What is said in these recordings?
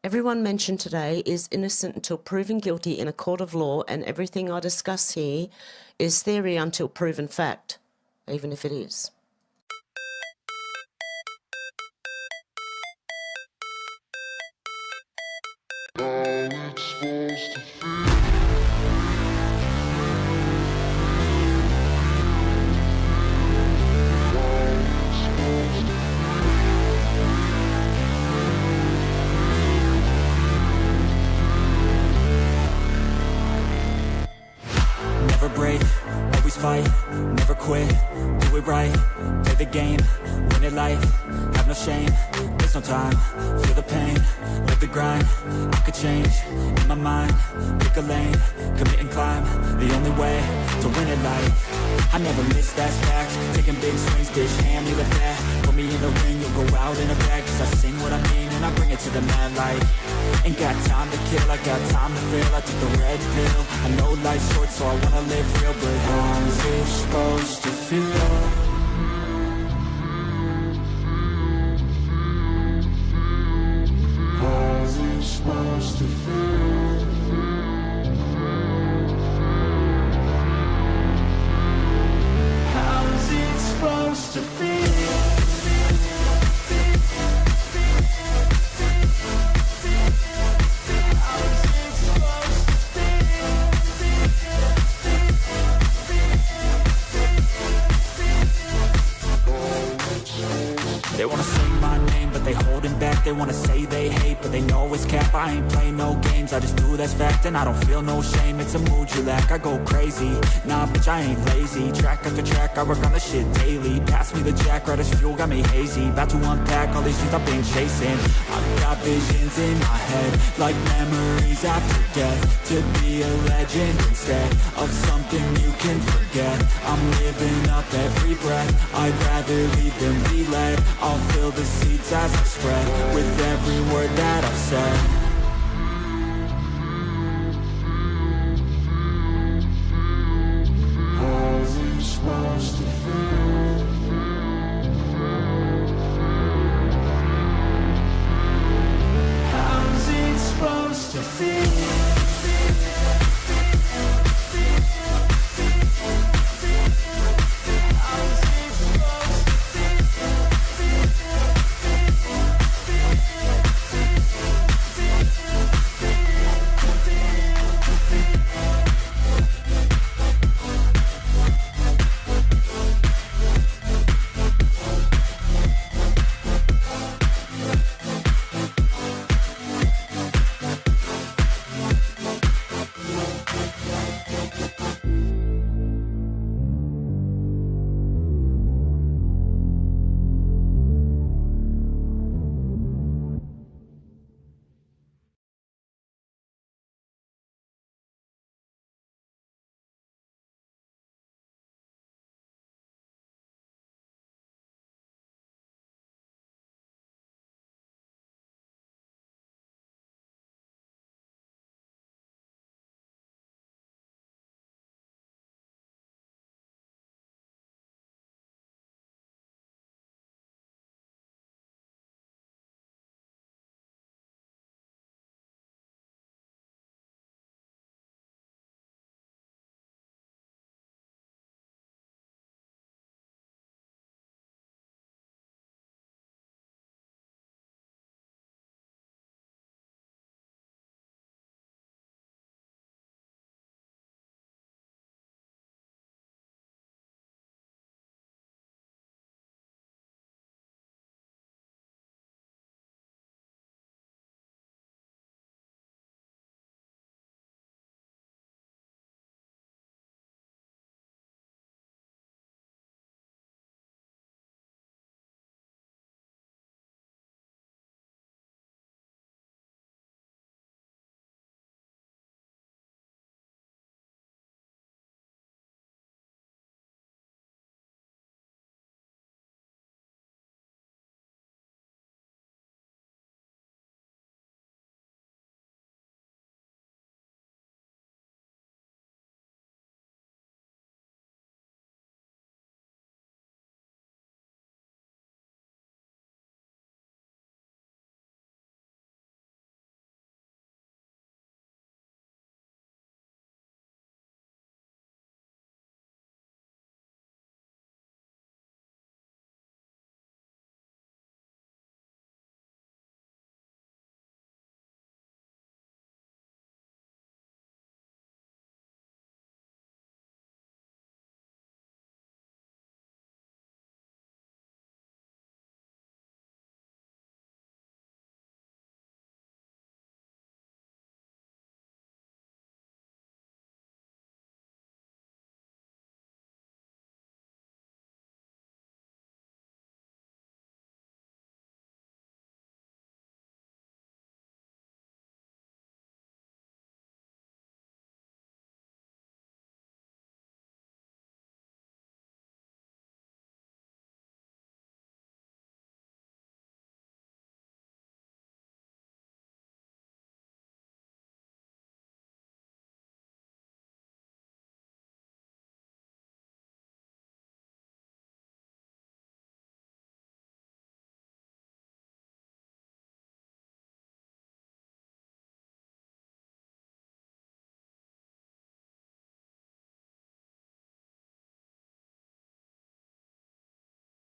Everyone mentioned today is innocent until proven guilty in a court of law, and everything I discuss here is theory until proven fact, even if it is. Never break, always fight, never quit, do it right, play the game, win it life, have no shame, there's no time, feel the pain, live the grind, I could change, in my mind, pick a lane, commit and climb, the only way to win it life, I never miss, that's fact, taking big swings, bitch, hand me the bat, put me in the ring, you'll go out in a bag, cause I sing what I mean, and I bring it to the mad light, ain't got time to kill, I got time to feel, I took the red pill, I know life's short, so I wanna live real, but how's it supposed to feel? How's it supposed to feel? How's it supposed to feel? They wanna sing my name, but they holding back. They wanna say they hate, but they know it's cap. I ain't play no games, I just do that's fact. And I don't feel no shame, it's a mood you lack. I go crazy, nah bitch I ain't lazy. Track after track, I work on the shit daily. Pass me the jack, right as fuel, got me hazy. About to unpack all these things I've been chasing. I've got visions in my head, like memories after death. To be a legend instead of something you can forget. I'm living up every breath, I'd rather lead than be led. I'll fill the seats as I spread with every word that I've said. How's it supposed to feel? How's it supposed to feel?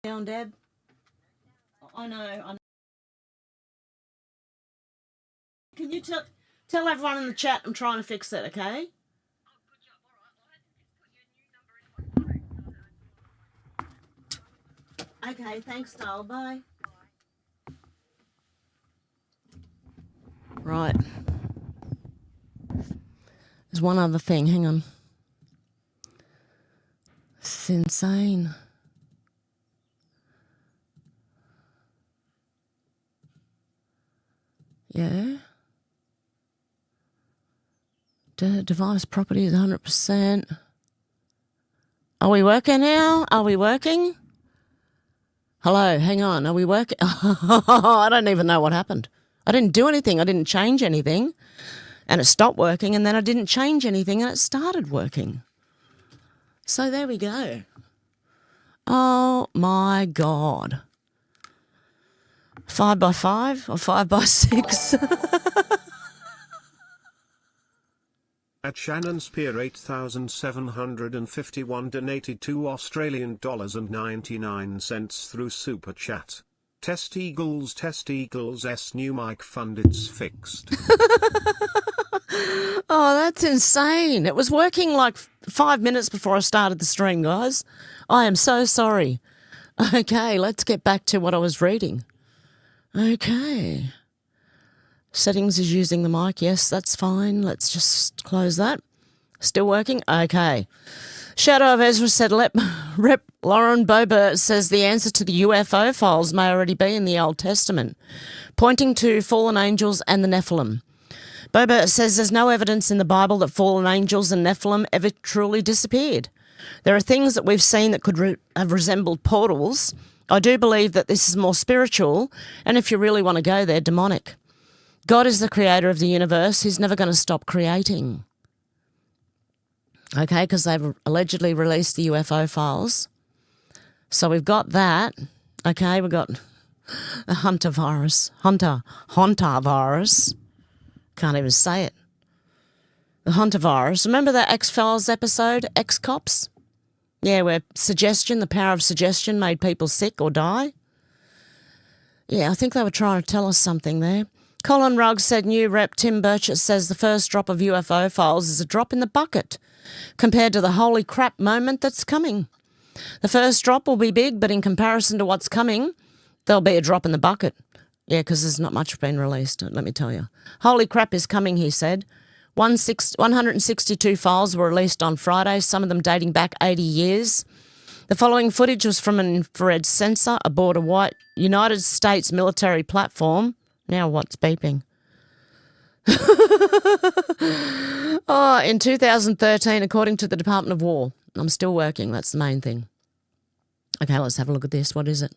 Down, Deb. I know. Can you tell everyone in the chat I'm trying to fix it, okay? Okay, thanks, Dale. Bye. Right. There's one other thing. Hang on. It's insane. Yeah. Device property is 100%. Are we working now? Are we working? Hello, hang on. Are we working? I don't even know what happened. I didn't do anything. I didn't change anything. And it stopped working, and then I didn't change anything, and it started working. So there we go. Oh, my God. 5 by 5 or 5 by 6? At Shannon Spear 8,751 donated $2.99 through Super Chat. Test Eagles S new mic fund it's fixed. Oh, that's insane. It was working like 5 minutes before I started the stream, guys. I am so sorry. Okay, let's get back to what I was reading. Okay. Settings is using the mic. Yes, that's fine. Let's just close that. Still working? Okay. Shadow of Ezra said, Rep Lauren Boebert says the answer to the UFO files may already be in the Old Testament, pointing to fallen angels and the Nephilim. Boebert says there's no evidence in the Bible that fallen angels and Nephilim ever truly disappeared. There are things that we've seen that could have resembled portals. I do believe that this is more spiritual, and if you really want to go there, demonic. God is the creator of the universe. He's never going to stop creating. Okay, because they've allegedly released the UFO files. So we've got that. Okay, we've got the Hantavirus. Hantavirus. Can't even say it. The Hantavirus. Remember that X-Files episode, X-Cops? Yeah, where the power of suggestion made people sick or die. Yeah, I think they were trying to tell us something there. Colin Ruggs said new rep Tim Burchett says the first drop of UFO files is a drop in the bucket compared to the holy crap moment that's coming. The first drop will be big, but in comparison to what's coming, there'll be a drop in the bucket. Yeah, because there's not much been released, let me tell you. Holy crap is coming, he said. 162 files were released on Friday, some of them dating back 80 years. The following footage was from an infrared sensor aboard a white United States military platform. Now what's beeping? In 2013, according to the Department of War. I'm still working. That's the main thing. Okay, let's have a look at this. What is it?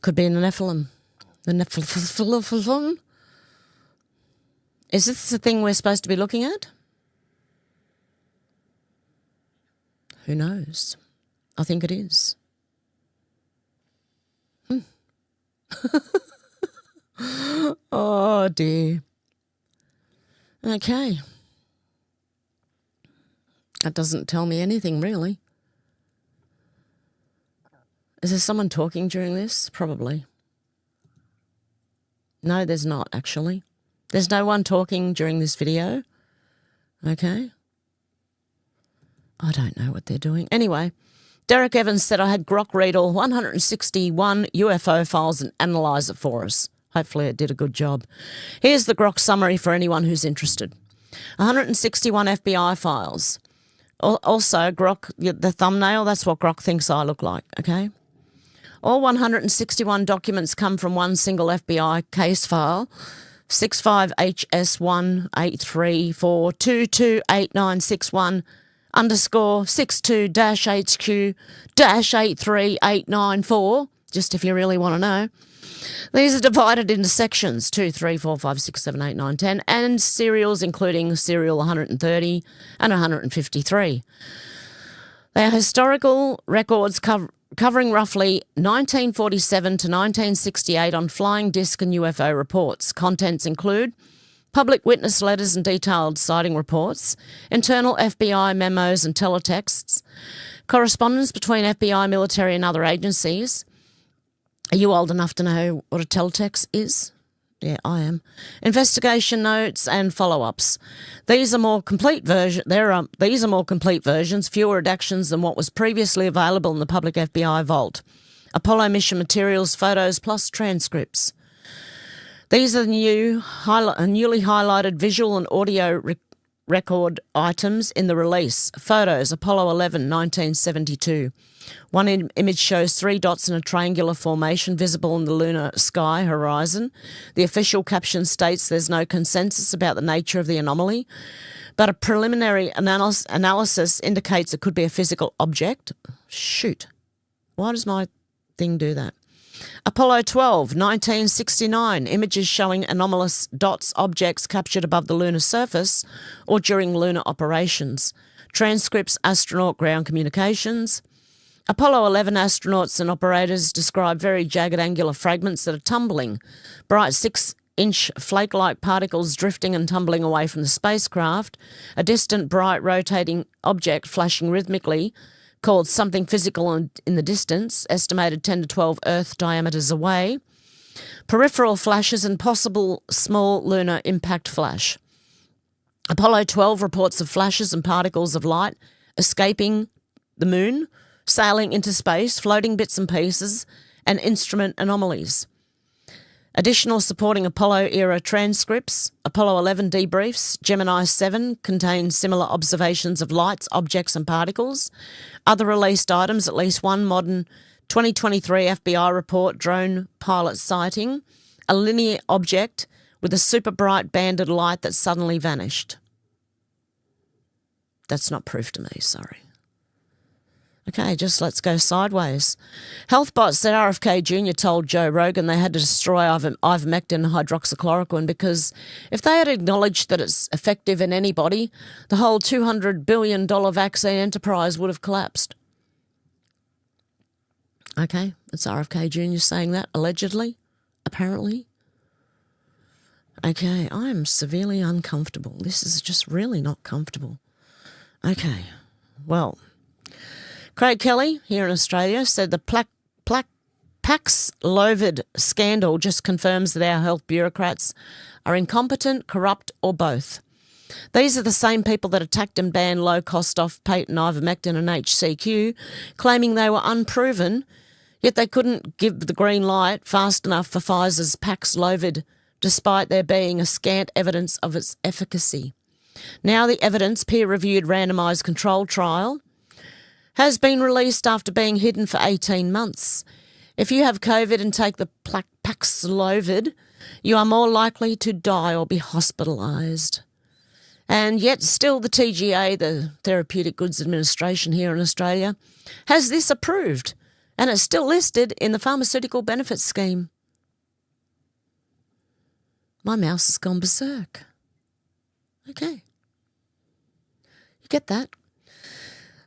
Could be in the Nephilim. The Nephilim? Is this the thing we're supposed to be looking at? Who knows? I think it is. Oh, dear. Okay. That doesn't tell me anything, really. Is there someone talking during this? Probably. No, there's not, actually. There's no one talking during this video. Okay. I don't know what they're doing. Anyway, Derek Evans said I had Grok read all 161 UFO files and analyse it for us. Hopefully it did a good job. Here's the Grok summary for anyone who's interested. 161 FBI files. Also, Grok, the thumbnail, that's what Grok thinks I look like, okay? All 161 documents come from one single FBI case file, 65HS183422896 _62-HQ-83894, just if you really want to know. These are divided into sections 2, 3, 4, 5, 6, 7, 8, 9, 10, and serials including serial 130 and 153. They are historical records covering roughly 1947 to 1968 on flying disc and UFO reports. Contents include public witness letters and detailed sighting reports, internal FBI memos and teletexts, Correspondence between FBI, military and other agencies. Are you old enough to know what a teletext is? Yeah, I am. Investigation notes and follow-ups. These are more complete versions, fewer redactions than what was previously available in the public FBI vault. Apollo mission materials, photos, plus transcripts. These are the newly highlighted visual and audio record items in the release. Photos, Apollo 11, 1972. One image shows 3 dots in a triangular formation visible in the lunar sky horizon. The official caption states there's no consensus about the nature of the anomaly, but a preliminary analysis indicates it could be a physical object. Shoot. Why does my thing do that? Apollo 12, 1969, images showing anomalous dots, objects captured above the lunar surface or during lunar operations. Transcripts, astronaut ground communications. Apollo 11 astronauts and operators describe very jagged angular fragments that are tumbling, bright 6-inch flake-like particles drifting and tumbling away from the spacecraft, a distant bright rotating object flashing rhythmically, called something physical in the distance, estimated 10 to 12 Earth diameters away, peripheral flashes and possible small lunar impact flash. Apollo 12 reports of flashes and particles of light escaping the moon, sailing into space, floating bits and pieces, and instrument anomalies. Additional supporting Apollo-era transcripts, Apollo 11 debriefs, Gemini 7 contains similar observations of lights, objects and particles. Other released items, at least one modern 2023 FBI report drone pilot sighting, a linear object with a super bright banded light that suddenly vanished. That's not proof to me, sorry. Okay, just let's go sideways. HealthBot said RFK Jr. told Joe Rogan they had to destroy ivermectin and hydroxychloroquine because if they had acknowledged that it's effective in anybody, the whole $200 billion vaccine enterprise would have collapsed. Okay, it's RFK Jr. saying that, allegedly, apparently. Okay, I am severely uncomfortable. This is just really not comfortable. Okay, well, Craig Kelly, here in Australia, said the Paxlovid scandal just confirms that our health bureaucrats are incompetent, corrupt, or both. These are the same people that attacked and banned low-cost off-patent ivermectin and HCQ, claiming they were unproven, yet they couldn't give the green light fast enough for Pfizer's Paxlovid, despite there being a scant evidence of its efficacy. Now the evidence, peer-reviewed randomised control trial, has been released after being hidden for 18 months. If you have COVID and take the Paxlovid, you are more likely to die or be hospitalised. And yet still the TGA, the Therapeutic Goods Administration here in Australia, has this approved, and it's still listed in the Pharmaceutical Benefits Scheme. My mouse has gone berserk. Okay. You get that?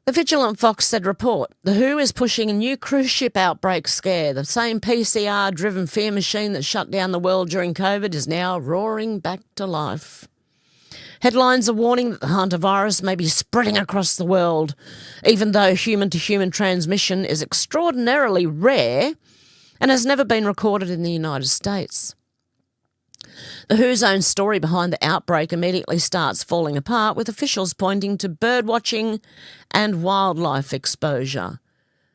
The Vigilant Fox said report, the WHO is pushing a new cruise ship outbreak scare. The same PCR-driven fear machine that shut down the world during COVID is now roaring back to life. Headlines are warning that the Hantavirus may be spreading across the world, even though human-to-human transmission is extraordinarily rare and has never been recorded in the United States. The WHO's own story behind the outbreak immediately starts falling apart, with officials pointing to birdwatching and wildlife exposure.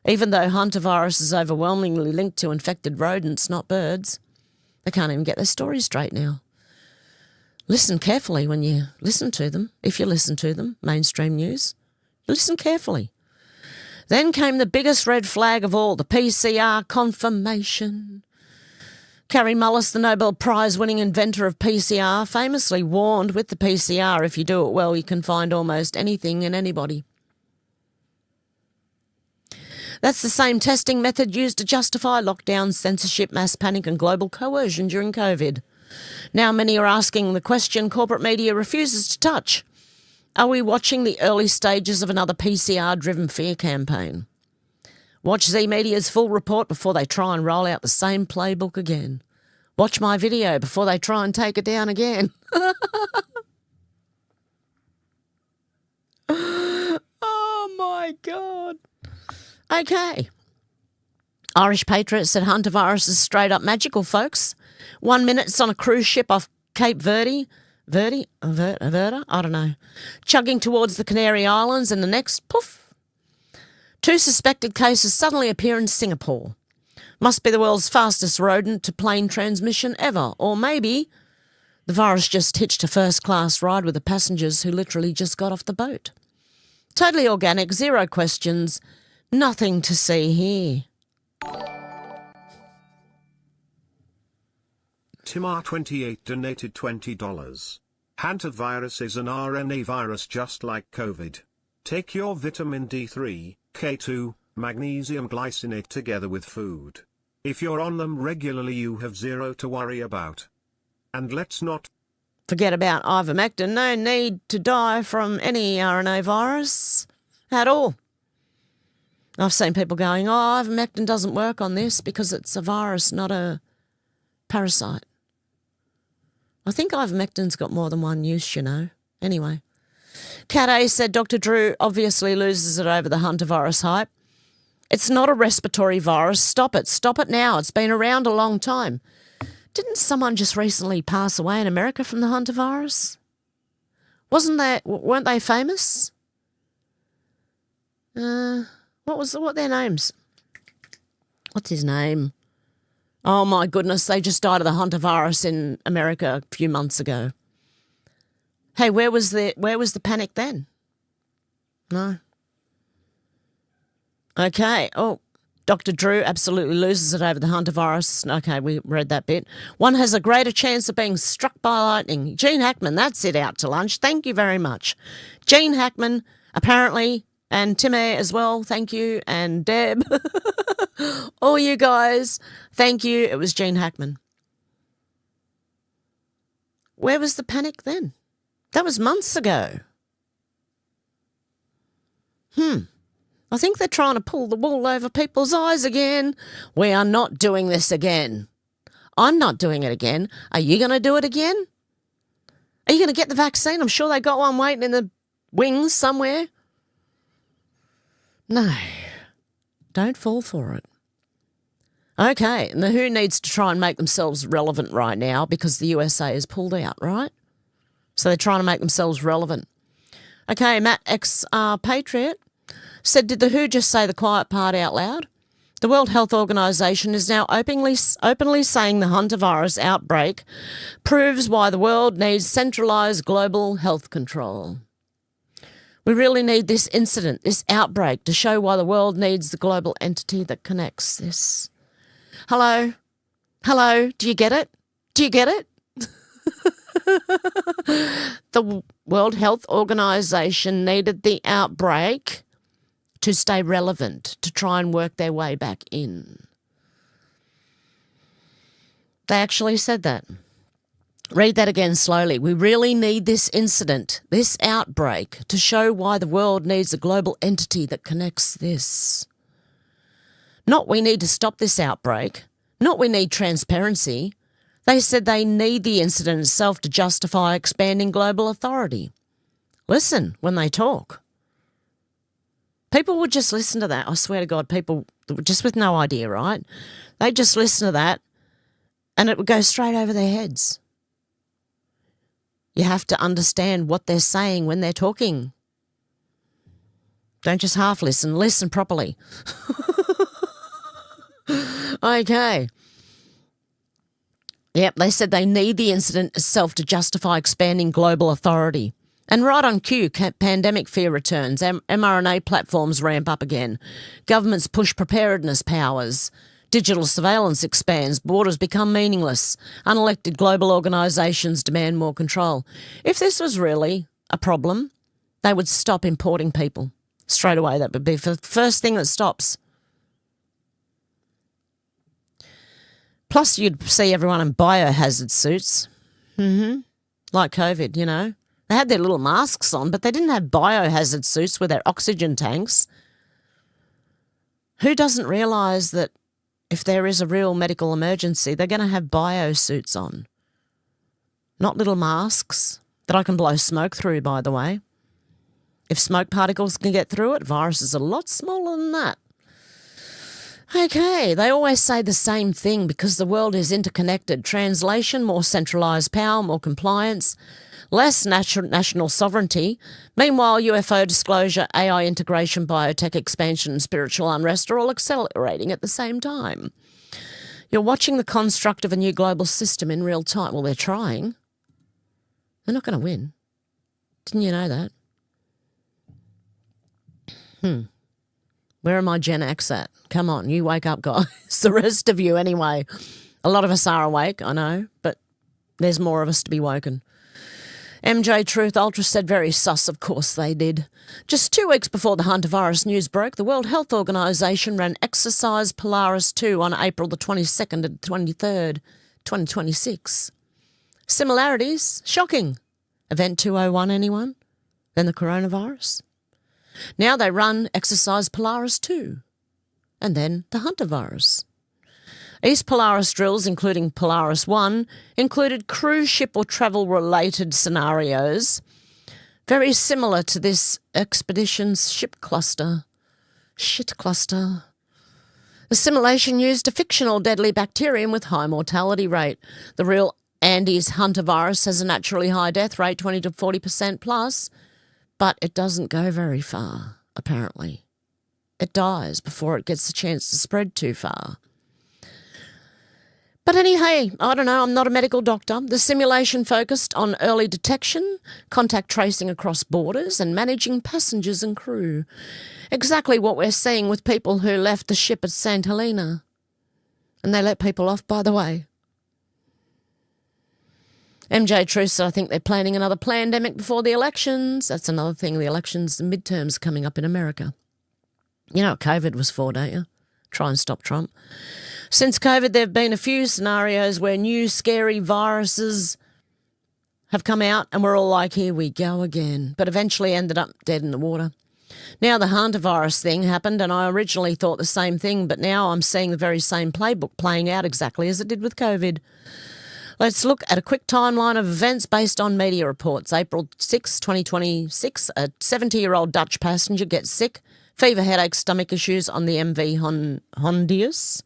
Even though Hantavirus is overwhelmingly linked to infected rodents, not birds, they can't even get their story straight now. Listen carefully when you listen to them, if you listen to them, mainstream news. Listen carefully. Then came the biggest red flag of all, the PCR confirmation. Carrie Mullis, the Nobel Prize-winning inventor of PCR, famously warned with the PCR, if you do it well, you can find almost anything in anybody. That's the same testing method used to justify lockdown, censorship, mass panic and global coercion during COVID. Now many are asking the question corporate media refuses to touch. Are we watching the early stages of another PCR-driven fear campaign? Watch Z Media's full report before they try and roll out the same playbook again. Watch my video before they try and take it down again. Oh, my God. Okay. Irish Patriot said Hantavirus is straight up magical, folks. 1 minute it's on a cruise ship off Cape Verde, Verda, I don't know, chugging towards the Canary Islands, and the next, poof. 2 suspected cases suddenly appear in Singapore. Must be the world's fastest rodent to plane transmission ever. Or maybe the virus just hitched a first-class ride with the passengers who literally just got off the boat. Totally organic, 0 questions, nothing to see here. Timar28 donated $20. Hantavirus is an RNA virus just like COVID. Take your vitamin D3, K2, magnesium glycinate together with food. If you're on them regularly, you have 0 to worry about. And let's not forget about ivermectin. No need to die from any RNA virus at all. I've seen people going, oh, ivermectin doesn't work on this because it's a virus, not a parasite. I think ivermectin's got more than one use, you know. Anyway. Cat A said Dr. Drew obviously loses it over the Hantavirus hype. It's not a respiratory virus. Stop it. Stop it now. It's been around a long time. Didn't someone just recently pass away in America from the Hantavirus? Weren't they famous? What their names? What's his name? Oh my goodness, they just died of the Hantavirus in America a few months ago. Hey, where was the panic then? No. Okay. Oh, Dr. Drew absolutely loses it over the Hantavirus. Okay, we read that bit. One has a greater chance of being struck by lightning. Gene Hackman, that's it, out to lunch. Thank you very much. Gene Hackman, apparently, and Timmy as well, thank you, and Deb. All you guys, thank you. It was Gene Hackman. Where was the panic then? That was months ago. I think they're trying to pull the wool over people's eyes again. We are not doing this again. I'm not doing it again. Are you going to do it again? Are you going to get the vaccine? I'm sure they got one waiting in the wings somewhere. No, don't fall for it. Okay, and the WHO needs to try and make themselves relevant right now because the USA is pulled out, right? So they're trying to make themselves relevant. Okay, Matt X Patriot said, did the WHO just say the quiet part out loud? The World Health Organization is now openly saying the Hantavirus outbreak proves why the world needs centralized global health control. We really need this incident, this outbreak, to show why the world needs the global entity that connects this. Hello? Hello? Do you get it? Do you get it? The World Health Organization needed the outbreak to stay relevant, to try and work their way back in. They actually said that. Read that again slowly. We really need this incident, this outbreak, to show why the world needs a global entity that connects this. Not we need to stop this outbreak, not we need transparency. They said they need the incident itself to justify expanding global authority. Listen when they talk. People would just listen to that. I swear to God, people just with no idea, right? They'd just listen to that and it would go straight over their heads. You have to understand what they're saying when they're talking. Don't just half listen. Listen properly. Okay. Yep, they said they need the incident itself to justify expanding global authority. And right on cue, pandemic fear returns, mRNA platforms ramp up again, governments push preparedness powers, digital surveillance expands, borders become meaningless, unelected global organisations demand more control. If this was really a problem, they would stop importing people straight away. That would be the first thing that stops. Plus, you'd see everyone in biohazard suits. Like COVID, you know. They had their little masks on, but they didn't have biohazard suits with their oxygen tanks. Who doesn't realise that if there is a real medical emergency, they're going to have bio-suits on? Not little masks that I can blow smoke through, by the way. If smoke particles can get through it, virus is a lot smaller than that. Okay, they always say the same thing because the world is interconnected. Translation, more centralised power, more compliance, less national sovereignty. Meanwhile, UFO disclosure, AI integration, biotech expansion and spiritual unrest are all accelerating at the same time. You're watching the construct of a new global system in real time. Well, they're trying. They're not going to win. Didn't you know that? Where are my Gen X at? Come on, you wake up, guys. The rest of you, anyway. A lot of us are awake, I know, but there's more of us to be woken. MJ Truth Ultra said very sus, of course they did. Just 2 weeks before the Hantavirus news broke, the World Health Organization ran Exercise Polaris 2 on April the 22nd and 23rd, 2026. Similarities? Shocking. Event 201, anyone? Then the coronavirus? Now they run Exercise Polaris 2, and then the Hantavirus. East Polaris drills, including Polaris 1, included cruise ship or travel-related scenarios, very similar to this expedition's shit cluster. The simulation used a fictional deadly bacterium with high mortality rate. The real Andes Hantavirus has a naturally high death rate, 20 to 40% plus, but it doesn't go very far, apparently. It dies before it gets a chance to spread too far. But hey, I don't know, I'm not a medical doctor. The simulation focused on early detection, contact tracing across borders, and managing passengers and crew. Exactly what we're seeing with people who left the ship at St. Helena. And they let people off, by the way. MJ Truth said, I think they're planning another pandemic before the elections. That's another thing, the elections, the midterms coming up in America. You know what COVID was for, don't you? Try and stop Trump. Since COVID, there have been a few scenarios where new scary viruses have come out and we're all like, here we go again, but eventually ended up dead in the water. Now the Hantavirus thing happened and I originally thought the same thing, but now I'm seeing the very same playbook playing out exactly as it did with COVID. Let's look at a quick timeline of events based on media reports. April 6, 2026, a 70-year-old Dutch passenger gets sick, fever, headache, stomach issues on the MV Hondius.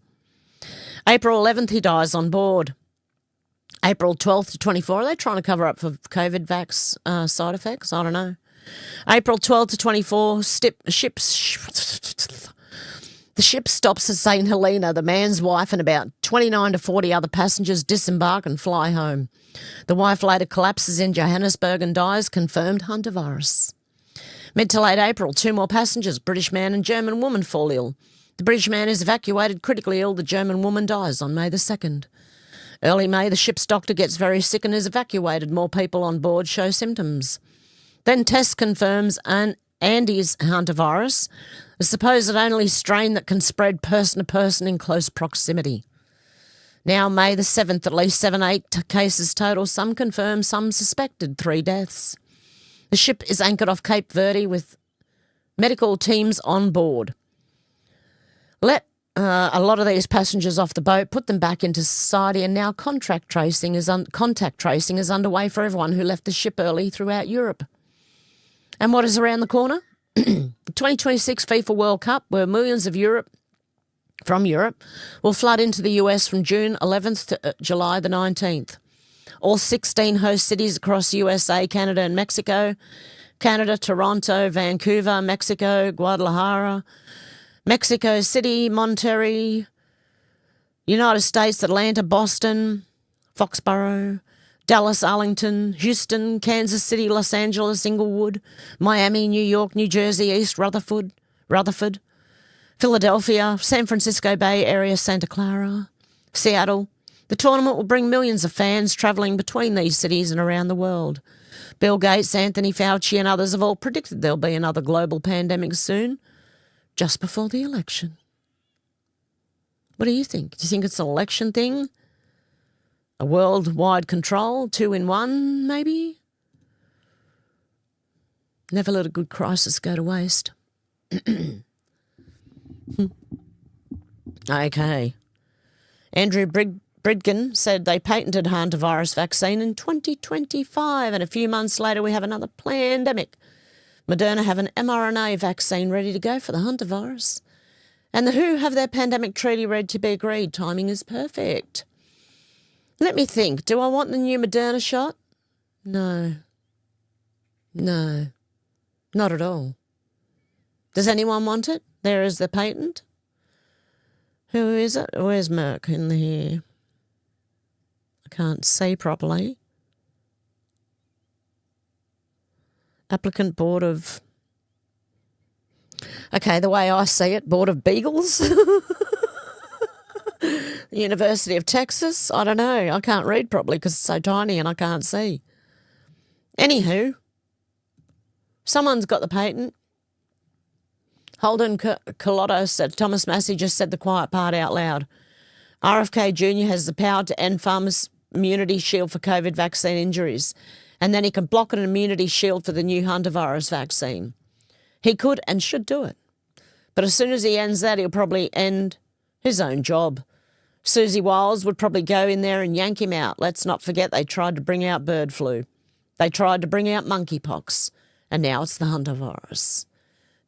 April 11th, he dies on board. April 12th to 24th, are they trying to cover up for COVID vax side effects? I don't know. April 12th to 24th, the ship stops at St. Helena. The man's wife and about 29 to 40 other passengers disembark and fly home. The wife later collapses in Johannesburg and dies, confirmed Hantavirus. Mid to late April, 2 more passengers, British man and German woman, fall ill. The British man is evacuated critically ill. The German woman dies on May the 2nd. Early May, the ship's doctor gets very sick and is evacuated. More people on board show symptoms. Then test confirms an Andes Hantavirus, a supposed only strain that can spread person to person in close proximity. Now, May the 7th, at least 8 cases total. Some confirmed, some suspected, 3 deaths. The ship is anchored off Cape Verde with medical teams on board. Let a lot of these passengers off the boat, put them back into society, and now contact tracing is underway for everyone who left the ship early throughout Europe. And what is around the corner? The 2026 FIFA World Cup, where millions of from Europe will flood into the US from June 11th to July the 19th. All 16 host cities across USA, Canada and Mexico, Canada, Toronto, Vancouver, Mexico, Guadalajara, Mexico City, Monterrey, United States, Atlanta, Boston, Foxborough, Dallas, Arlington, Houston, Kansas City, Los Angeles, Inglewood, Miami, New York, New Jersey, East Rutherford, Philadelphia, San Francisco Bay Area, Santa Clara, Seattle. The tournament will bring millions of fans travelling between these cities and around the world. Bill Gates, Anthony Fauci and others have all predicted there'll be another global pandemic soon, just before the election. What do you think? Do you think it's an election thing? A worldwide control, 2 in 1, maybe? Never let a good crisis go to waste. Okay. Andrew Bridgen said they patented Hantavirus vaccine in 2025, and a few months later we have another pandemic. Moderna have an mRNA vaccine ready to go for the Hantavirus. And the WHO have their pandemic treaty ready to be agreed. Timing is perfect. Let me think. Do I want the new Moderna shot? No. No. Not at all. Does anyone want it? There is the patent. Who is it? Where's Merck in here? I can't see properly. Applicant Board of... Okay, the way I see it, Board of Beagles. University of Texas. I don't know. I can't read properly because it's so tiny and I can't see. Anywho, someone's got the patent. Holden Colotto said, Thomas Massey just said the quiet part out loud. RFK Jr. has the power to end pharma's immunity shield for COVID vaccine injuries, and then he can block an immunity shield for the new Hantavirus vaccine. He could and should do it. But as soon as he ends that, he'll probably end his own job. Susie Wiles would probably go in there and yank him out. Let's not forget they tried to bring out bird flu. They tried to bring out monkeypox, and now it's the Hantavirus.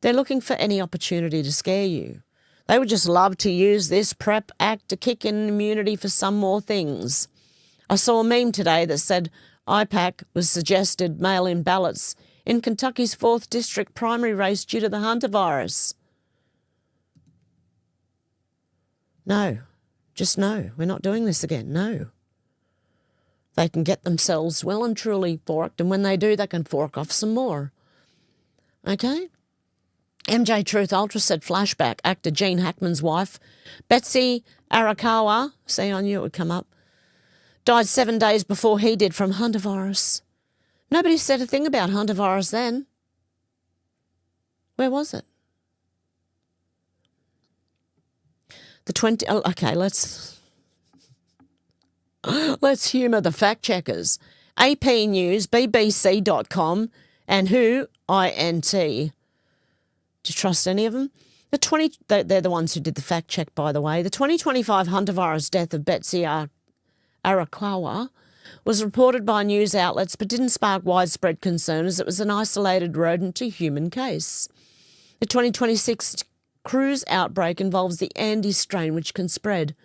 They're looking for any opportunity to scare you. They would just love to use this PrEP Act to kick in immunity for some more things. I saw a meme today that said IPAC was suggested mail-in ballots in Kentucky's 4th District primary race due to the Hantavirus. No, just no. We're not doing this again. No. They can get themselves well and truly forked, and when they do, they can fork off some more. Okay? MJ Truth Ultra said flashback. Actor Gene Hackman's wife, Betsy Arakawa, see, I knew it would come up, died 7 days before he did from Hantavirus. Nobody said a thing about Hantavirus then. Where was it? Okay, let's humour the fact checkers. AP News, BBC.com, and WHO, INT. Do you trust any of them? They're the ones who did the fact check, by the way. The 2025 Hantavirus death of Betsy Arakawa was reported by news outlets but didn't spark widespread concern as it was an isolated rodent-to-human case. The 2026 cruise outbreak involves the Andes strain, which can spread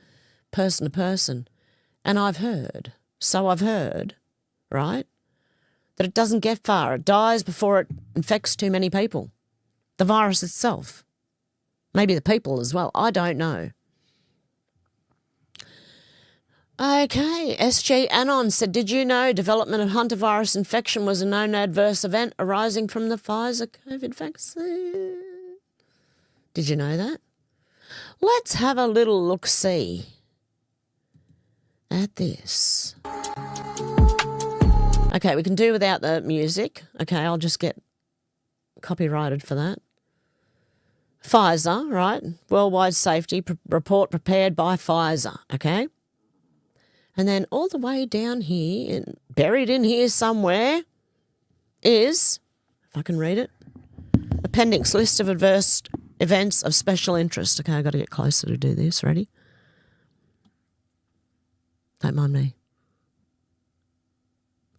person to person. And I've heard, right, that it doesn't get far. It dies before it infects too many people. The virus itself. Maybe the people as well. I don't know. Okay, SG Anon said, did you know development of Hantavirus infection was a known adverse event arising from the Pfizer COVID vaccine? Did you know that? Let's have a little look-see at this. Okay, we can do without the music. Okay, I'll just get copyrighted for that. Pfizer, right? Worldwide safety report prepared by Pfizer, okay? And then all the way down here, buried in here somewhere, is, if I can read it, appendix, list of adverse events of special interest. Okay, I've got to get closer to do this. Ready? Don't mind me.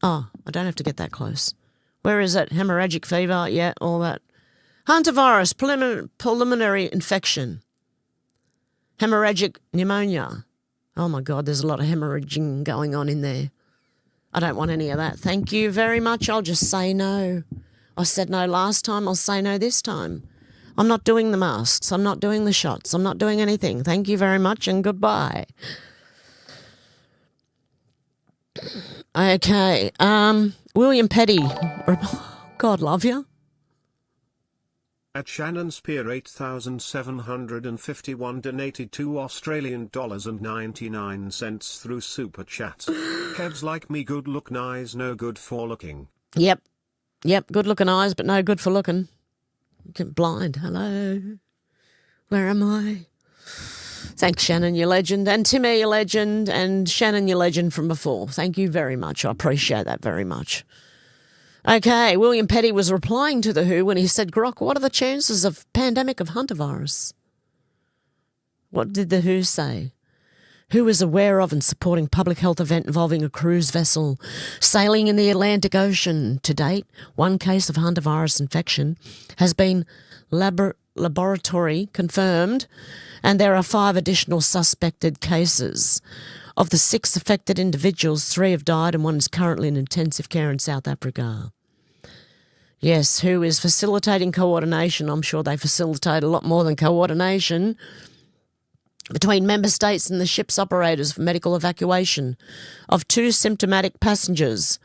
Oh, I don't have to get that close. Where is it? Hemorrhagic fever, yeah, all that. Hantavirus, preliminary infection. Hemorrhagic pneumonia. Oh, my God, there's a lot of hemorrhaging going on in there. I don't want any of that. Thank you very much. I'll just say no. I said no last time. I'll say no this time. I'm not doing the masks. I'm not doing the shots. I'm not doing anything. Thank you very much and goodbye. Okay. William Petty. God love you. At Shannon Spear 8,751 donated $2.99 through Super Chat. Kev's like me, good looking eyes, no good for looking. Yep, good looking eyes, but no good for looking. Get blind, hello. Where am I? Thanks, Shannon, you legend. And Timmy, you legend. And Shannon, you legend from before. Thank you very much. I appreciate that very much. Okay, William Petty was replying to the WHO when he said, Grok, what are the chances of pandemic of Hantavirus? What did the WHO say? WHO is aware of and supporting public health event involving a cruise vessel sailing in the Atlantic Ocean. To date, one case of Hantavirus infection has been laboratory confirmed, and there are 5 additional suspected cases. Of the 6 affected individuals, 3 have died and 1 is currently in intensive care in South Africa. Yes, who is facilitating coordination? I'm sure they facilitate a lot more than coordination between member states and the ship's operators for medical evacuation of 2 symptomatic passengers,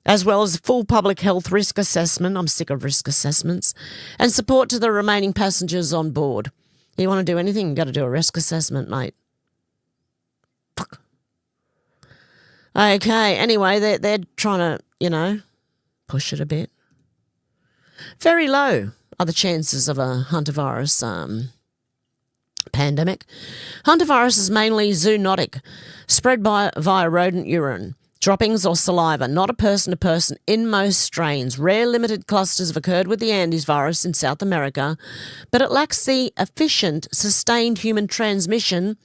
as well as a full public health risk assessment. I'm sick of risk assessments. And support to the remaining passengers on board. You want to do anything, you've got to do a risk assessment, mate. Fuck. Okay, anyway, they're trying to, push it a bit. Very low are the chances of a hantavirus pandemic. Hantavirus is mainly zoonotic, spread via rodent urine, droppings or saliva, not a person-to-person in most strains. Rare limited clusters have occurred with the Andes virus in South America, but it lacks the efficient, sustained human transmission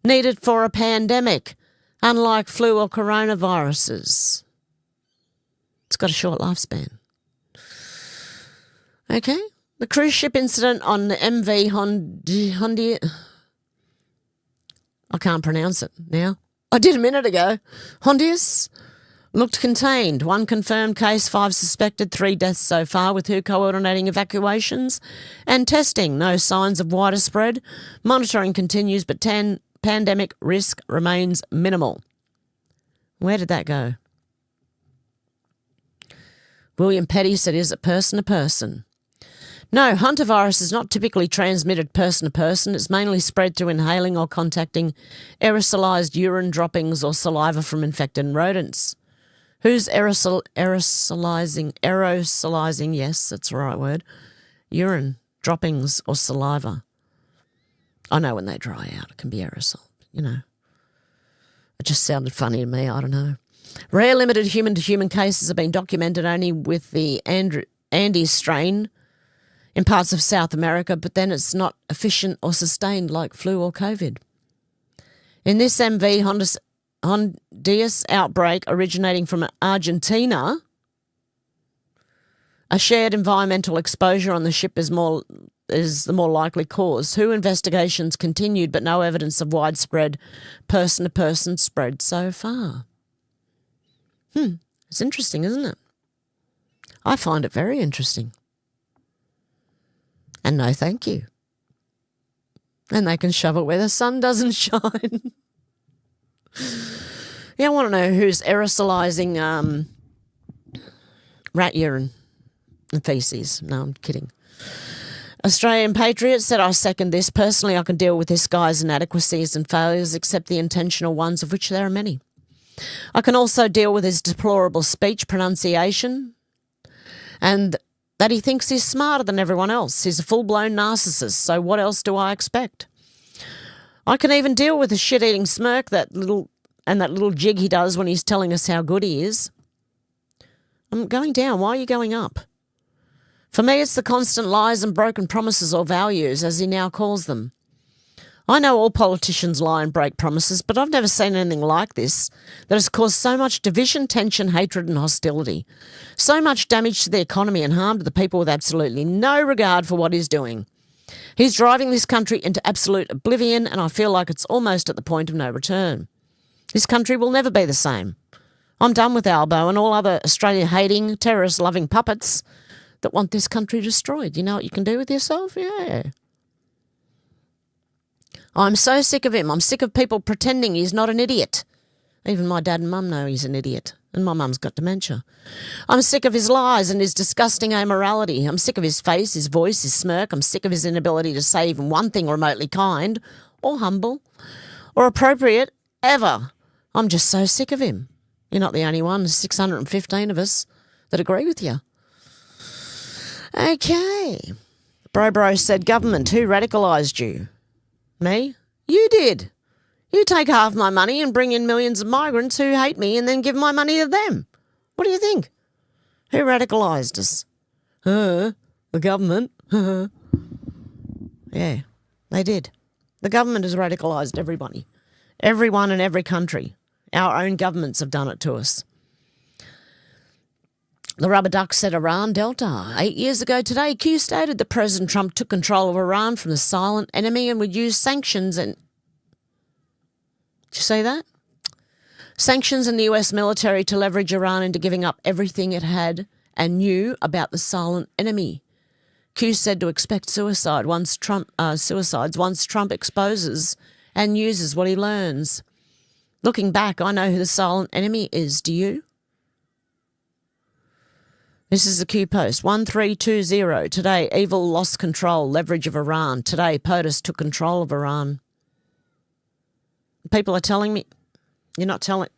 needed for a pandemic, unlike flu or coronaviruses. It's got a short lifespan. Okay, the cruise ship incident on the MV Hondius. I can't pronounce it now. I did a minute ago. Hondius looked contained. 1 confirmed case, 5 suspected, 3 deaths so far, with WHO coordinating evacuations and testing. No signs of wider spread. Monitoring continues, but pandemic risk remains minimal. Where did that go? William Petty said, is it person to person? No, hantavirus is not typically transmitted person to person. It's mainly spread through inhaling or contacting aerosolized urine droppings or saliva from infected rodents. Who's aerosolizing? Aerosolizing, yes, that's the right word. Urine droppings or saliva. I know when they dry out, it can be aerosol, It just sounded funny to me, I don't know. Rare limited human-to-human cases have been documented only with the Andes strain in parts of South America, but then it's not efficient or sustained like flu or COVID. In this MV Hondius outbreak originating from Argentina, a shared environmental exposure on the ship is the more likely cause. WHO investigations continued, but no evidence of widespread person-to-person spread so far. It's interesting, isn't it? I find it very interesting. And no thank you. And they can shove it where the sun doesn't shine. Yeah, I want to know who's aerosolizing rat urine and faeces. No, I'm kidding. Australian Patriot said, I second this. Personally, I can deal with this guy's inadequacies and failures, except the intentional ones, of which there are many. I can also deal with his deplorable speech pronunciation and that he thinks he's smarter than everyone else. He's a full-blown narcissist, so what else do I expect? I can even deal with the shit-eating smirk that little jig he does when he's telling us how good he is. I'm going down. Why are you going up? For me, it's the constant lies and broken promises or values, as he now calls them. I know all politicians lie and break promises, but I've never seen anything like this that has caused so much division, tension, hatred and hostility. So much damage to the economy and harm to the people with absolutely no regard for what he's doing. He's driving this country into absolute oblivion, and I feel like it's almost at the point of no return. This country will never be the same. I'm done with Albo and all other Australia-hating, terrorist-loving puppets that want this country destroyed. You know what you can do with yourself? Yeah. I'm so sick of him. I'm sick of people pretending he's not an idiot. Even my dad and mum know he's an idiot, and my mum's got dementia. I'm sick of his lies and his disgusting amorality. I'm sick of his face, his voice, his smirk. I'm sick of his inability to say even one thing remotely kind or humble or appropriate ever. I'm just so sick of him. You're not the only one. There's 615 of us that agree with you. Okay. Bro said, government, who radicalised you? Me? You did. You take half my money and bring in millions of migrants who hate me and then give my money to them. What do you think? Who radicalised us? The government. Yeah, they did. The government has radicalised everybody. Everyone in every country. Our own governments have done it to us. The rubber duck said Iran Delta. 8 years ago today, Q stated that President Trump took control of Iran from the silent enemy and would use sanctions and... Did you see that? Sanctions and the US military to leverage Iran into giving up everything it had and knew about the silent enemy. Q said to expect suicides once Trump exposes and uses what he learns. Looking back, I know who the silent enemy is. Do you? This is the Q post. 1320. Today, evil lost control. Leverage of Iran. Today, POTUS took control of Iran. People are telling me, you're trying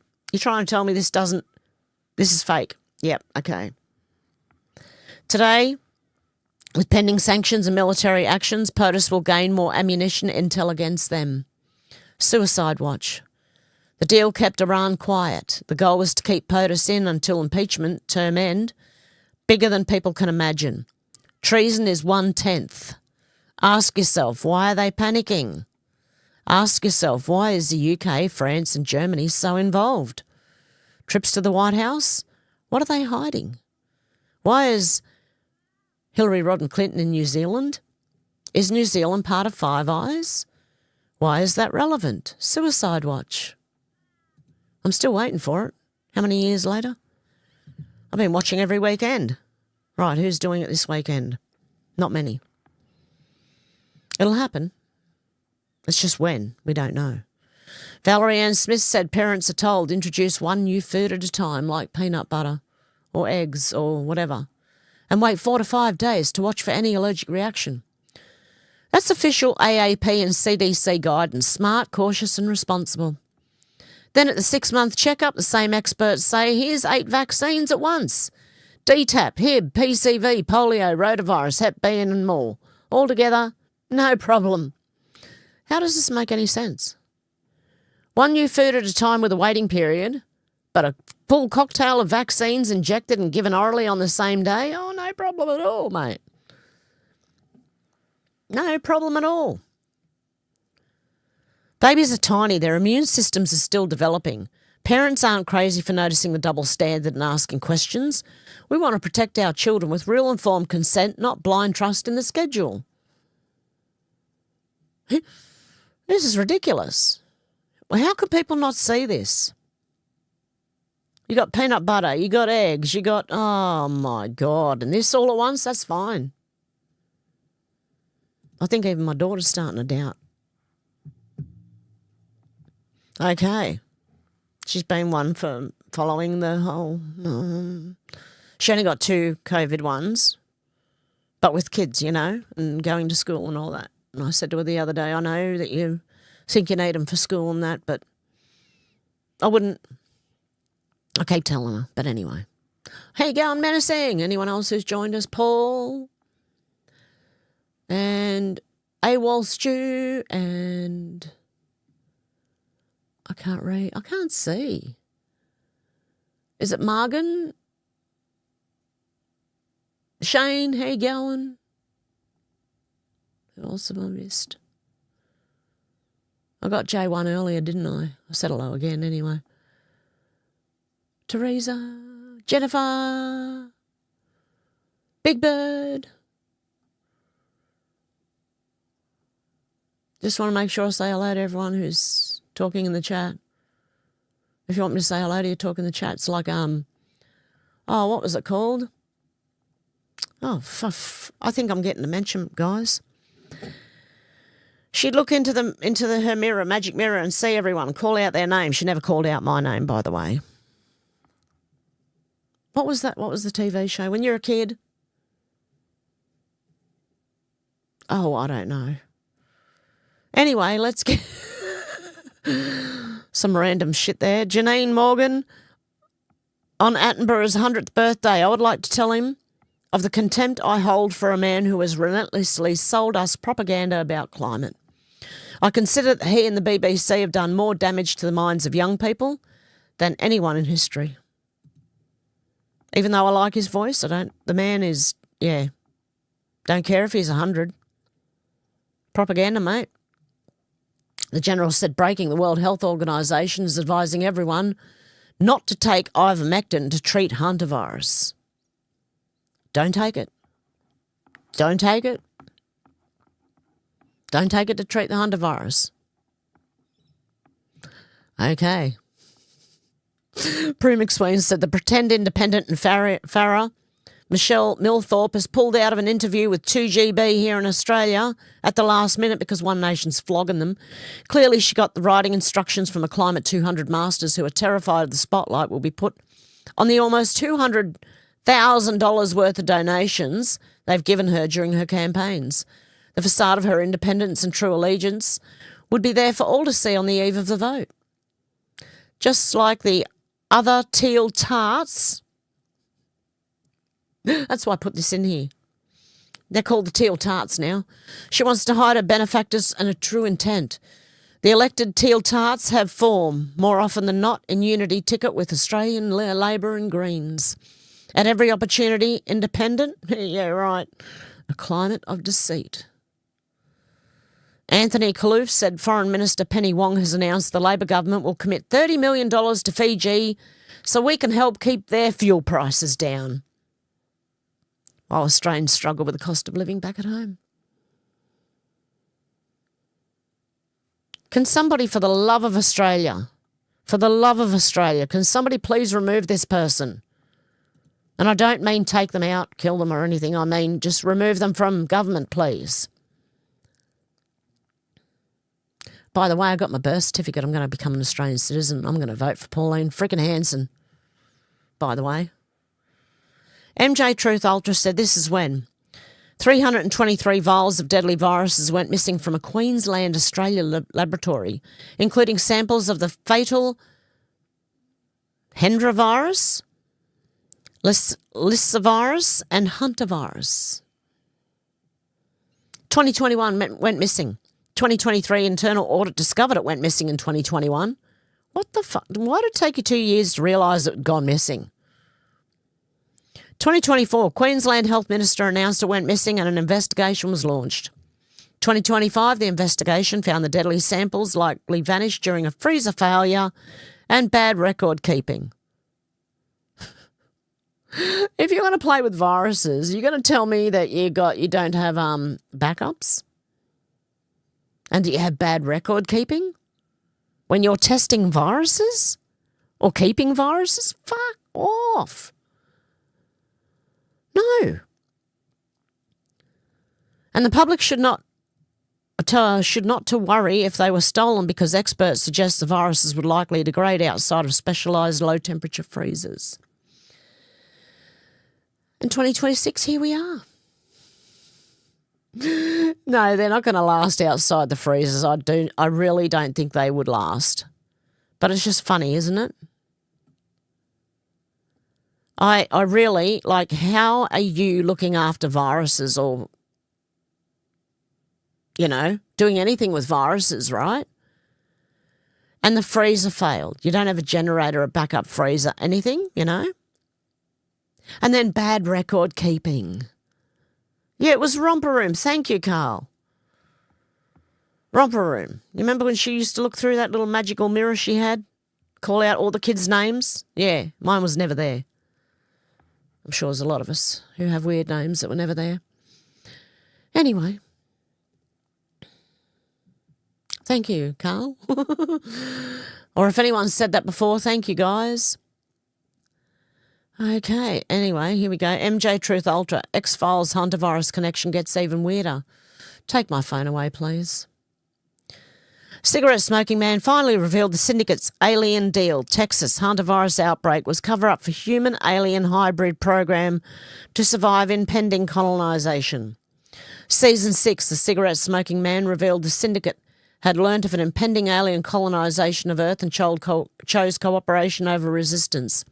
to tell me this is fake. Yep, okay. Today, with pending sanctions and military actions, POTUS will gain more ammunition intel against them. Suicide watch. The deal kept Iran quiet. The goal was to keep POTUS in until impeachment term end. Bigger than people can imagine. Treason is 1/10. Ask yourself, why are they panicking? Ask yourself, why is the UK, France and Germany so involved? Trips to the White House? What are they hiding? Why is Hillary Rodham Clinton in New Zealand? Is New Zealand part of Five Eyes? Why is that relevant? Suicide watch. I'm still waiting for it. How many years later? I've been watching every weekend. Right, who's doing it this weekend? Not many. It'll happen. It's just when, we don't know. Valerie Ann Smith said parents are told introduce one new food at a time, like peanut butter or eggs or whatever, and wait 4 to 5 days to watch for any allergic reaction. That's official AAP and CDC guidance, smart, cautious and responsible. Then at the 6-month checkup, the same experts say, here's 8 vaccines at once. DTaP, Hib, PCV, polio, rotavirus, Hep B and more. All together, no problem. How does this make any sense? One new food at a time with a waiting period, but a full cocktail of vaccines injected and given orally on the same day? Oh, no problem at all, mate. No problem at all. Babies are tiny. Their immune systems are still developing. Parents aren't crazy for noticing the double standard and asking questions. We want to protect our children with real informed consent, not blind trust in the schedule. This is ridiculous. Well, how can people not see this? You got peanut butter, you got eggs, you got, oh my God, and this all at once, that's fine. I think even my daughter's starting to doubt. Okay. She's been one for following the whole... she only got 2 COVID ones, but with kids, and going to school and all that. And I said to her the other day, I know that you think you need them for school and that, but I wouldn't... I keep telling her, but anyway. How you going, menacing? Anyone else who's joined us? Paul and AWOL Stew and... I can't read. I can't see. Is it Morgan? Shane, how you going? Who else have I missed? I got J1 earlier, didn't I? I said hello again anyway. Teresa, Jennifer, Big Bird. Just want to make sure I say hello to everyone who's talking in the chat. If you want me to say hello to you, talk in the chat. It's like, what was it called? Oh, I think I'm getting a mention, guys. She'd look into her mirror, magic mirror, and see everyone, call out their name. She never called out my name, by the way. What was that? What was the TV show? When you're a kid? Oh, I don't know. Anyway, let's get... some random shit there. Janine Morgan, on Attenborough's 100th birthday, I would like to tell him of the contempt I hold for a man who has relentlessly sold us propaganda about climate. I consider that he and the BBC have done more damage to the minds of young people than anyone in history. Even though I like his voice, the man is, don't care if he's 100. Propaganda, mate. The General said breaking the World Health Organization is advising everyone not to take ivermectin to treat Hantavirus. Don't take it. Don't take it. Don't take it to treat the Hantavirus. Okay. Prue McSween said the pretend independent and Farah, Michelle Millthorpe, has pulled out of an interview with 2GB here in Australia at the last minute because One Nation's flogging them. Clearly she got the writing instructions from a Climate 200 masters who are terrified the spotlight will be put on the almost $200,000 worth of donations they've given her during her campaigns. The facade of her independence and true allegiance would be there for all to see on the eve of the vote. Just like the other teal tarts. That's why I put this in here. They're called the teal tarts now. She wants to hide her benefactors and a true intent. The elected teal tarts have form, more often than not, in unity ticket with Australian Labor and Greens. At every opportunity, independent, yeah, right, a climate of deceit. Anthony Kalouf said Foreign Minister Penny Wong has announced the Labor government will commit $30 million to Fiji so we can help keep their fuel prices down, while Australians struggle with the cost of living back at home. Can somebody, for the love of Australia, can somebody please remove this person? And I don't mean take them out, kill them or anything. I mean just remove them from government, please. By the way, I got my birth certificate. I'm going to become an Australian citizen. I'm going to vote for Pauline freaking Hanson, by the way. MJ Truth Ultra said this is when 323 vials of deadly viruses went missing from a Queensland, Australia laboratory, including samples of the fatal Hantavirus, Lyssavirus and Hantavirus. 2021 went missing. 2023 internal audit discovered it went missing in 2021. What the fuck? Why did it take you 2 years to realise it had gone missing? 2024, Queensland Health Minister announced it went missing and an investigation was launched. 2025, the investigation found the deadly samples likely vanished during a freezer failure and bad record keeping. If you're going to play with viruses, you're going to tell me that you don't have backups? And do you have bad record keeping? When you're testing viruses? Or keeping viruses? Fuck off. No. And the public should not to worry if they were stolen because experts suggest the viruses would likely degrade outside of specialised low-temperature freezers. In 2026, here we are. No, they're not going to last outside the freezers. I really don't think they would last. But it's just funny, isn't it? I really, like, how are you looking after viruses or, you know, doing anything with viruses, right? And the freezer failed. You don't have a generator, a backup freezer, anything, you know? And then bad record keeping. Yeah, it was Romper Room. Thank you, Carl. Romper Room. You remember when she used to look through that little magical mirror she had? Call out all the kids' names? Yeah, mine was never there. I'm sure there's a lot of us who have weird names that were never there. Anyway. Thank you, Carl. Or if anyone's said that before, thank you, guys. Okay, anyway, here we go. MJ Truth Ultra, X-Files Hantavirus connection gets even weirder. Take my phone away, please. Cigarette smoking man finally revealed the syndicate's alien deal. Texas Hantavirus outbreak was cover-up for human-alien hybrid program to survive impending colonisation. Season 6, the cigarette smoking man revealed the syndicate had learnt of an impending alien colonisation of Earth and chose cooperation over resistance.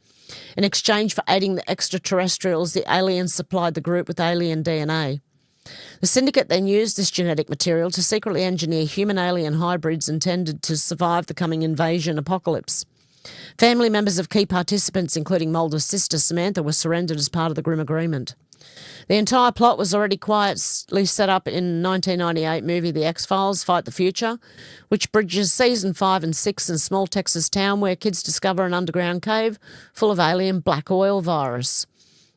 In exchange for aiding the extraterrestrials, the aliens supplied the group with alien DNA. The syndicate then used this genetic material to secretly engineer human-alien hybrids intended to survive the coming invasion apocalypse. Family members of key participants, including Mulder's sister Samantha, were surrendered as part of the grim agreement. The entire plot was already quietly set up in 1998 movie The X-Files Fight the Future, which bridges season 5 and 6 in small Texas town where kids discover an underground cave full of alien black oil virus.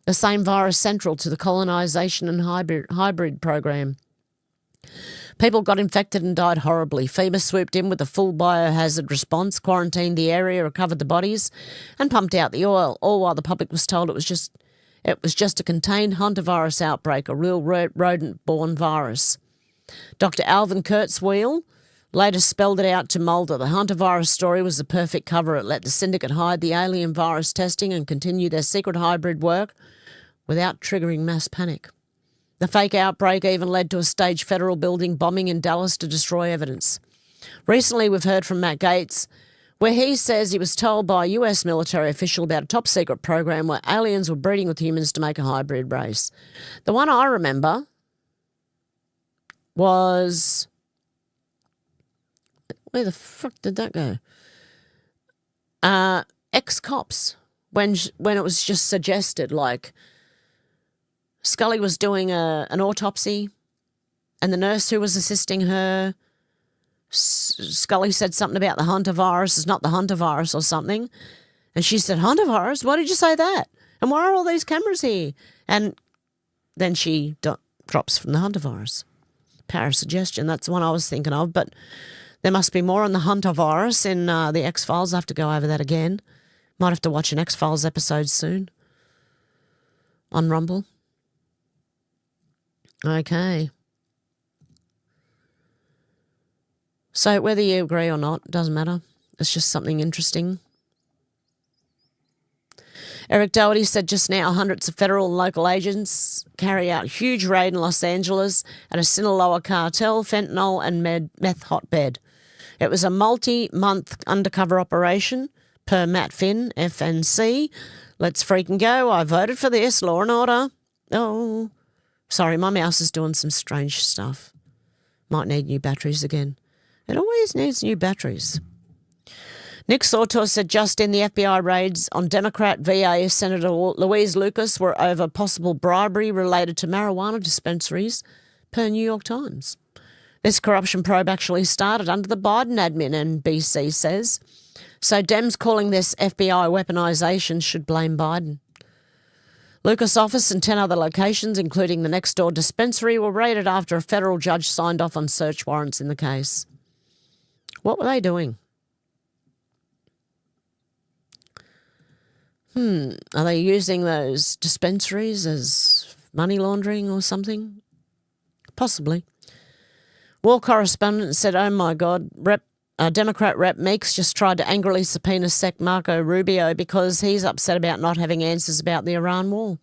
the same virus central to the colonisation and hybrid program. People got infected and died horribly. FEMA swooped in with a full biohazard response, quarantined the area, recovered the bodies, and pumped out the oil, all while the public was told it was just a contained Hantavirus outbreak, a real rodent-borne virus. Dr. Alvin Kurzweil later spelled it out to Mulder. The Hantavirus story was the perfect cover. It let the syndicate hide the alien virus testing and continue their secret hybrid work without triggering mass panic. The fake outbreak even led to a staged federal building bombing in Dallas to destroy evidence. Recently, we've heard from Matt Gaetz, where he says he was told by a US military official about a top-secret program where aliens were breeding with humans to make a hybrid race. The one I remember was... Where the fuck did that go? Ex-cops, when it was just suggested, like... Scully was doing an autopsy, and the nurse who was assisting her, Scully said something about the Hantavirus is not the Hantavirus or something. And she said, Hantavirus? Why did you say that? And why are all these cameras here? And then she drops from the Hantavirus. Parasuggestion, that's the one I was thinking of, but there must be more on the Hantavirus in the X-Files. I have to go over that again. Might have to watch an X-Files episode soon on Rumble. Okay. So whether you agree or not, doesn't matter. It's just something interesting. Eric Doherty said just now hundreds of federal and local agents carry out a huge raid in Los Angeles at a Sinaloa cartel, fentanyl and meth hotbed. It was a multi-month undercover operation per Matt Finn, FNC. Let's freaking go. I voted for this. Law and order. Oh... Sorry, my mouse is doing some strange stuff. Might need new batteries again. It always needs new batteries. Nick Sautor said just in the FBI raids on Democrat VA Senator Louise Lucas were over possible bribery related to marijuana dispensaries, per New York Times. This corruption probe actually started under the Biden admin, NBC says. So Dems calling this FBI weaponization should blame Biden. Lucas' office and 10 other locations, including the next-door dispensary, were raided after a federal judge signed off on search warrants in the case. What were they doing? Are they using those dispensaries as money laundering or something? Possibly. War correspondent said, oh my God, Democrat Rep Meeks just tried to angrily subpoena Sec Marco Rubio because he's upset about not having answers about the Iran war.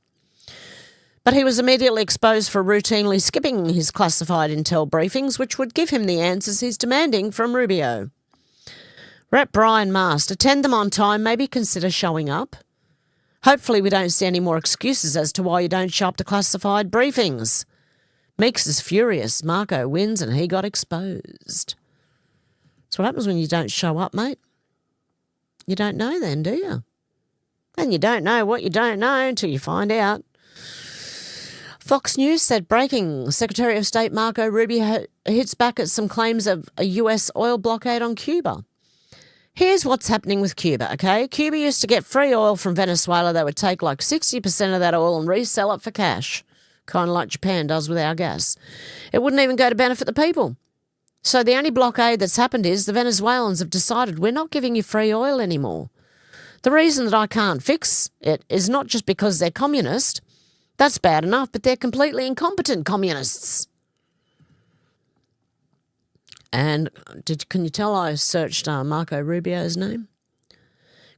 But he was immediately exposed for routinely skipping his classified intel briefings, which would give him the answers he's demanding from Rubio. Rep Brian Mast, attend them on time, maybe consider showing up. Hopefully we don't see any more excuses as to why you don't show up to classified briefings. Meeks is furious. Marco wins and he got exposed. That's what happens when you don't show up, mate. You don't know then, do you? And you don't know what you don't know until you find out. Fox News said, breaking, Secretary of State Marco Rubio hits back at some claims of a US oil blockade on Cuba. Here's what's happening with Cuba, okay? Cuba used to get free oil from Venezuela. They would take like 60% of that oil and resell it for cash, kind of like Japan does with our gas. It wouldn't even go to benefit the people. So the only blockade that's happened is the Venezuelans have decided we're not giving you free oil anymore. The reason that I can't fix it is not just because they're communist. That's bad enough, but they're completely incompetent communists. And can you tell I searched Marco Rubio's name?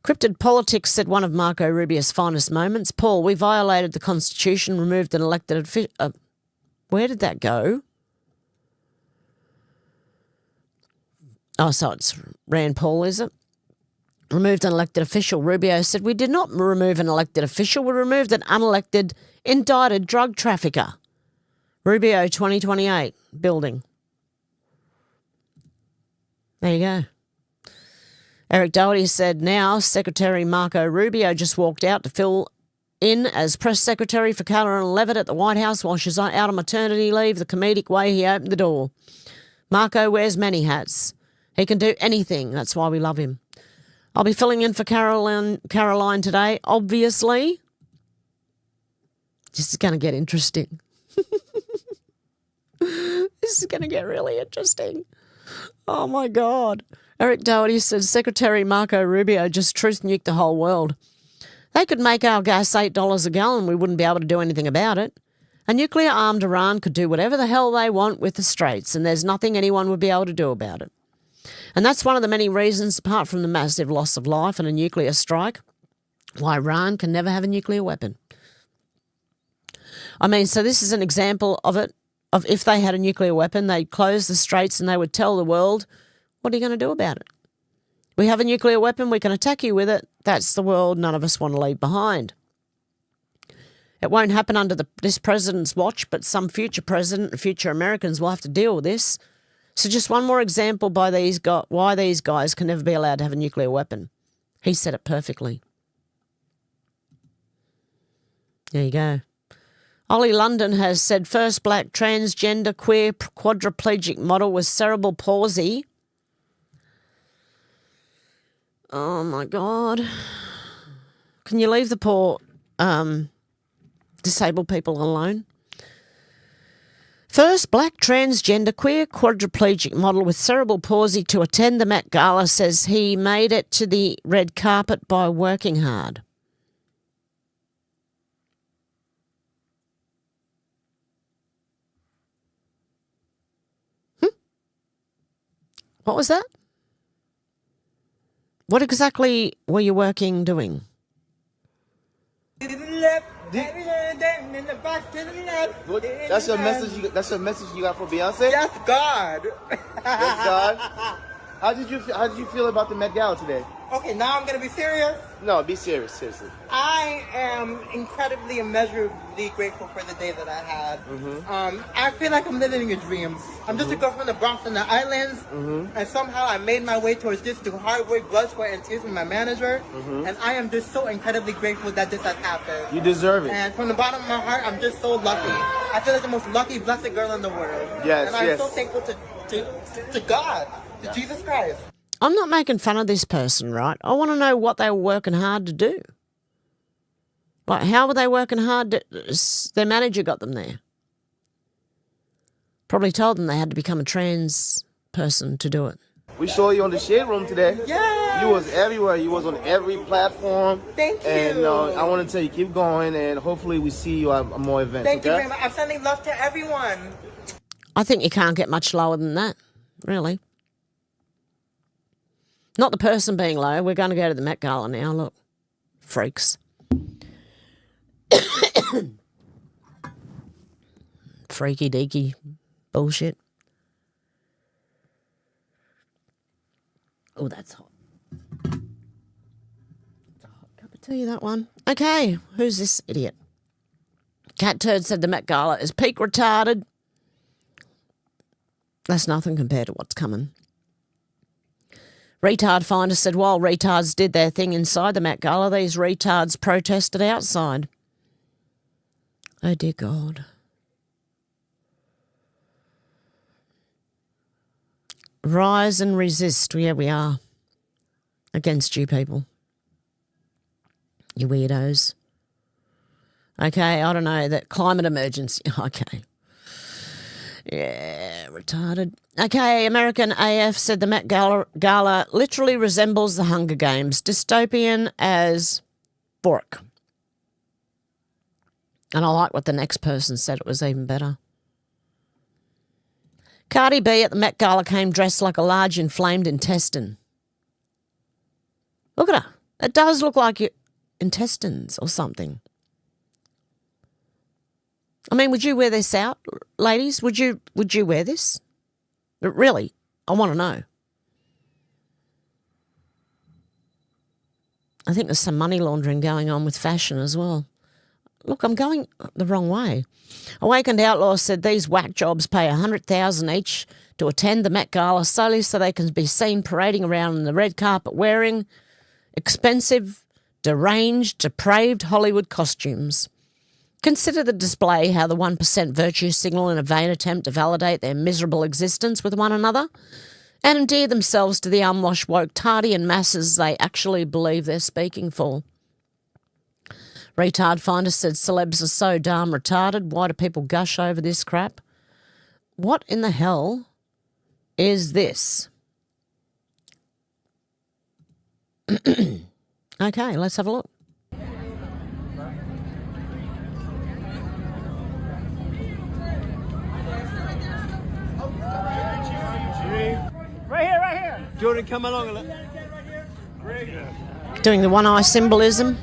Cryptid Politics said one of Marco Rubio's finest moments. Paul, we violated the Constitution, removed an elected official. Where did that go? Oh, so it's Rand Paul, is it? Removed an elected official. Rubio said, we did not remove an elected official. We removed an unelected, indicted drug trafficker. Rubio 2028 building. There you go. Eric Doherty said, now Secretary Marco Rubio just walked out to fill in as press secretary for Caroline Levitt at the White House while she's out on maternity leave. The comedic way he opened the door. Marco wears many hats. He can do anything. That's why we love him. I'll be filling in for Caroline today, obviously. This is going to get interesting. This is going to get really interesting. Oh, my God. Eric Doherty says Secretary Marco Rubio just truth nuked the whole world. They could make our gas $8 a gallon. We wouldn't be able to do anything about it. A nuclear-armed Iran could do whatever the hell they want with the Straits, and there's nothing anyone would be able to do about it. And that's one of the many reasons, apart from the massive loss of life and a nuclear strike, why Iran can never have a nuclear weapon. I mean, so this is an example of it, of if they had a nuclear weapon, they'd close the Straits and they would tell the world, what are you going to do about it? We have a nuclear weapon, we can attack you with it. That's the world none of us want to leave behind. It won't happen under this president's watch, but some future president and future Americans will have to deal with this. So just one more example by why these guys can never be allowed to have a nuclear weapon. He said it perfectly. There you go. Ollie London has said first black transgender queer quadriplegic model with cerebral palsy. Oh, my God. Can you leave the poor disabled people alone? First black transgender queer quadriplegic model with cerebral palsy to attend the Met Gala says he made it to the red carpet by working hard. What was that? What exactly were you doing? That's your message. That's your message you got for Beyonce. Yes, God. Yes, God. How did you feel about the Met Gala today? Okay, now I'm gonna be serious. No, be serious, seriously. I am incredibly, immeasurably grateful for the day that I had. I feel like I'm living a dream. I'm just a girl from the Bronx and the islands, and somehow I made my way towards this through hard work, blood, sweat, and tears from my manager. And I am just so incredibly grateful that this has happened. You deserve it. And from the bottom of my heart, I'm just so lucky. I feel like the most lucky, blessed girl in the world. Yes, and I'm yes. so thankful to God, to Jesus Christ. I'm not making fun of this person, right? I want to know what they were working hard to do. Like, how were they working hard? Their manager got them there. Probably told them they had to become a trans person to do it. We saw you on the Shade Room today. Yeah. You was everywhere. You was on every platform. Thank you. And I want to tell you, keep going, and hopefully we see you at more events. Thank you very much. I'm sending love to everyone. I think you can't get much lower than that, really. Not the person being low. We're going to go to the Met Gala now. Look, freaks. Freaky deaky bullshit. Oh, that's hot. It's a hot cup of tea, that one. Okay, who's this idiot? Cat Turd said the Met Gala is peak retarded. That's nothing compared to what's coming. Retard Finder said while retards did their thing inside the Met Gala, these retards protested outside. Oh, dear God. Rise and resist. Yeah, we are. Against you people. You weirdos. Okay, I don't know. That climate emergency. Okay. Yeah, retarded. Okay, American AF said the Met Gala literally resembles the Hunger Games. Dystopian as Bork. And I like what the next person said. It was even better. Cardi B at the Met Gala came dressed like a large inflamed intestine. Look at her. It does look like your intestines or something. I mean, would you wear this out, ladies? Would you wear this? Really, I want to know. I think there's some money laundering going on with fashion as well. Look, I'm going the wrong way. Awakened Outlaw said these whack jobs pay $100,000 each to attend the Met Gala solely so they can be seen parading around in the red carpet wearing expensive, deranged, depraved Hollywood costumes. Consider the display how the 1% virtue signal in a vain attempt to validate their miserable existence with one another and endear themselves to the unwashed woke tardy and masses they actually believe they're speaking for. Retard Finder said celebs are so darn retarded. Why do people gush over this crap? What in the hell is this? Okay, let's have a look. Right here. Jordan, come along a little. Doing the one eye symbolism.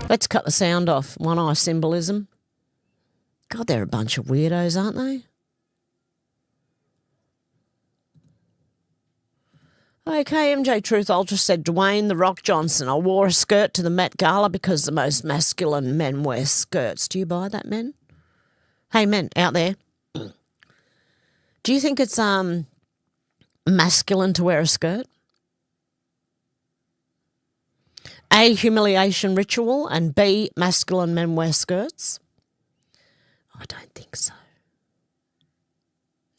Let's cut the sound off. One eye symbolism. God, they're a bunch of weirdos, aren't they? Okay, MJ Truth Ultra said, Dwayne The Rock Johnson, I wore a skirt to the Met Gala because the most masculine men wear skirts. Do you buy that, men? Hey, men out there. Do you think it's masculine to wear a skirt? A, humiliation ritual, and B, masculine men wear skirts? I don't think so.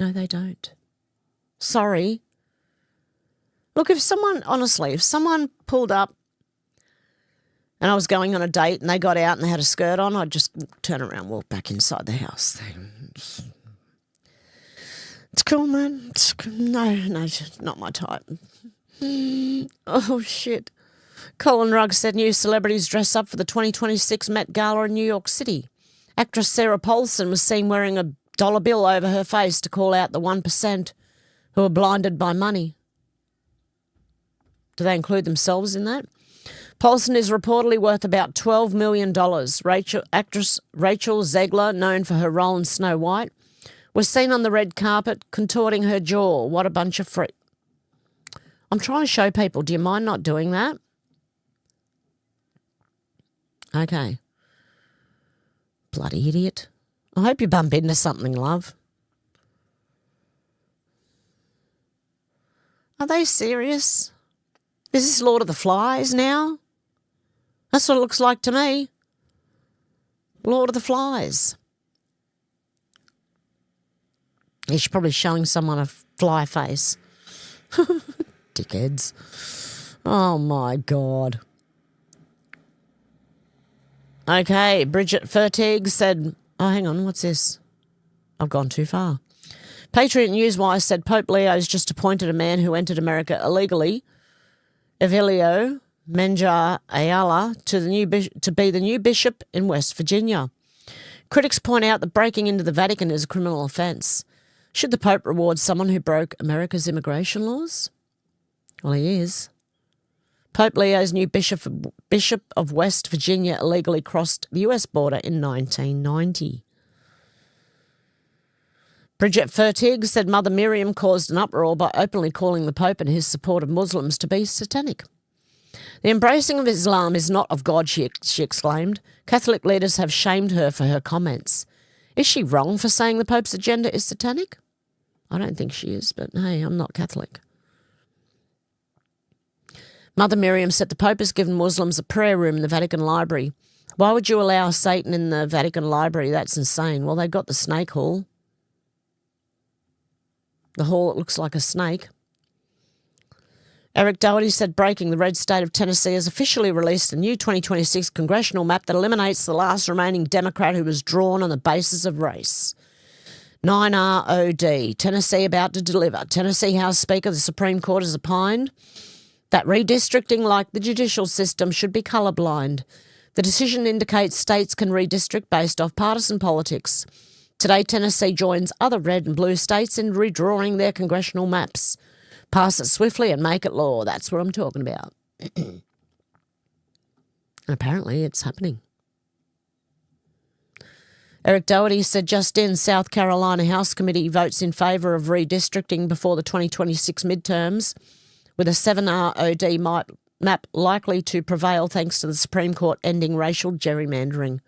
No, they don't. Sorry. Look, if someone pulled up and I was going on a date and they got out and they had a skirt on, I'd just turn around and walk back inside the house. It's cool, man. No, not my type. Oh, shit. Colin Rugg said new celebrities dress up for the 2026 Met Gala in New York City. Actress Sarah Paulson was seen wearing a dollar bill over her face to call out the 1% who are blinded by money. Do they include themselves in that? Paulson is reportedly worth about $12 million. Actress Rachel Zegler, known for her role in Snow White, was seen on the red carpet contorting her jaw. What a bunch of I'm trying to show people. Do you mind not doing that? Okay. Bloody idiot. I hope you bump into something, love. Are they serious? Is this Lord of the Flies now? That's what it looks like to me. Lord of the Flies. He's probably showing someone a fly face. Dickheads. Oh, my God. Okay, Bridget Fertig said, oh, hang on, what's this? I've gone too far. Patriot Newswire said Pope Leo's just appointed a man who entered America illegally, Evelio Menjar Ayala, to be the new bishop in West Virginia. Critics point out that breaking into the Vatican is a criminal offence. Should the Pope reward someone who broke America's immigration laws? Well, he is. Pope Leo's new bishop of West Virginia illegally crossed the US border in 1990. Bridget Fertig said Mother Miriam caused an uproar by openly calling the Pope and his support of Muslims to be satanic. The embracing of Islam is not of God, she exclaimed. Catholic leaders have shamed her for her comments. Is she wrong for saying the Pope's agenda is satanic? I don't think she is, but hey, I'm not Catholic. Mother Miriam said the Pope has given Muslims a prayer room in the Vatican Library. Why would you allow Satan in the Vatican Library? That's insane. Well, they've got the snake hall. The hall that looks like a snake. Eric Doherty said breaking the red state of Tennessee has officially released a new 2026 congressional map that eliminates the last remaining Democrat who was drawn on the basis of race. 9ROD, Tennessee about to deliver. Tennessee House Speaker, the Supreme Court has opined that redistricting, like the judicial system, should be colourblind. The decision indicates states can redistrict based off partisan politics. Today, Tennessee joins other red and blue states in redrawing their congressional maps. Pass it swiftly and make it law. That's what I'm talking about. And apparently it's happening. Eric Doherty said just in, South Carolina House Committee votes in favour of redistricting before the 2026 midterms, with a 7ROD map likely to prevail thanks to the Supreme Court ending racial gerrymandering.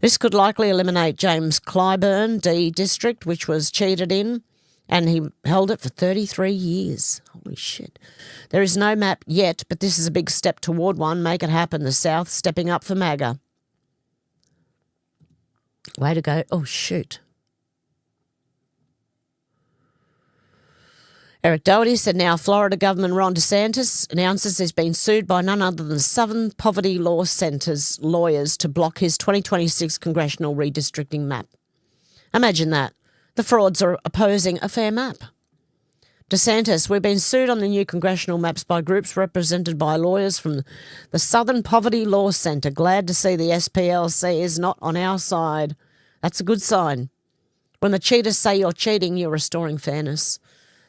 This could likely eliminate James Clyburn D district, which was cheated in, and he held it for 33 years. Holy shit. There is no map yet, but this is a big step toward one. Make it happen. The South stepping up for MAGA. Way to go. Oh, shoot. Eric Doherty said now Florida Governor Ron DeSantis announces he's been sued by none other than Southern Poverty Law Center's lawyers to block his 2026 congressional redistricting map. Imagine that. The frauds are opposing a fair map. DeSantis, we've been sued on the new congressional maps by groups represented by lawyers from the Southern Poverty Law Center. Glad to see the SPLC is not on our side. That's a good sign. When the cheaters say you're cheating, you're restoring fairness.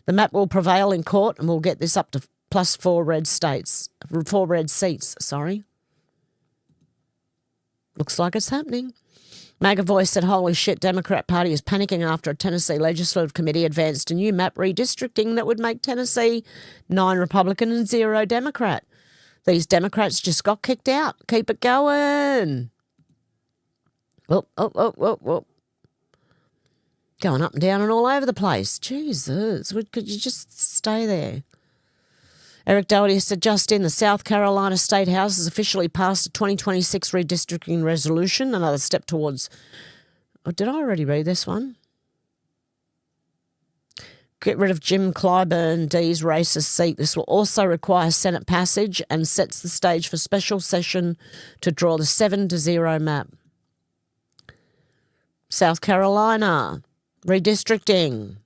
The map will prevail in court and we'll get this up to plus 4 red seats. Looks like it's happening. MAGA Voice said, holy shit, Democrat Party is panicking after a Tennessee Legislative Committee advanced a new map redistricting that would make Tennessee 9 Republican and 0 Democrat. These Democrats just got kicked out. Keep it going. Whoop. Going up and down and all over the place. Jesus, could you just stay there? Eric Doherty said just in, the South Carolina State House has officially passed a 2026 redistricting resolution, another step towards... Oh, did I already read this one? Get rid of Jim Clyburn D's racist seat. This will also require Senate passage and sets the stage for special session to draw the 7-0 map. South Carolina... redistricting.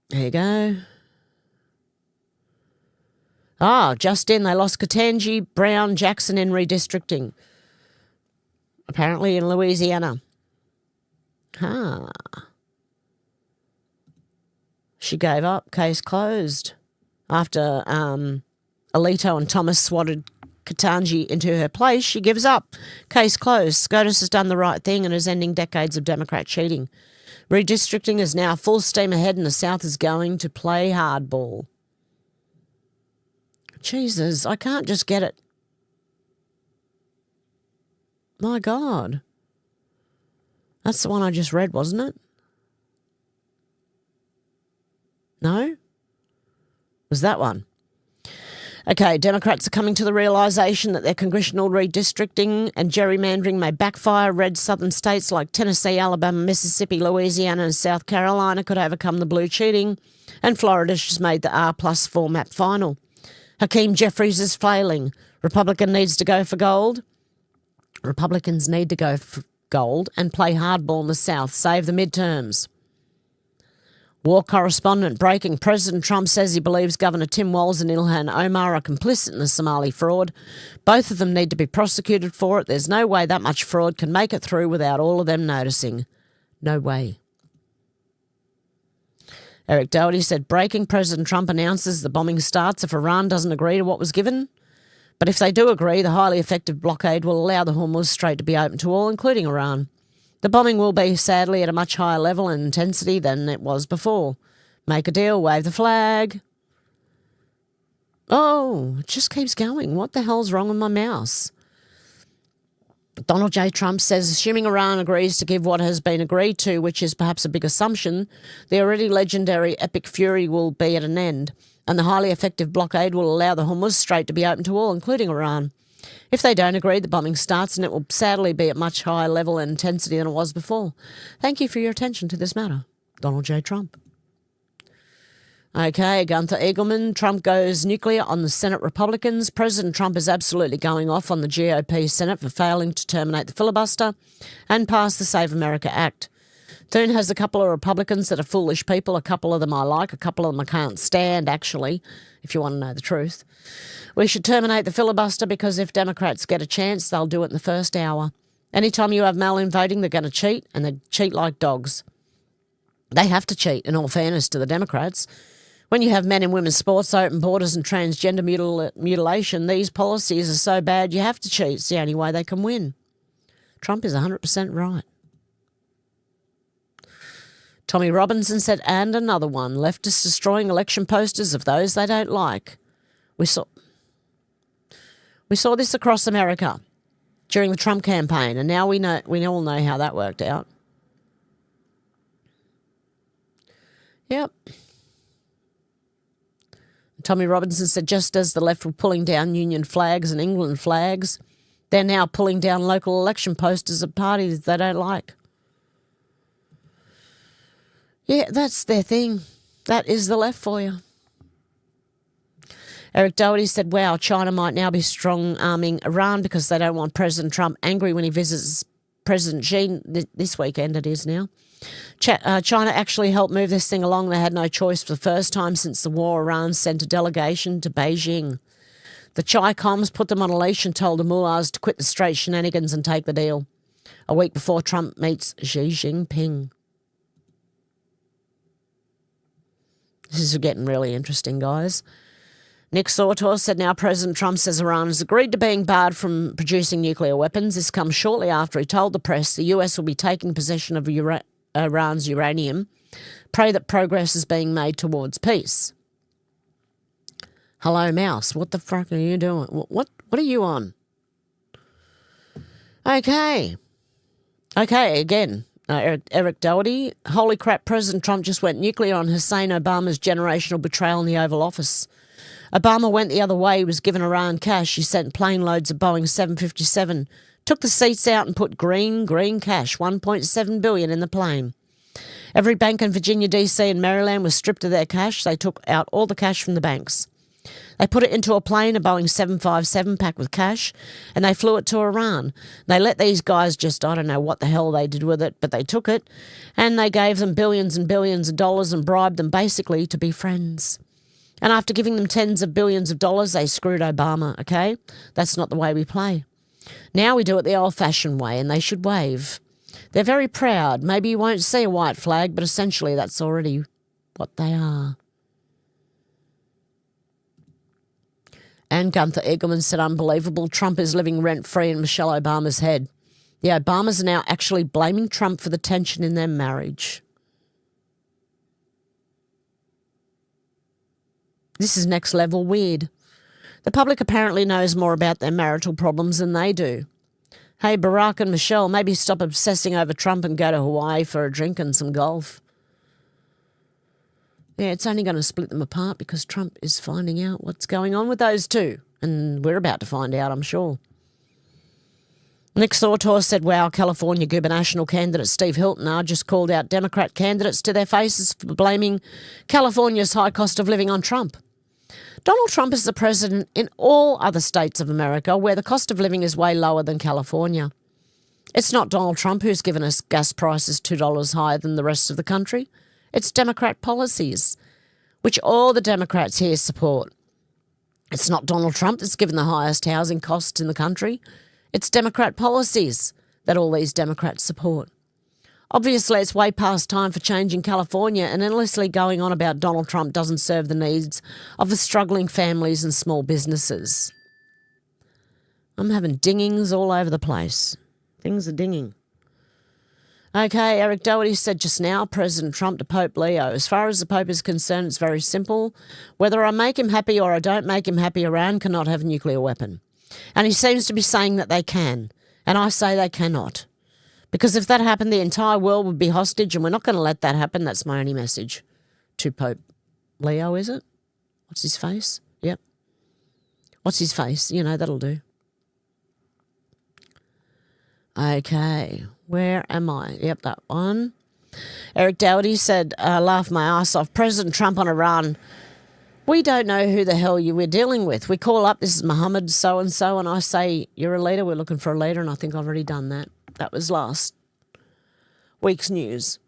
There you go. Just in, they lost Ketanji Brown Jackson in redistricting. Apparently in Louisiana. She gave up. Case closed. After Alito and Thomas swatted Ketanji into her place, she gives up. Case closed. SCOTUS has done the right thing and is ending decades of Democrat cheating. Redistricting is now full steam ahead and the South is going to play hardball. Jesus, I can't just get it. My God. That's the one I just read, wasn't it? No? Was that one? Okay, Democrats are coming to the realisation that their congressional redistricting and gerrymandering may backfire. Red southern states like Tennessee, Alabama, Mississippi, Louisiana and South Carolina could overcome the blue cheating, and Florida's just made the R+4 map final. Hakeem Jeffries is flailing. Republicans need to go for gold and play hardball in the South. Save the midterms. War correspondent breaking. President Trump says he believes Governor Tim Walz and Ilhan Omar are complicit in the Somali fraud. Both of them need to be prosecuted for it. There's no way that much fraud can make it through without all of them noticing. No way. Eric Doherty said, breaking. President Trump announces the bombing starts if Iran doesn't agree to what was given. But if they do agree, the highly effective blockade will allow the Hormuz Strait to be open to all, including Iran. The bombing will be, sadly, at a much higher level and intensity than it was before. Make a deal, wave the flag. Oh, it just keeps going. What the hell's wrong with my mouse? Donald J. Trump says, assuming Iran agrees to give what has been agreed to, which is perhaps a big assumption, the already legendary epic fury will be at an end, and the highly effective blockade will allow the Hormuz Strait to be open to all, including Iran. If they don't agree, the bombing starts, and it will sadly be at much higher level and intensity than it was before. Thank you for your attention to this matter. Donald J. Trump. Okay, Gunther Eagleman. Trump goes nuclear on the Senate Republicans. President Trump is absolutely going off on the GOP Senate for failing to terminate the filibuster and pass the Save America Act. Thune has a couple of Republicans that are foolish people. A couple of them I like. A couple of them I can't stand, actually, if you want to know the truth. We should terminate the filibuster because if Democrats get a chance, they'll do it in the first hour. Anytime you have mail-in voting, they're going to cheat, and they cheat like dogs. They have to cheat, in all fairness to the Democrats. When you have men and women's sports, open borders and transgender mutilation, these policies are so bad you have to cheat. It's the only way they can win. Trump is 100% right. Tommy Robinson said, and another one, leftists destroying election posters of those they don't like. We saw this across America during the Trump campaign, and now we all know how that worked out. Yep. Tommy Robinson said, just as the left were pulling down Union flags and England flags, they're now pulling down local election posters of parties they don't like. Yeah, that's their thing. That is the left for you. Eric Doherty said, wow, China might now be strong-arming Iran because they don't want President Trump angry when he visits President Xi. This weekend it is now. China actually helped move this thing along. They had no choice for the first time since the war. Iran sent a delegation to Beijing. The Chi-Coms put them on a leash and told the mullahs to quit the straight shenanigans and take the deal. A week before Trump meets Xi Jinping. This is getting really interesting, guys. Nick Sautor said now President Trump says Iran has agreed to being barred from producing nuclear weapons. This comes shortly after he told the press the US will be taking possession of Iran's uranium. Pray that progress is being made towards peace. Hello, Mouse. What the fuck are you doing? What are you on? Okay, again. Eric Doherty. Holy crap, President Trump just went nuclear on Hussein Obama's generational betrayal in the Oval Office. Obama went the other way. He was given Iran cash. He sent plane loads of Boeing 757, took the seats out and put green cash, $1.7 billion in the plane. Every bank in Virginia, D.C. and Maryland was stripped of their cash. They took out all the cash from the banks. They put it into a plane, a Boeing 757 packed with cash, and they flew it to Iran. They let these guys just, I don't know what the hell they did with it, but they took it, and they gave them billions and billions of dollars and bribed them basically to be friends. And after giving them tens of billions of dollars, they screwed Obama, okay? That's not the way we play. Now we do it the old-fashioned way, and they should wave. They're very proud. Maybe you won't see a white flag, but essentially that's already what they are. And Gunther Eagleman said, unbelievable, Trump is living rent-free in Michelle Obama's head. The Obamas are now actually blaming Trump for the tension in their marriage. This is next level weird. The public apparently knows more about their marital problems than they do. Hey, Barack and Michelle, maybe stop obsessing over Trump and go to Hawaii for a drink and some golf. Yeah, it's only going to split them apart because Trump is finding out what's going on with those two. And we're about to find out, I'm sure. Nick Sautor said, wow, California gubernatorial candidate Steve Hilton just called out Democrat candidates to their faces for blaming California's high cost of living on Trump. Donald Trump is the president in all other states of America where the cost of living is way lower than California. It's not Donald Trump who's given us gas prices $2 higher than the rest of the country. It's Democrat policies, which all the Democrats here support. It's not Donald Trump that's given the highest housing costs in the country. It's Democrat policies that all these Democrats support. Obviously, it's way past time for change in California, and endlessly going on about Donald Trump doesn't serve the needs of the struggling families and small businesses. I'm having dingings all over the place. Things are dinging. Okay, Eric Doherty said just now, President Trump to Pope Leo. As far as the Pope is concerned, it's very simple. Whether I make him happy or I don't make him happy, Iran cannot have a nuclear weapon. And he seems to be saying that they can. And I say they cannot. Because if that happened, the entire world would be hostage, and we're not going to let that happen. That's my only message to Pope Leo, is it? What's his face? Yep. What's his face? You know, that'll do. Okay, where am I? Yep, that one. Eric Doherty said, laugh my ass off. President Trump on Iran. We don't know who the hell we're dealing with. We call up, this is Mohammed so-and-so, and I say, you're a leader, we're looking for a leader, and I think I've already done that. That was last week's news.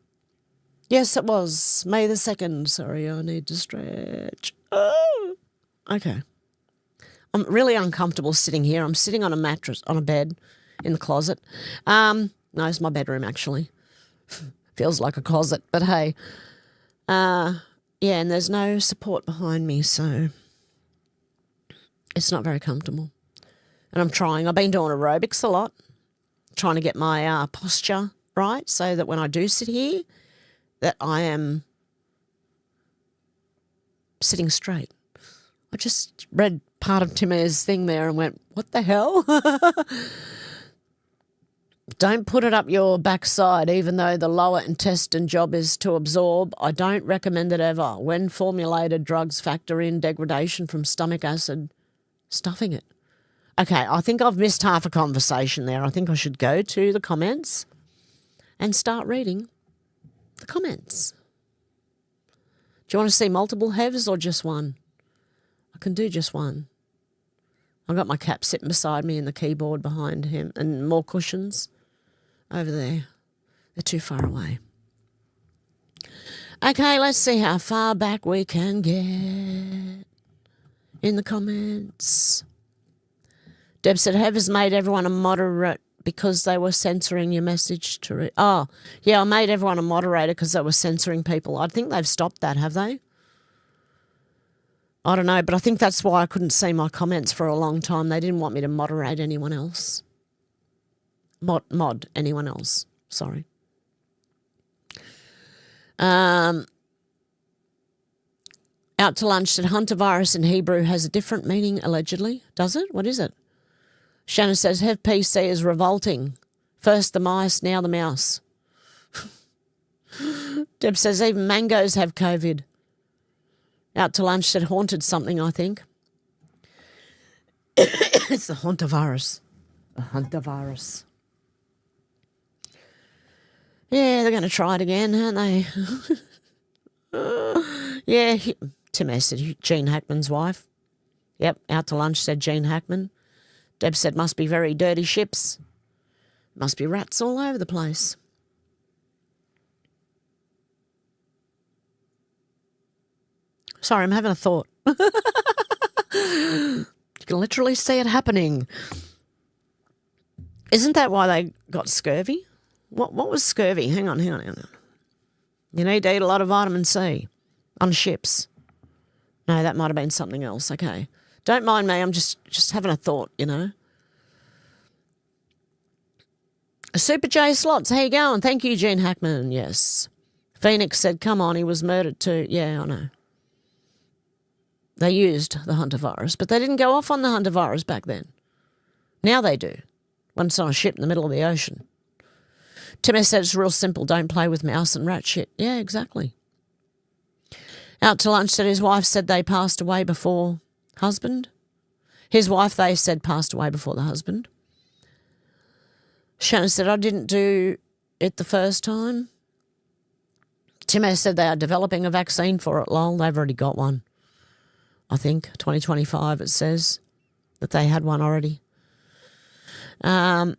Yes, it was. May the 2nd. Sorry, I need to stretch. Oh. Okay. I'm really uncomfortable sitting here. I'm sitting on a mattress, on a bed in the closet. No, it's my bedroom, actually. Feels like a closet, but hey. Yeah, and there's no support behind me, so it's not very comfortable. And I'm trying. I've been doing aerobics a lot, trying to get my posture right so that when I do sit here, that I am sitting straight. I just read part of Timmy's thing there and went, what the hell? Don't put it up your backside, even though the lower intestine job is to absorb. I don't recommend it ever. When formulated drugs factor in degradation from stomach acid, stuffing it. Okay, I think I've missed half a conversation there. I think I should go to the comments and start reading the comments. Do you want to see multiple Hevs or just one? I can do just one. I've got my cat sitting beside me and the keyboard behind him and more cushions over there. They're too far away. Okay, let's see how far back we can get in the comments. Deb said, Hev has made everyone a moderate because they were censoring your message to read. Oh, yeah, I made everyone a moderator because they were censoring people. I think they've stopped that, have they? I don't know, but I think that's why I couldn't see my comments for a long time. They didn't want me to moderate anyone else. Mod anyone else. Sorry. Out to lunch said Hantavirus in Hebrew has a different meaning, allegedly. Does it? What is it? Shannon says, Hev PC is revolting. First the mice, now the mouse. Deb says, even mangoes have COVID. Out to lunch said, haunted something, I think. It's the Hantavirus. The Hantavirus. Yeah, they're going to try it again, aren't they? Yeah, Tim said Gene Hackman's wife. Yep, out to lunch said Gene Hackman. Deb said must be very dirty ships. Must be rats all over the place. Sorry, I'm having a thought. You can literally see it happening. Isn't that why they got scurvy? What was scurvy? Hang on. You need to eat a lot of vitamin C on ships. No, that might have been something else. Okay. Don't mind me. I'm just having a thought, you know. Super J Slots, how you going? Thank you, Gene Hackman. Yes. Phoenix said, come on, he was murdered too. Yeah, I know. They used the Hantavirus, but they didn't go off on the Hantavirus back then. Now they do, when it's on a ship in the middle of the ocean. Tim S. said it's real simple. Don't play with mouse and rat shit. Yeah, exactly. Out to lunch said his wife said they passed away before husband. His wife, they said, passed away before the husband. Shannon said, I didn't do it the first time. Tim S. said they are developing a vaccine for it, lol. They've already got one. I think 2025 it says that they had one already. What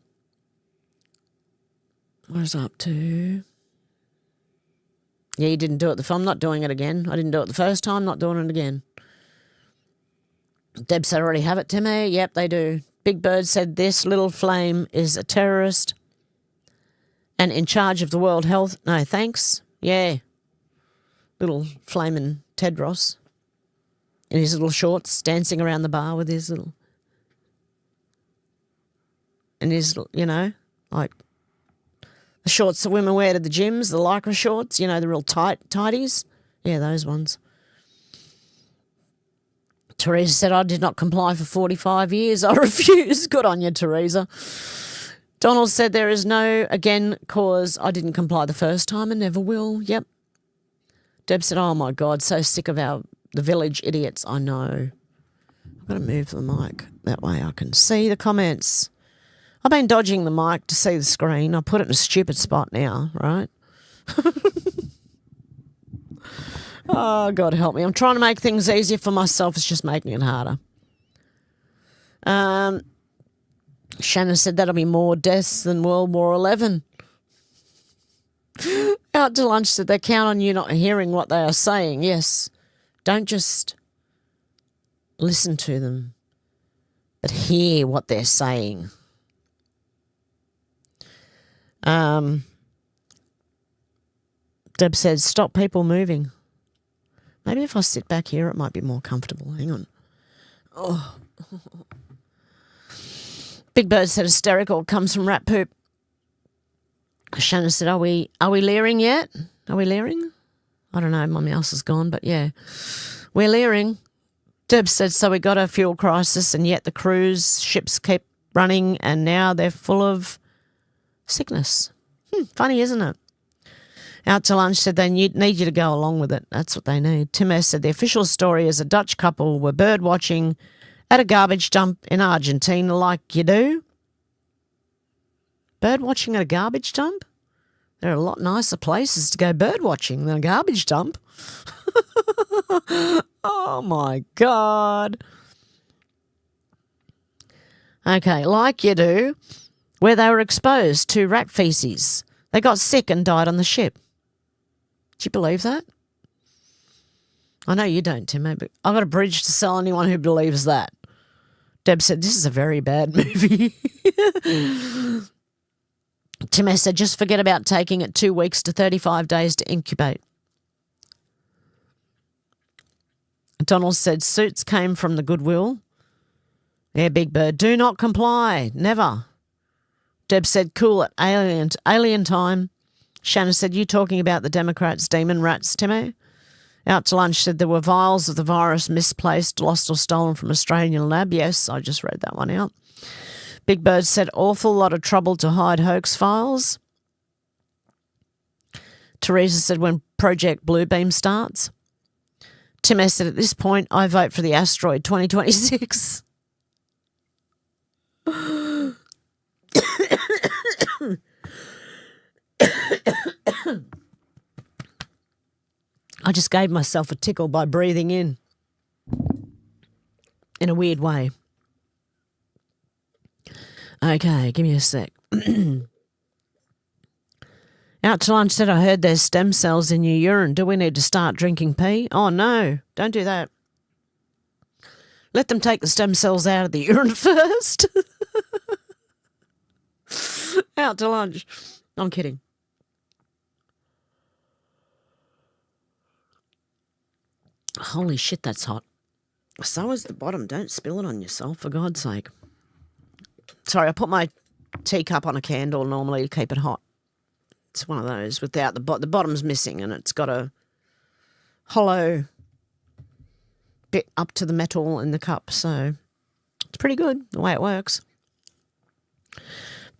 is up to? Yeah, you didn't do it. I'm not doing it again. I didn't do it the first time, not doing it again. Deb said, I already have it, Timmy. Yep, they do. Big Bird said this little flame is a terrorist and in charge of the World Health. No, thanks. Yeah. Little flaming Tedros in his little shorts dancing around the bar with his little, and his, you know, like the shorts that women wear to the gyms, the lycra shorts, you know, the real tighties. Yeah, those ones. Teresa said, I did not comply for 45 years. I refuse. Good on you, Teresa. Donald said, there is no, again, cause I didn't comply the first time and never will. Yep. Deb said, oh, my God, so sick of the village idiots. I know. I've got to move the mic. That way I can see the comments. I've been dodging the mic to see the screen. I put it in a stupid spot now, right? Oh, God help me. I'm trying to make things easier for myself. It's just making it harder. Shannon said that'll be more deaths than World War XI. Out to lunch said they count on you not hearing what they are saying. Yes. Don't just listen to them, but hear what they're saying. Deb said, stop people moving. Maybe if I sit back here, it might be more comfortable. Hang on. Oh. Big Bird said hysterical comes from rat poop. Shannon said, are we leering yet? Are we leering? I don't know. My mouse is gone, but yeah. We're leering. Deb said, so we got a fuel crisis and yet the cruise ships keep running and now they're full of sickness. Funny, isn't it? Out to lunch said they need you to go along with it. That's what they need. Tim S. said the official story is a Dutch couple were bird watching at a garbage dump in Argentina like you do. Bird watching at a garbage dump? There are a lot nicer places to go bird watching than a garbage dump. Oh, my God. Okay, like you do, where they were exposed to rat feces. They got sick and died on the ship. Do you believe that? I know you don't, Tim, but I've got a bridge to sell anyone who believes that. Deb said, this is a very bad movie. Tim said, just forget about taking it 2 weeks to 35 days to incubate. Donald said, suits came from the Goodwill. Yeah, Big Bird, do not comply. Never. Deb said, cool it, alien time. Shannon said, you talking about the Democrats' demon rats, Timmy? Out to lunch said there were vials of the virus misplaced, lost or stolen from Australian lab. Yes, I just read that one out. Big Bird said, awful lot of trouble to hide hoax files. Teresa said, when Project Bluebeam starts. Tim S. said, at this point, I vote for the asteroid 2026. I just gave myself a tickle by breathing in a weird way. Okay, give me a sec. Out to lunch said, I heard there's stem cells in your urine. Do we need to start drinking pee? Oh, no, don't do that. Let them take the stem cells out of the urine first. Out to lunch. I'm kidding. Holy shit, that's hot. So is the bottom. Don't spill it on yourself, for God's sake. Sorry, I put my teacup on a candle normally to keep it hot. It's one of those without the bottom's missing and it's got a hollow bit up to the metal in the cup. So it's pretty good the way it works.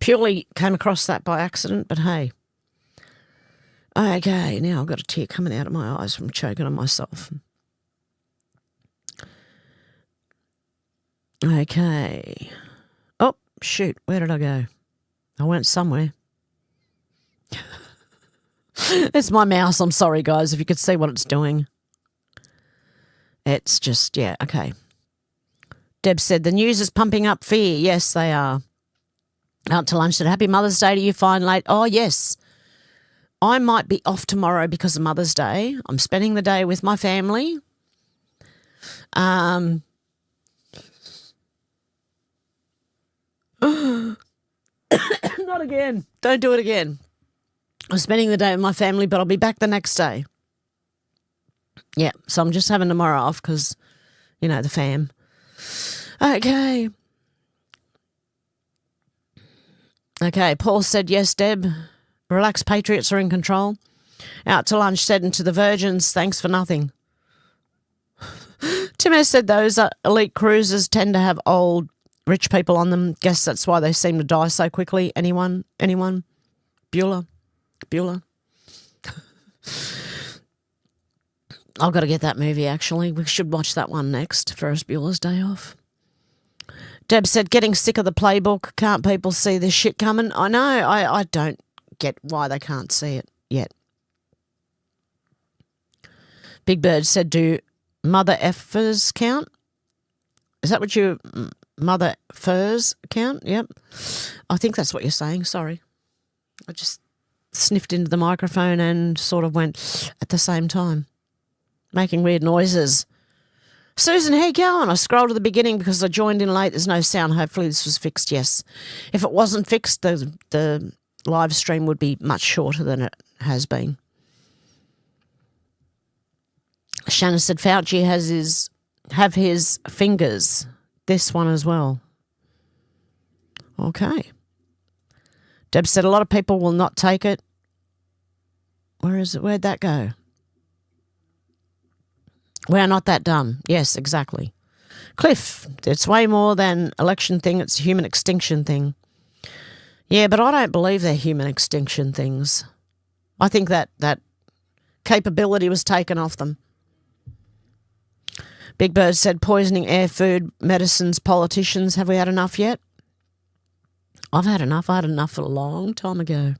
Purely came across that by accident, but hey. Okay, now I've got a tear coming out of my eyes from choking on myself. Okay. Oh, shoot. Where did I go? I went somewhere. It's my mouse. I'm sorry, guys, if you could see what it's doing. It's just, yeah, okay. Deb said, the news is pumping up fear. Yes, they are. Out to lunch said, happy Mother's Day to you fine late. Oh, yes. I might be off tomorrow because of Mother's Day. I'm spending the day with my family. Not again. Don't do it again. I'm spending the day with my family, but I'll be back the next day. Yeah, so I'm just having tomorrow off because, you know, the fam. Okay. Okay, Paul said, yes, Deb. Relax, patriots are in control. Out to lunch said, and to the virgins, thanks for nothing. Tim S. said those elite cruisers tend to have old rich people on them. Guess that's why they seem to die so quickly. Anyone? Bueller? I've got to get that movie, actually. We should watch that one next. Ferris Bueller's Day Off. Deb said, getting sick of the playbook. Can't people see this shit coming? I know. I don't get why they can't see it yet. Big Bird said, do mother effers count? Is that what you... Mother furs count? Yep. I think that's what you're saying. Sorry. I just sniffed into the microphone and sort of went at the same time, making weird noises. Susan, how you going? I scrolled to the beginning because I joined in late. There's no sound. Hopefully this was fixed. Yes. If it wasn't fixed, the live stream would be much shorter than it has been. Shannon said Fauci have his fingers. This one as well. Okay. Deb said a lot of people will not take it. Where is it? Where'd that go? We're not that dumb. Yes, exactly. Cliff, it's way more than election thing. It's a human extinction thing. Yeah, but I don't believe they're human extinction things. I think that capability was taken off them. Big Bird said poisoning air, food, medicines, politicians. Have we had enough yet? I've had enough. I had enough a long time ago.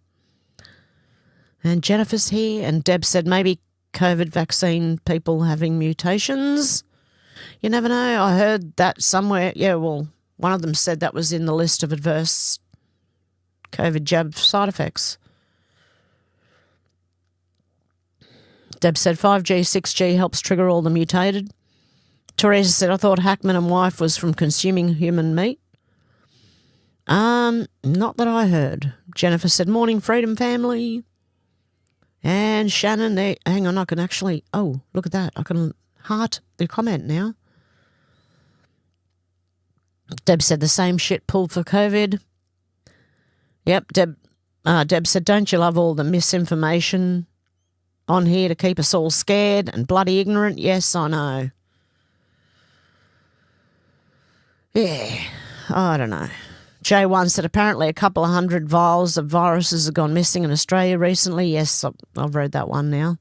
And Jennifer's here, and Deb said maybe COVID vaccine people having mutations. You never know. I heard that somewhere. Yeah, well, one of them said that was in the list of adverse COVID jab side effects. Deb said 5G, 6G helps trigger all the mutated. Teresa said, I thought Hackman and wife was from consuming human meat. Not that I heard. Jennifer said, morning, freedom family. And Shannon, hang on, I can actually, oh, look at that. I can heart the comment now. Deb said the same shit pulled for COVID. Yep, Deb said, don't you love all the misinformation on here to keep us all scared and bloody ignorant? Yes, I know. Yeah, I don't know. J1 said apparently a couple of hundred vials of viruses have gone missing in Australia recently. Yes, I've read that one now.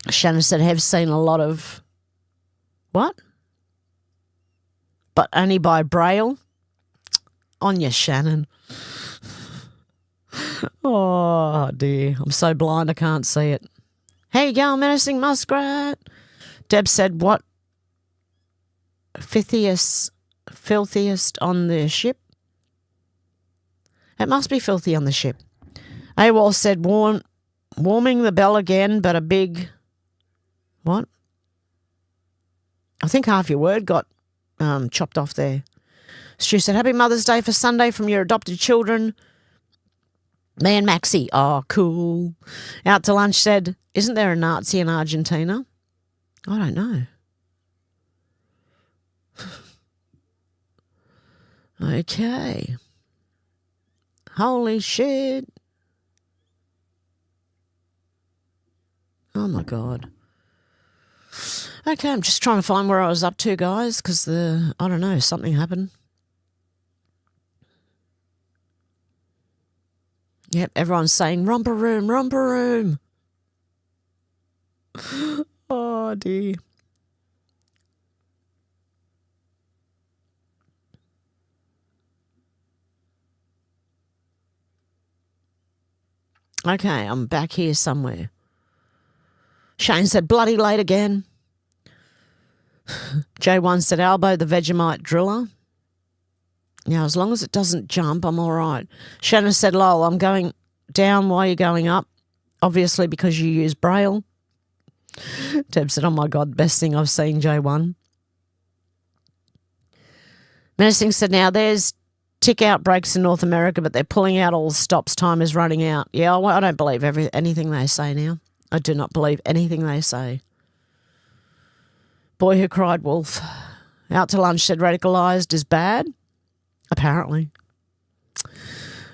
Shannon said, have seen a lot of... What? But only by Braille. On you, Shannon. Oh, dear. I'm so blind I can't see it. Hey, go, menacing muskrat. Deb said, what? Filthiest on the ship? It must be filthy on the ship. AWOL said, warming the bell again, but a big... What? I think half your word got chopped off there. Stu said, happy Mother's Day for Sunday from your adopted children. Me and Maxie. Oh, cool. Out to lunch said, isn't there a Nazi in Argentina? I don't know. Okay. Holy shit. Oh, my God. Okay, I'm just trying to find where I was up to, guys, because I don't know, something happened. Yep, everyone's saying, romper room, romper room. Oh, dear. Okay, I'm back here somewhere. Shane said, bloody late again. J1 said, elbow the Vegemite driller. Now, as long as it doesn't jump, I'm all right. Shannon said, lol, I'm going down while you're going up, obviously because you use Braille. Deb said, oh, my God, best thing I've seen, J1. Menacing said, now there's tick outbreaks in North America, but they're pulling out all stops. Time is running out. Yeah, I don't believe anything they say now. I do not believe anything they say. Boy who cried wolf. Out to lunch said radicalised is bad. Apparently.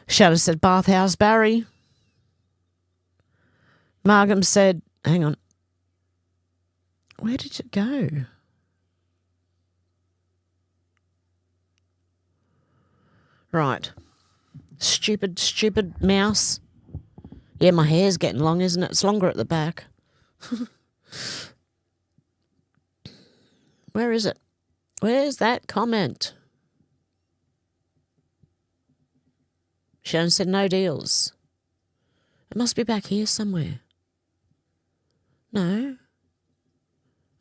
Shadow said bathhouse Barry. Margam said, hang on. Where did it go? Right. Stupid mouse. Yeah, my hair's getting long, isn't it? It's longer at the back. Where is it? Where's that comment? Shannon said no deals. It must be back here somewhere. No.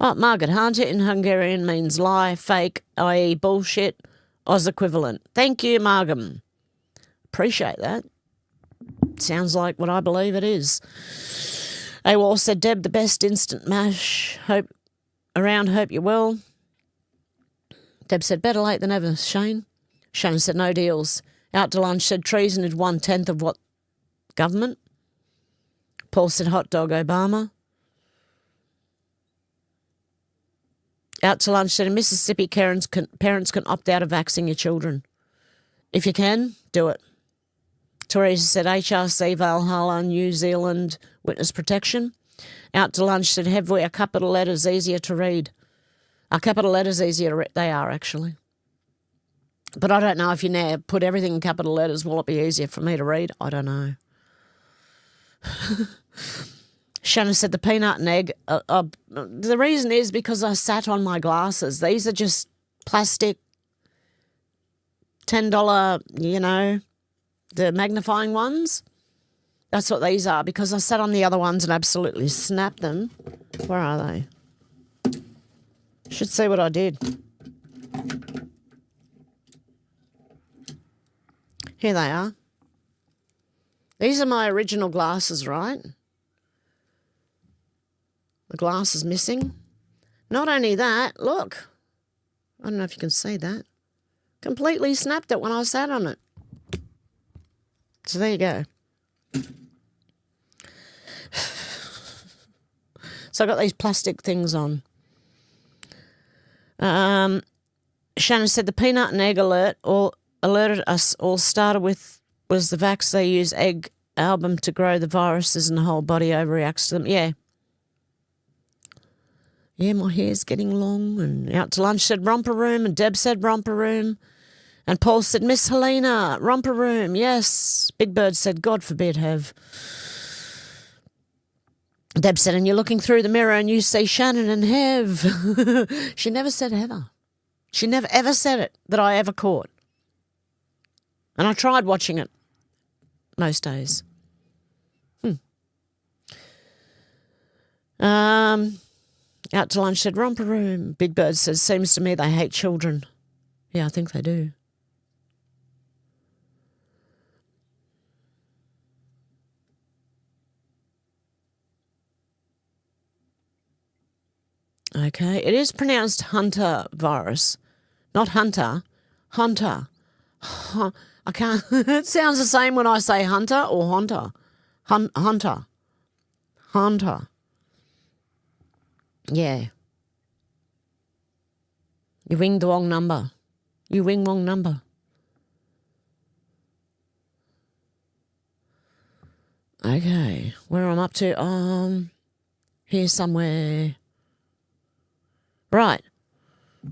Oh, Margaret Hunter in Hungarian means lie, fake, i.e. bullshit, Oz equivalent. Thank you, Margam. Appreciate that. Sounds like what I believe it is. AWOL said, Deb, the best instant mash. Hope you're well. Deb said, better late than never, Shane. Shane said, no deals. Out to lunch said, treason is 1/10 of what government? Paul said, hot dog Obama. Out to lunch said, in Mississippi, parents can opt out of vaccinating your children. If you can, do it. Teresa said, HRC, Valhalla, New Zealand, witness protection. Out to lunch said, have we our capital letters easier to read? Our capital letters easier to read? They are, actually. But I don't know if you now put everything in capital letters, will it be easier for me to read? I don't know. Shannon said the peanut and egg. The reason is because I sat on my glasses. These are just plastic, $10, the magnifying ones. That's what these are, because I sat on the other ones and absolutely snapped them. Where are they? Should see what I did. Here they are. These are my original glasses, right? The glass is missing. Not only that, look. I don't know if you can see that. Completely snapped it when I sat on it. So there you go. So I got these plastic things on. Shannon said the peanut and egg alert all alerted us all started with was the vax. They use egg album to grow the viruses and the whole body overreacts to them. Yeah. Yeah, my hair's getting long. And out to lunch said romper room, and Deb said romper room. And Paul said, Miss Helena, romper room, yes. Big Bird said, God forbid have. Deb said, and you're looking through the mirror and you see Shannon and Hev. She never said Heather. She never ever said it that I ever caught. And I tried watching it most days. Out to lunch said romper room. Big Bird says, seems to me they hate children. Yeah, I think they do. Okay, it is pronounced Hantavirus, not Hunter, Hunter. I can't. It sounds the same when I say Hunter or Hunter. Hunter. Hunter. Yeah. You winged the wrong number. You wing wrong number. Okay, where I'm up to? Here somewhere. Right.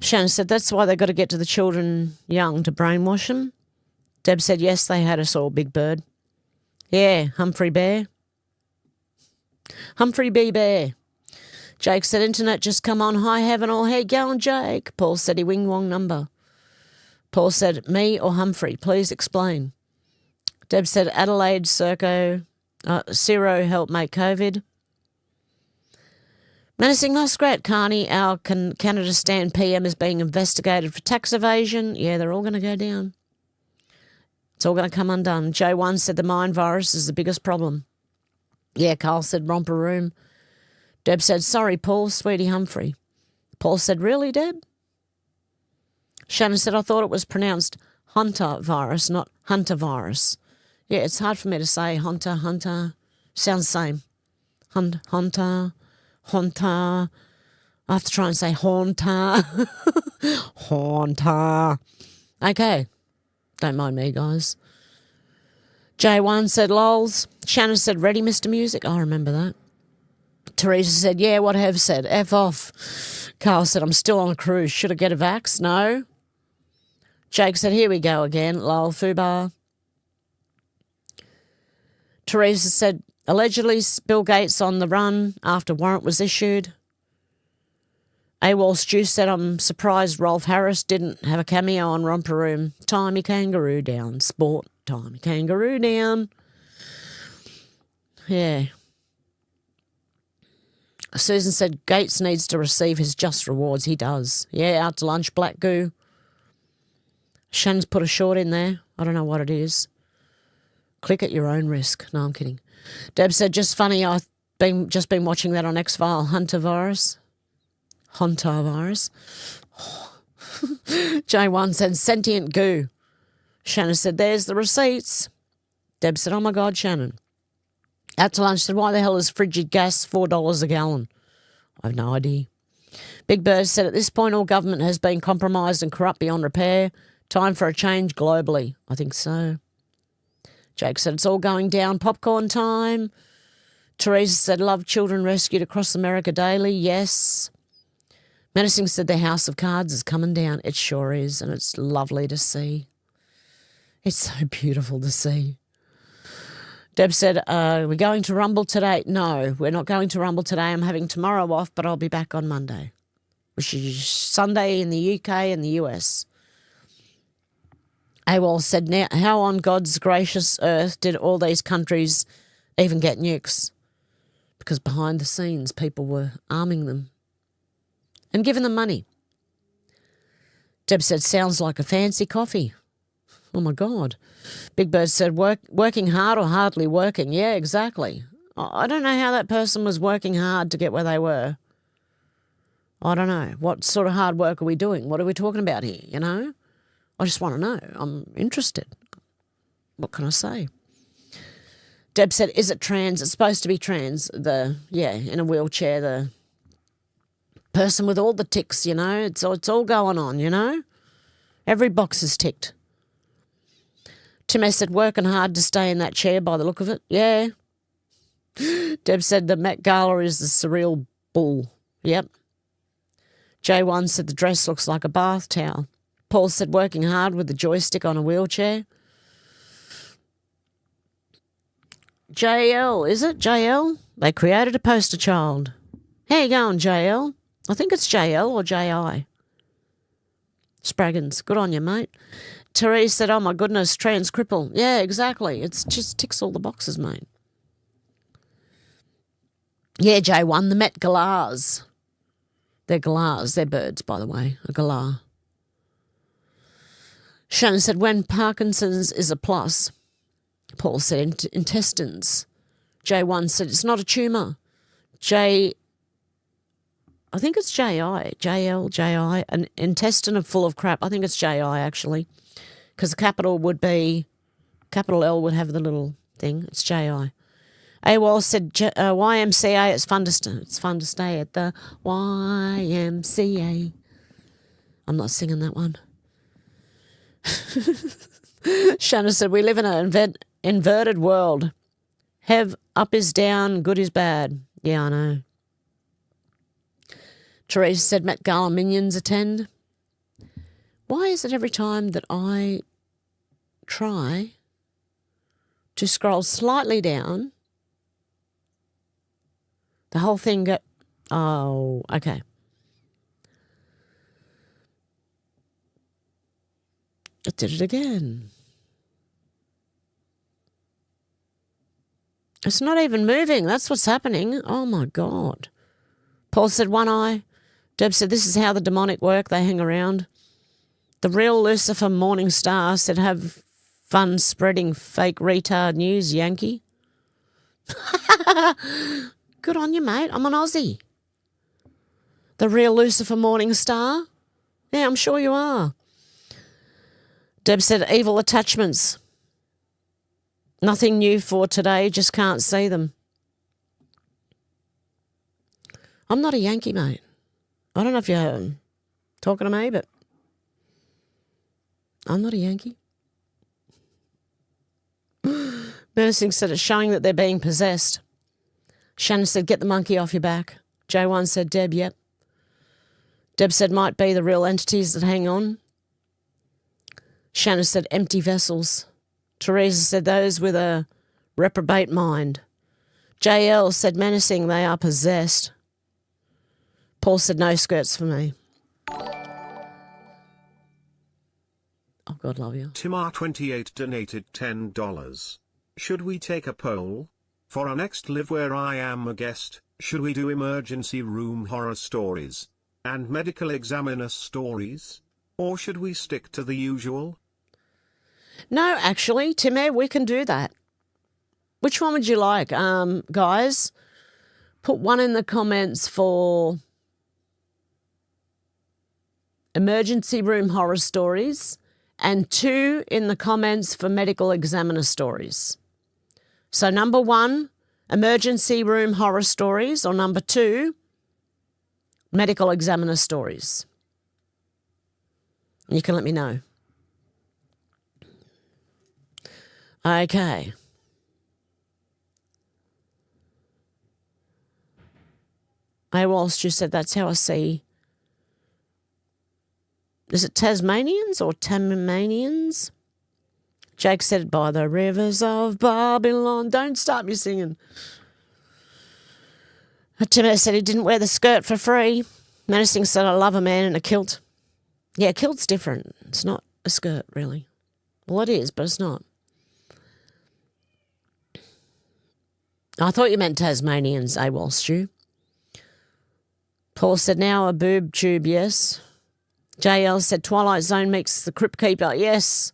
Shannon said that's why they got to get to the children young to brainwash them. Deb said yes, they had us all, Big Bird. Yeah, Humphrey Bear. Humphrey B. Bear. Jake said internet just come on high heaven all. Hey, going Jake. Paul said he wing wong number. Paul said me or Humphrey, please explain. Deb said Adelaide Circo Ciro helped make COVID. Menacing Muskrat, Carney, our Canada Stand PM is being investigated for tax evasion. Yeah, they're all going to go down. It's all going to come undone. J1 said the mind virus is the biggest problem. Yeah, Carl said romper room. Deb said, sorry, Paul, sweetie Humphrey. Paul said, really, Deb? Shannon said, I thought it was pronounced Hantavirus, not Hantavirus. Yeah, it's hard for me to say Hunter. Sounds the same. Hunter. I have to try and say Haunter. Haunter. Okay. Don't mind me, guys. J1 said lols. Shannon said, ready, Mr. Music. I remember that. Teresa said, yeah, what Hev said. F off. Carl said, I'm still on a cruise. Should I get a vax? No. Jake said, here we go again. Lol, Fubar. Teresa said, allegedly Bill Gates on the run after warrant was issued. AWOL Stew said, I'm surprised Rolf Harris didn't have a cameo on Romper Room. Timey Kangaroo down. Sport. Timey Kangaroo down. Yeah. Susan said, Gates needs to receive his just rewards. He does. Yeah, out to lunch, Black Goo. Shannon's put a short in there. I don't know what it is. Click at your own risk. No, I'm kidding. Deb said, just funny, I've just been watching that on X-File. Hantavirus. J1 said, sentient goo. Shannon said, there's the receipts. Deb said, oh my God, Shannon. Out to lunch said, why the hell is frigid gas $4 a gallon? I have no idea. Big Bird said, at this point, all government has been compromised and corrupt beyond repair. Time for a change globally. I think so. Jake said, it's all going down. Popcorn time. Teresa said, love children rescued across America daily. Yes. Menacing said, the House of Cards is coming down. It sure is, and it's lovely to see. It's so beautiful to see. Deb said, we're going to Rumble today. No, we're not going to Rumble today. I'm having tomorrow off, but I'll be back on Monday, which is Sunday in the UK and the US. AWOL said, now, how on God's gracious earth did all these countries even get nukes, because behind the scenes people were arming them and giving them money. Deb said, sounds like a fancy coffee. Oh, my God. Big Bird said, working hard or hardly working. Yeah, exactly. I don't know how that person was working hard to get where they were. I don't know. What sort of hard work are we doing? What are we talking about here, you know? I just want to know. I'm interested. What can I say? Deb said, is it trans? It's supposed to be trans. In a wheelchair, the person with all the ticks, you know? It's all going on, you know? Every box is ticked. Tim said, working hard to stay in that chair by the look of it. Yeah. Deb said, the Met Gala is the surreal bull. Yep. J1 said, the dress looks like a bath towel. Paul said, working hard with the joystick on a wheelchair. JL, is it? JL? They created a poster child. How you going, JL? I think it's JL or JI. Spraggins, good on you, mate. Therese said, oh my goodness, trans cripple. Yeah, exactly. It just ticks all the boxes, mate. Yeah, J1, the Met Galas. They're galas. They're birds, by the way, a galah. Shannon said, when Parkinson's is a plus. Paul said, intestines. J1 said, it's not a tumour. I think it's JI, JL, JI, an intestine full of crap. I think it's JI, actually, because the capital L would have the little thing. It's JI. AWOL said, YMCA, it's fun to stay at the YMCA. I'm not singing that one. Shanna said, we live in an inverted world. Have up is down, good is bad. Yeah, I know. Teresa said, Met Gala minions attend. Why is it every time that I try to scroll slightly down, the whole thing oh, okay. It did it again. It's not even moving. That's what's happening. Oh, my God. Paul said, one eye. Deb said, this is how the demonic work. They hang around. The real Lucifer Morning Star said, have fun spreading fake retard news, Yankee. Good on you, mate. I'm an Aussie. The real Lucifer Morning Star? Yeah, I'm sure you are. Deb said, evil attachments. Nothing new for today, just can't see them. I'm not a Yankee, mate. I don't know if you're talking to me, but I'm not a Yankee. Menacing said it's showing that they're being possessed. Shannon said, get the monkey off your back. J1 said, Deb, yep. Deb said, might be the real entities that hang on. Shannon said, empty vessels. Teresa said, those with a reprobate mind. JL said, menacing, they are possessed. Paul said, no skirts for me. Oh, God love you. Timar28 donated $10. Should we take a poll? For our next Live Where I Am a Guest, should we do emergency room horror stories and medical examiner stories? Or should we stick to the usual? No, actually, Timmy, we can do that. Which one would you like? Guys, put one in the comments for emergency room horror stories and 2 in the comments for medical examiner stories. So number 1, emergency room horror stories, or number 2, medical examiner stories. You can let me know. Okay. Walsh just said that's how I see. Is it Tasmanians or Tamanians? Jake said, by the rivers of Babylon. Don't stop me singing. Tim said he didn't wear the skirt for free. Menacing said, I love a man in a kilt. Yeah, kilt's different. It's not a skirt, really. Well, it is, but it's not. I thought you meant Tasmanians, AWOL Stu. Paul said, now a boob tube, yes. JL said, Twilight Zone makes the Crypt Keeper, yes.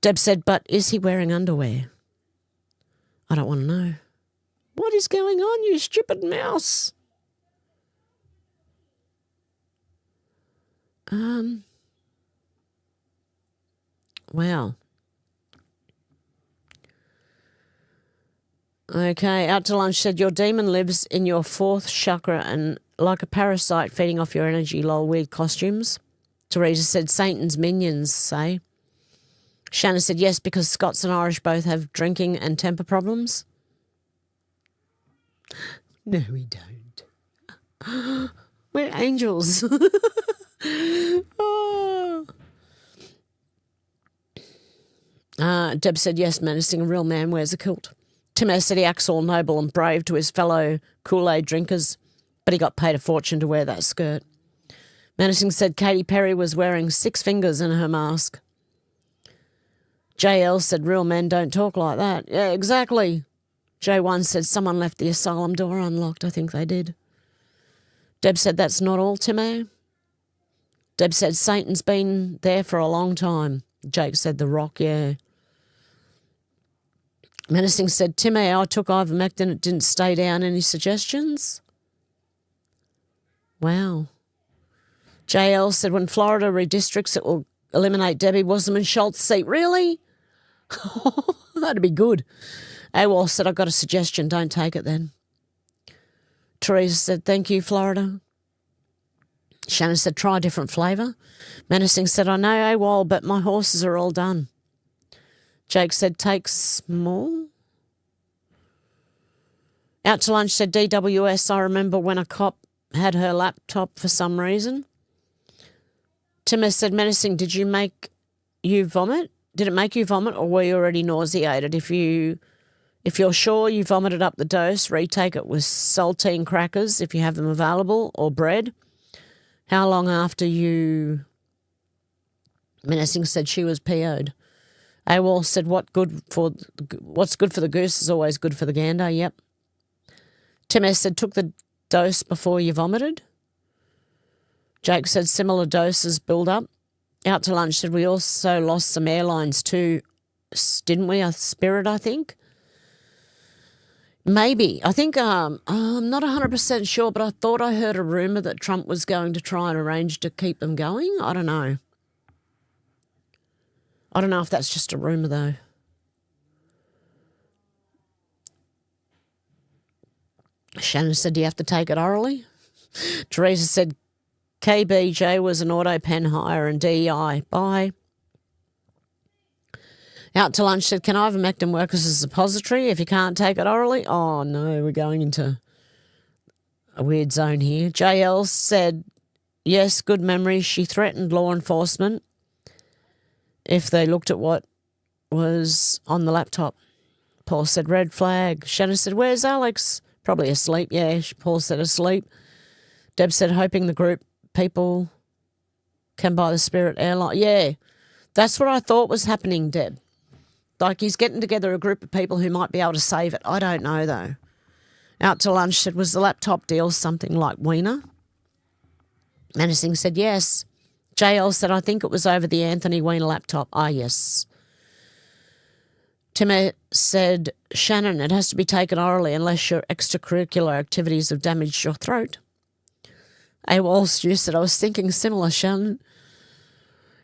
Deb said, but is he wearing underwear? I don't want to know. What is going on, you stupid mouse? Wow. Okay, Out to Lunch said, your demon lives in your fourth chakra and like a parasite feeding off your energy, lol, weird costumes. Teresa said, Satan's minions, say. Shanna said, yes, because Scots and Irish both have drinking and temper problems. No, we don't. We're angels. Oh. Deb said, yes, menacing, a real man wears a kilt. Tim S. said he acts all noble and brave to his fellow Kool-Aid drinkers, but he got paid a fortune to wear that skirt. Menacing said Katy Perry was wearing 6 fingers in her mask. JL said, real men don't talk like that. Yeah, exactly. J1 said someone left the asylum door unlocked. I think they did. Deb said, that's not all, Timmy. Deb said, Satan's been there for a long time. Jake said, The Rock, yeah. Menacing said, Timmy, I took ivermectin, it didn't stay down. Any suggestions? Wow. JL said, when Florida redistricts, it will eliminate Debbie Wasserman Schultz's seat. Really? That'd be good. AWOL said, I've got a suggestion. Don't take it then. Teresa said, thank you, Florida. Shannon said, try a different flavour. Menacing said, I know, AWOL, but my horses are all done. Jake said, take small. Out to Lunch said, DWS, I remember when a cop had her laptop for some reason. Tim said, Menacing, did it make you vomit, or were you already nauseated? If you're sure you vomited up the dose, retake it with saltine crackers if you have them available, or bread. How long after you... Menacing said she was PO'd. AWOL said, what's good for the goose is always good for the gander. Yep. Tim S. said, took the dose before you vomited. Jake said, similar doses build up. Out to Lunch said, we also lost some airlines too, didn't we? Spirit, I think. Maybe. I think, I'm not 100% sure, but I thought I heard a rumour that Trump was going to try and arrange to keep them going. I don't know. I don't know if that's just a rumour, though. Shannon said, do you have to take it orally? Teresa said, KBJ was an auto pen hire and DEI. Bye. Out to Lunch said, can ivermectin work as a suppository if you can't take it orally? Oh, no, we're going into a weird zone here. JL said, yes, good memory. She threatened law enforcement if they looked at what was on the laptop. Paul said, red flag. Shannon said, where's Alex? Probably asleep. Yeah, Paul said asleep. Deb said, hoping the group people can buy the Spirit airline. Yeah, that's what I thought was happening, Deb. Like he's getting together a group of people who might be able to save it. I don't know, though. Out to Lunch said, was the laptop deal something like Wiener? Menacing said, yes. JL said, I think it was over the Anthony Weiner laptop. Ah, yes. Tim said, Shannon, it has to be taken orally unless your extracurricular activities have damaged your throat. AWOL Stu said, I was thinking similar, Shannon.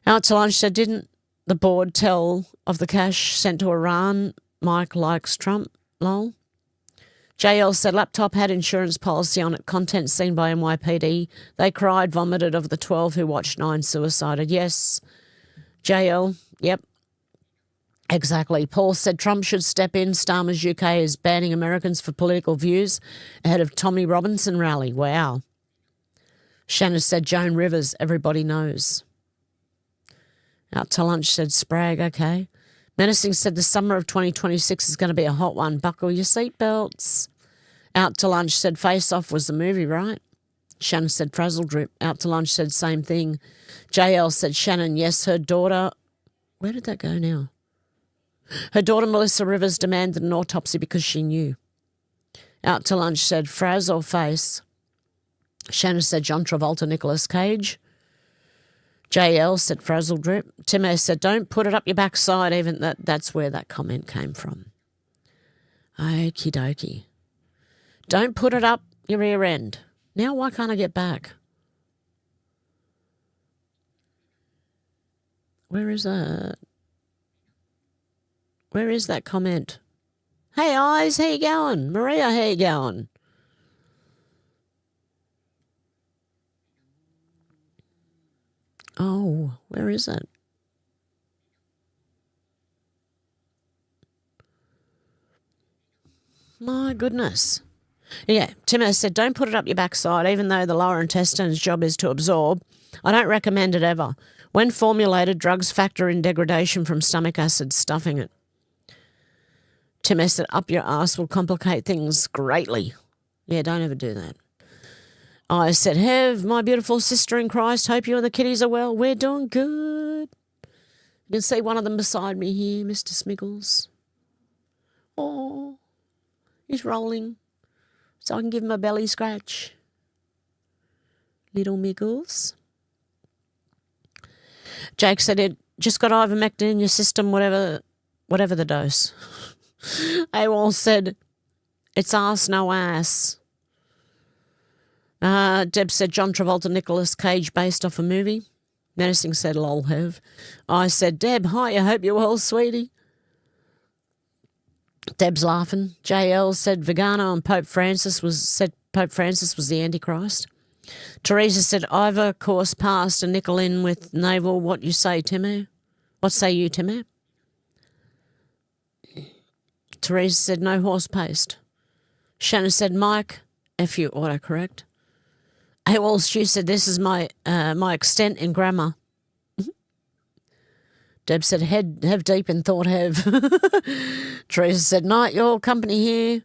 Out to Lunch said, didn't the board tell of the cash sent to Iran? Mike likes Trump, lol. JL said, laptop had insurance policy on it, content seen by NYPD. They cried, vomited of the 12 who watched 9 suicided. Yes. JL, yep. Exactly. Paul said Trump should step in. Starmer's UK is banning Americans for political views ahead of Tommy Robinson rally. Wow. Shannon said Joan Rivers, everybody knows. Out to Lunch said Spragg, okay. Menacing said the summer of 2026 is going to be a hot one. Buckle your seatbelts. Out to Lunch said Face Off was the movie, right? Shannon said Frazzle Drip. Out to Lunch said same thing. JL said Shannon, yes, her daughter. Where did that go now? Her daughter Melissa Rivers demanded an autopsy because she knew. Out to lunch said Fraz or face. Shanna said John Travolta, Nicolas Cage. JL said Frazzle Drip. Timmy said don't put it up your backside, even that's where that comment came from. Okie dokie. Don't put it up your rear end. Now why can't I get back? Where is that? Where is that comment? Hey, Eyes, how you going? Maria, how you going? Oh, where is it? My goodness. Yeah, Timo said, don't put it up your backside, even though the lower intestine's job is to absorb. I don't recommend it ever. When formulated, drugs factor in degradation from stomach acid, stuffing it. Timo said, up your ass will complicate things greatly. Yeah, don't ever do that. I said, Hev, my beautiful sister in Christ, hope you and the kiddies are well. We're doing good. You can see one of them beside me here, Mr. Smiggles. Oh, he's rolling. So I can give him a belly scratch. Little Miggles. Jake said it just got ivermectin in your system, whatever the dose. AWOL said, it's ass, no ass. Deb said John Travolta, Nicolas Cage based off a movie. Menacing said lol have. I said, Deb, hi, I hope you're well, sweetie. Deb's laughing. JL said Vegano and Pope Francis was the Antichrist. Teresa said Ivor course passed a nickel in with naval. What you say, Timmy? What say you, Timmy? Teresa said no horse paste. Shanna said Mike, F you autocorrect. AWOL Stu said this is my extent in grammar. Deb said have deep in thought have. Teresa said night your company here.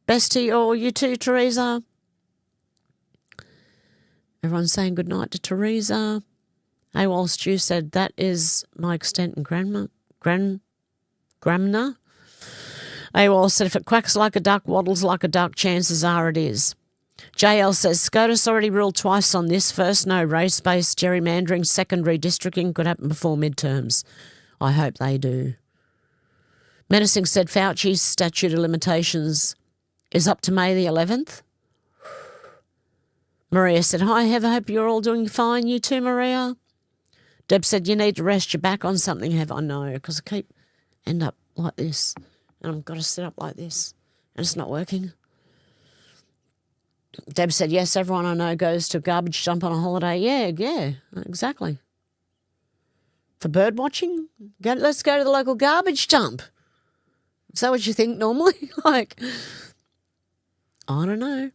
Best to you all, you too, Teresa. Everyone's saying good night to Teresa. AWOL Stu said that is my extent in grammar. Gramna. AWOL said if it quacks like a duck, waddles like a duck, chances are it is. JL says SCOTUS already ruled twice on this. First, no race-based gerrymandering. Second, redistricting could happen before midterms. I hope they do. Menacing said Fauci's statute of limitations is up to May the 11th. Maria said, hi, Hev, I hope you're all doing fine. You too, Maria. Deb said, you need to rest your back on something, Hev. I know, because I end up like this. And I've got to sit up like this. And it's not working. Deb said, yes, everyone I know goes to a garbage dump on a holiday. Yeah, exactly. For bird watching? Let's go to the local garbage dump. Is that what you think normally? Like, I don't know.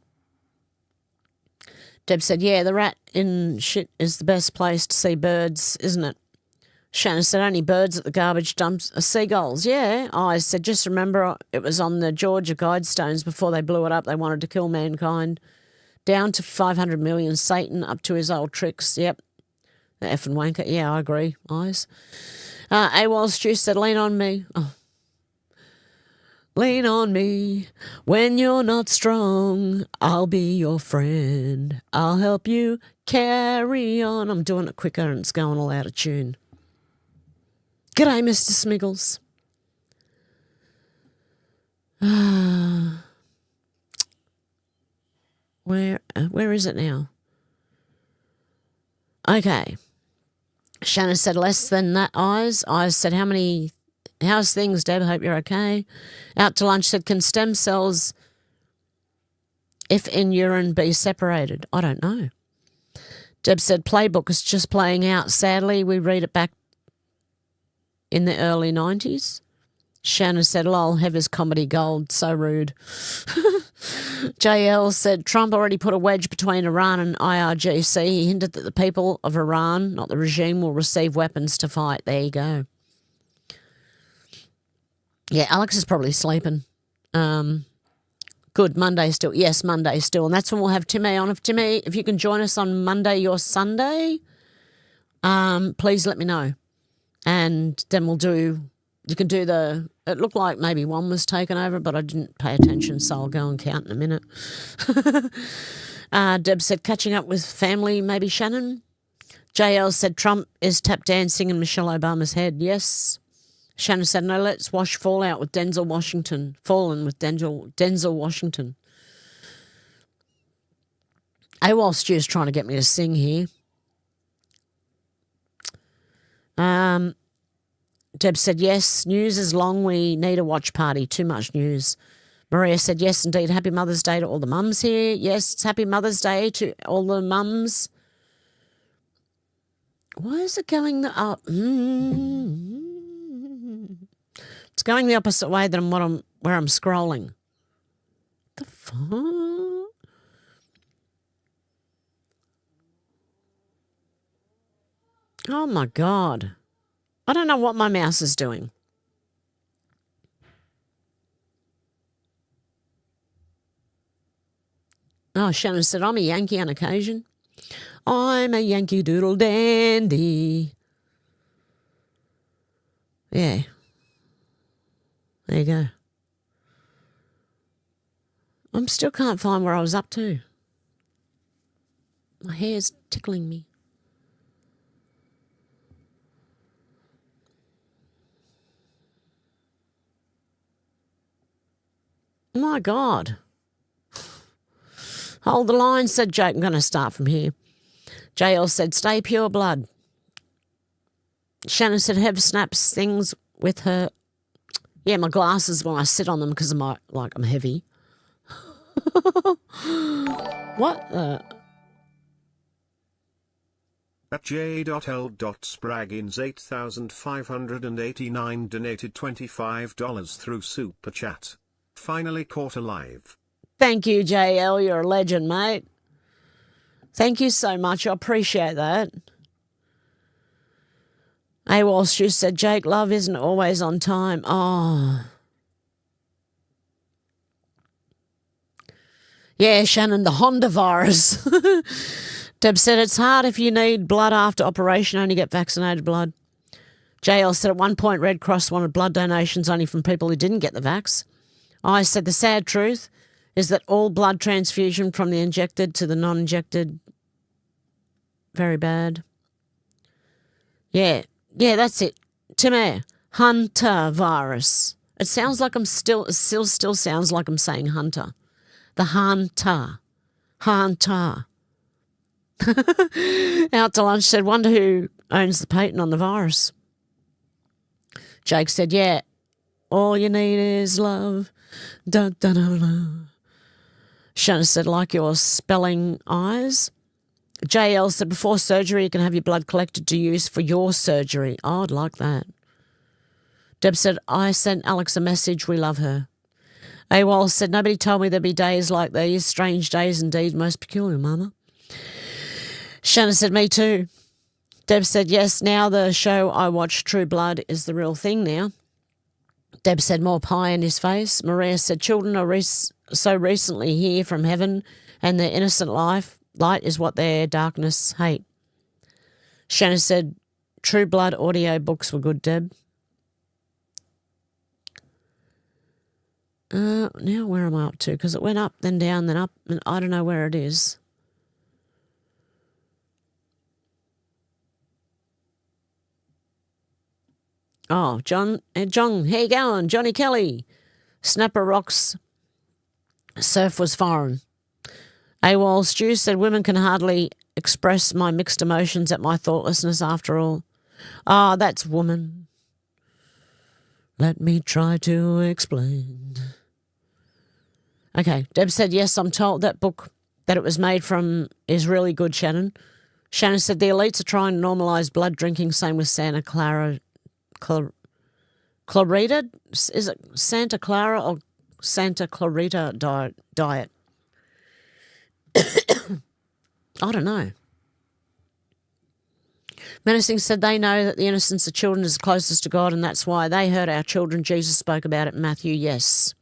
Deb said, yeah, the rat in shit is the best place to see birds, isn't it? Shannon said, only birds at the garbage dumps are seagulls. Yeah. I said, just remember it was on the Georgia Guidestones before they blew it up. They wanted to kill mankind. Down to 500 million, Satan up to his old tricks. Yep. The effing wanker. Yeah, I agree. Eyes. AWOL Stu said, lean on me. Oh. Lean on me when you're not strong. I'll be your friend. I'll help you carry on. I'm doing it quicker and it's going all out of tune. G'day, Mr. Smiggles. Where is it now? Okay. Shanna said less than that, Eyes. Eyes said, how's things, Deb? Hope you're okay. Out to lunch said, can stem cells, if in urine, be separated? I don't know. Deb said, playbook is just playing out. Sadly, we read it back in the early 90s. Shannon said, lol, Heather's comedy gold. So rude. JL said, Trump already put a wedge between Iran and IRGC. He hinted that the people of Iran, not the regime, will receive weapons to fight. There you go. Yeah, Alex is probably sleeping. Good, Monday still. Yes, Monday still. And that's when we'll have Timmy on. If you can join us on Monday, your Sunday, please let me know. And then we'll do You can do it looked like maybe one was taken over, but I didn't pay attention, so I'll go and count in a minute. Deb said, catching up with family, maybe Shannon. JL said, Trump is tap dancing in Michelle Obama's head. Yes. Shannon said, no, let's watch Fallout with Denzel Washington. Fallen with Denzel Washington. AWOL Stu's trying to get me to sing here. Deb said, yes, news is long. We need a watch party. Too much news. Maria said, yes, indeed. Happy Mother's Day to all the mums here. Yes, it's Happy Mother's Day to all the mums. Why is it going the up? It's going the opposite way than where I'm scrolling. The fuck? Oh my God. I don't know what my mouse is doing. Oh, Shannon said, I'm a Yankee on occasion. I'm a Yankee Doodle Dandy. Yeah. There you go. I still can't find where I was up to. My hair's tickling me. My God. Hold the line, said Jake. I'm going to start from here. JL said, stay pure blood. Shannon said, have snaps things with her. Yeah, my glasses when I sit on them because I'm heavy. What the? At j.l.spraggins 8,589 donated $25 through Super Chat. Finally caught alive. Thank you, JL. You're a legend, mate. Thank you so much. I appreciate that. AWOL Stu said, Jake, love isn't always on time. Oh. Yeah, Shannon, the Hantavirus. Deb said, it's hard if you need blood after operation, only get vaccinated blood. JL said, at one point, Red Cross wanted blood donations only from people who didn't get the vax. I said, the sad truth is that all blood transfusion from the injected to the non-injected, very bad. Yeah, that's it. Tim Hantavirus. It sounds like it still sounds like I'm saying hunter. The Hunter. Out to lunch said, wonder who owns the patent on the virus. Jake said, yeah, all you need is love. Dun, dun, dun, dun. Shannon said, like your spelling eyes. JL said, before surgery, you can have your blood collected to use for your surgery. Oh, I'd like that. Deb said, I sent Alex a message. We love her. AWOL said, nobody told me there'd be days like these. Strange days indeed. Most peculiar, mama. Shannon said, me too. Deb said, yes, now the show I watch, True Blood, is the real thing now. Deb said, more pie in his face. Maria said, children are so recently here from heaven, and their innocent light is what their darkness hate. Shannon said, True Blood audio books were good, Deb. Now where am I up to? Because it went up, then down, then up, and I don't know where it is. Oh, John, how you going? Johnny Kelly. Snapper rocks. Surf was foreign. AWOL Stu said, women can hardly express my mixed emotions at my thoughtlessness after all. Ah, that's woman. Let me try to explain. Okay, Deb said, yes, I'm told that book that it was made from is really good, Shannon. Shannon said, the elites are trying to normalise blood drinking, same with Santa Clara. Clarita? Is it Santa Clara or Santa Clarita diet? I don't know. Menacing said they know that the innocence of children is closest to God, and that's why they hurt our children. Jesus spoke about it in Matthew, yes.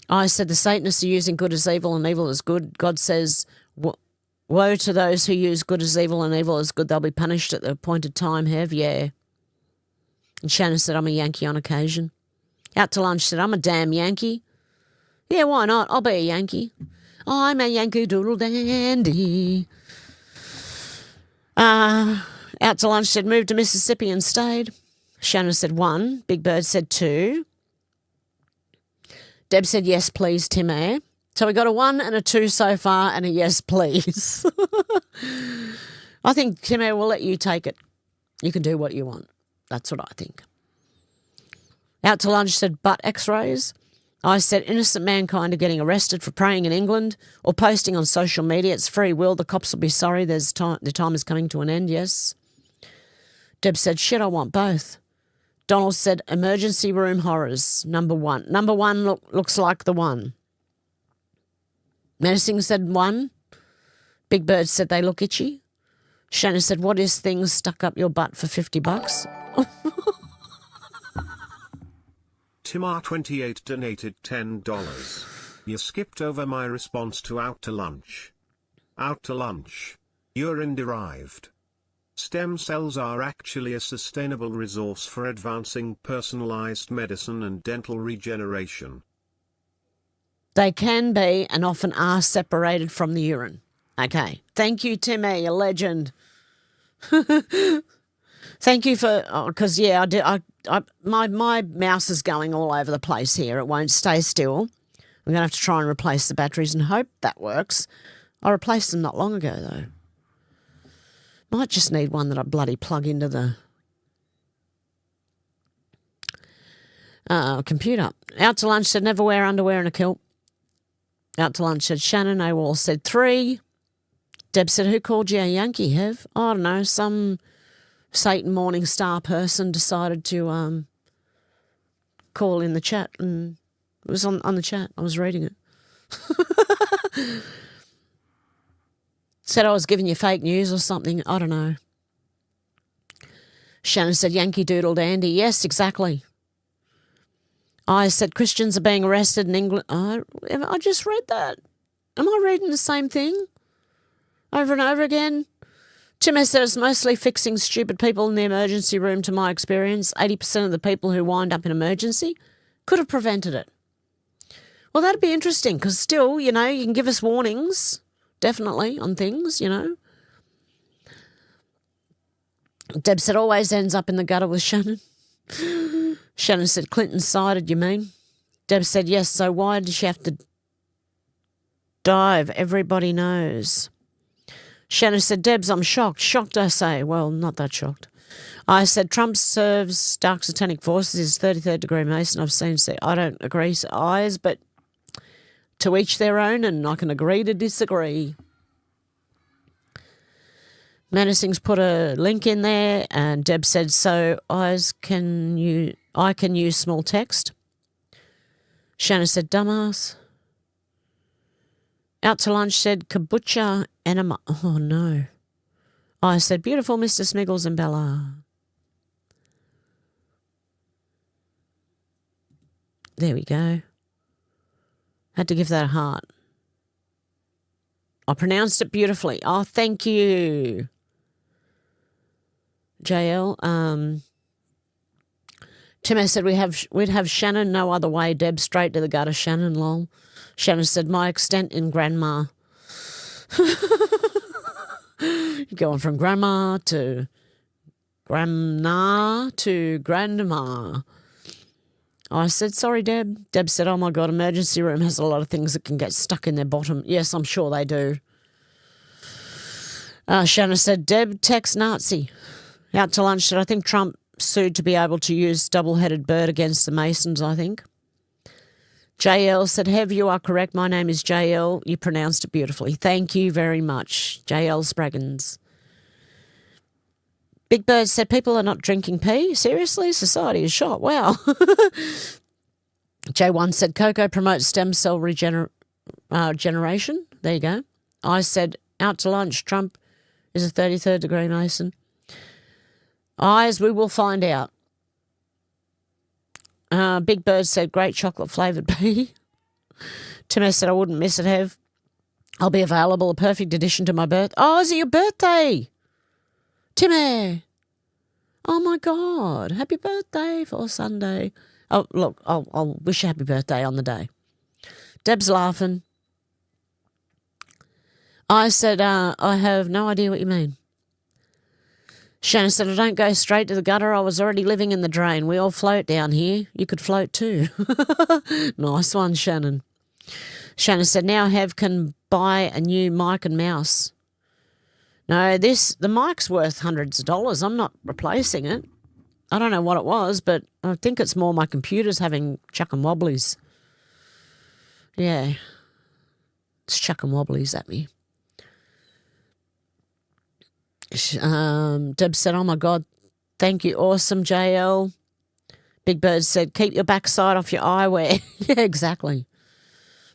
I said the Satanists are using good as evil and evil as good. God says, woe to those who use good as evil and evil as good. They'll be punished at the appointed time. Yeah. And Shannon said, I'm a Yankee on occasion. Out to lunch said, I'm a damn Yankee. Yeah, why not? I'll be a Yankee. I'm a Yankee Doodle Dandy. Out to lunch said, moved to Mississippi and stayed. Shannon said 1. Big Bird said 2. Deb said, yes, please, Timmy. So we got a 1 and a 2 so far and a yes, please. I think, Timmy, we'll let you take it. You can do what you want. That's what I think. Out to lunch said, butt x-rays. I said, innocent mankind are getting arrested for praying in England or posting on social media. It's free will. The cops will be sorry. The time is coming to an end, yes. Deb said, shit, I want both. Donald said, emergency room horrors, number 1. Number 1 looks like the one. Menacing said 1. Big Bird said they look itchy. Shannon said, what is things stuck up your butt for $50? Timar28 donated $10. You skipped over my response to out to lunch. Out to lunch. Urine derived. Stem cells are actually a sustainable resource for advancing personalized medicine and dental regeneration. They can be and often are separated from the urine. Okay. Thank you, Timmy, a legend. Thank you for, because my mouse is going all over the place here. It won't stay still. I'm going to have to try and replace the batteries and hope that works. I replaced them not long ago, though. Might just need one that I bloody plug into the computer. Out to lunch said, never wear underwear and a kilt. Out to lunch said, Shannon AWOL said 3. Deb said, who called you a Yankee, Hev? I don't know, some Satan Morning Star person decided to call in the chat, and it was on the chat. I was reading it. Said I was giving you fake news or something. I don't know. Shannon said, Yankee Doodle Dandy. Yes, exactly. I said, Christians are being arrested in England. I just read that. Am I reading the same thing over and over again? Tim said it's mostly fixing stupid people in the emergency room, to my experience. 80% of the people who wind up in emergency could have prevented it. Well, that'd be interesting because still, you can give us warnings, definitely, on things, Deb said always ends up in the gutter with Shannon. Shannon said Clinton sided, you mean? Deb said yes, so why did she have to dive? Everybody knows. Shannon said, Debs, I'm shocked. Shocked, I say. Well, not that shocked. I said, Trump serves dark satanic forces. He's 33rd degree Mason. I've seen, I don't agree, eyes, but to each their own, and I can agree to disagree. Menacing's put a link in there, and Deb said, so I can use small text. Shannon said, dumbass. Out to lunch said, kombucha enema. Oh, no. I said, beautiful Mr. Smiggles and Bella. There we go. Had to give that a heart. I pronounced it beautifully. Oh, thank you. JL. Tim said we'd have Shannon no other way. Deb straight to the gutter. Shannon, lol. Shannon said my extent in grandma. You're going from grandma to grandma to grandma. I said, sorry, Deb. Deb said, oh, my God, emergency room has a lot of things that can get stuck in their bottom. Yes, I'm sure they do. Shannon said, Deb, text Nazi. Out to lunch said, I think Trump sued to be able to use double-headed bird against the Masons, I think. JL said, Hev, you are correct. My name is JL. You pronounced it beautifully. Thank you very much, JL Spraggins. Big Bird said, people are not drinking pee? Seriously? Society is shot. Wow. J1 said, Coco promotes stem cell regeneration. There you go. I said, out to lunch. Trump is a 33rd degree Mason. Eyes, we will find out. Big Bird said, great chocolate flavoured pea. Tim said, I wouldn't miss it, Hev. I'll be available, a perfect addition to my birth. Oh, is it your birthday? Timmy. Oh, my God. Happy birthday for Sunday. Oh, look, I'll wish you happy birthday on the day. Deb's laughing. I said, I have no idea what you mean. Shannon said, I don't go straight to the gutter. I was already living in the drain. We all float down here. You could float too. Nice one, Shannon. Shannon said, now Hev can buy a new mic and mouse. No, the mic's worth hundreds of dollars. I'm not replacing it. I don't know what it was, but I think it's more my computer's having chuck and wobblies. Yeah. It's chuck and wobblies at me. Deb said, oh, my God, thank you. Awesome, JL. Big Bird said, keep your backside off your eyewear. Yeah, exactly.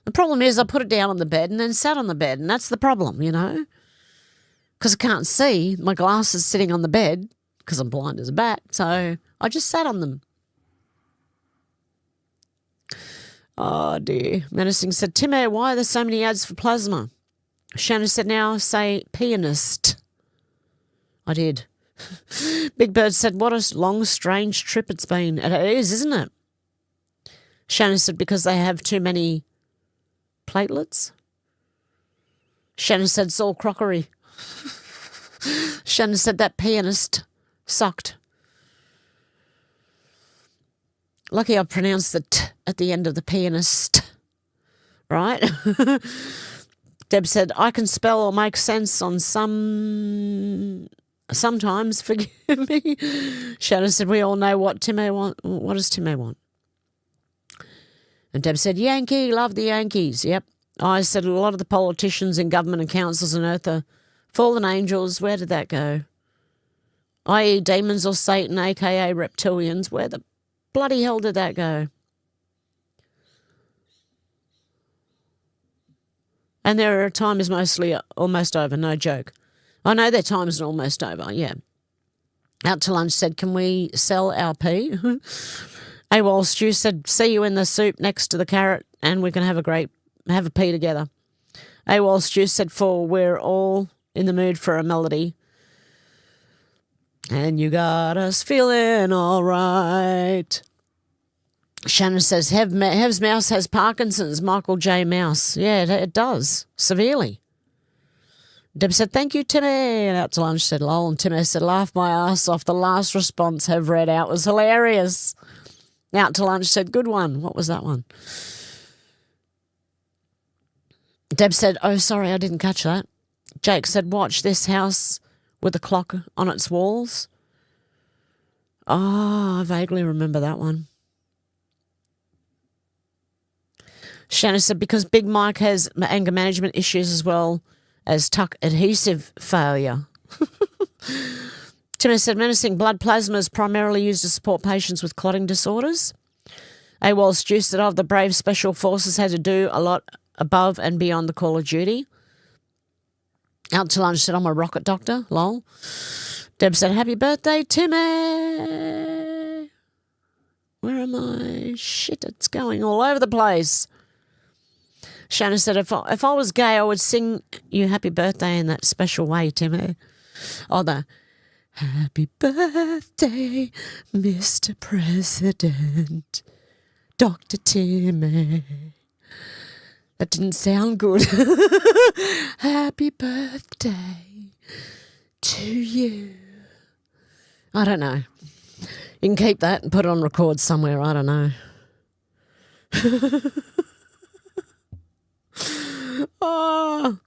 The problem is I put it down on the bed and then sat on the bed, and that's the problem, you know, because I can't see. My glasses sitting on the bed because I'm blind as a bat, so I just sat on them. Oh, dear. Menacing said, Timmy, why are there so many ads for plasma? Shannon said, now say pianist. I did. Big Bird said, what a long, strange trip it's been. And it is, isn't it? Shannon said, because they have too many platelets. Shannon said, it's all crockery. Shannon said, that pianist sucked. Lucky I pronounced the T at the end of the pianist. Right? Deb said, I can spell or make sense on sometimes, forgive me. Shannon said, we all know what Timmy want. What does Timmy want? And Deb said, Yankee, love the Yankees. Yep. I said, a lot of the politicians and government and councils on earth are fallen angels. Where did that go? I.e. demons or Satan, a.k.a. reptilians. Where the bloody hell did that go? And their time is mostly almost over, no joke. I know their time is almost over, yeah. Out to lunch said, can we sell our pea? AWOL Stew said, see you in the soup next to the carrot and we can have a pea together. AWOL Stew said, for we're all in the mood for a melody. And you got us feeling all right. Shannon says, Hev's mouse has Parkinson's, Michael J. Mouse. Yeah, it does, severely. Deb said, thank you, Timmy. And Out to Lunch said, lol. And Timmy said, laugh my ass off. The last response Hev read out was hilarious. Out to Lunch said, good one. What was that one? Deb said, oh, sorry, I didn't catch that. Jake said, watch this house with a clock on its walls. Oh, I vaguely remember that one. Shannon said, because Big Mike has anger management issues as well as tuck adhesive failure. Timmy said, menacing blood plasma is primarily used to support patients with clotting disorders. AWOL Stew said, the brave special forces had to do a lot above and beyond the call of duty. Out to Lunch said, I'm a rocket doctor, lol. Deb said, happy birthday, Timmy. Where am I? Shit, it's going all over the place. Shannon said, if I was gay, I would sing you happy birthday in that special way, Timmy. Oh, the happy birthday, Mr. President, Dr. Timmy. That didn't sound good. Happy birthday to you. I don't know. You can keep that and put it on record somewhere. I don't know. Oh.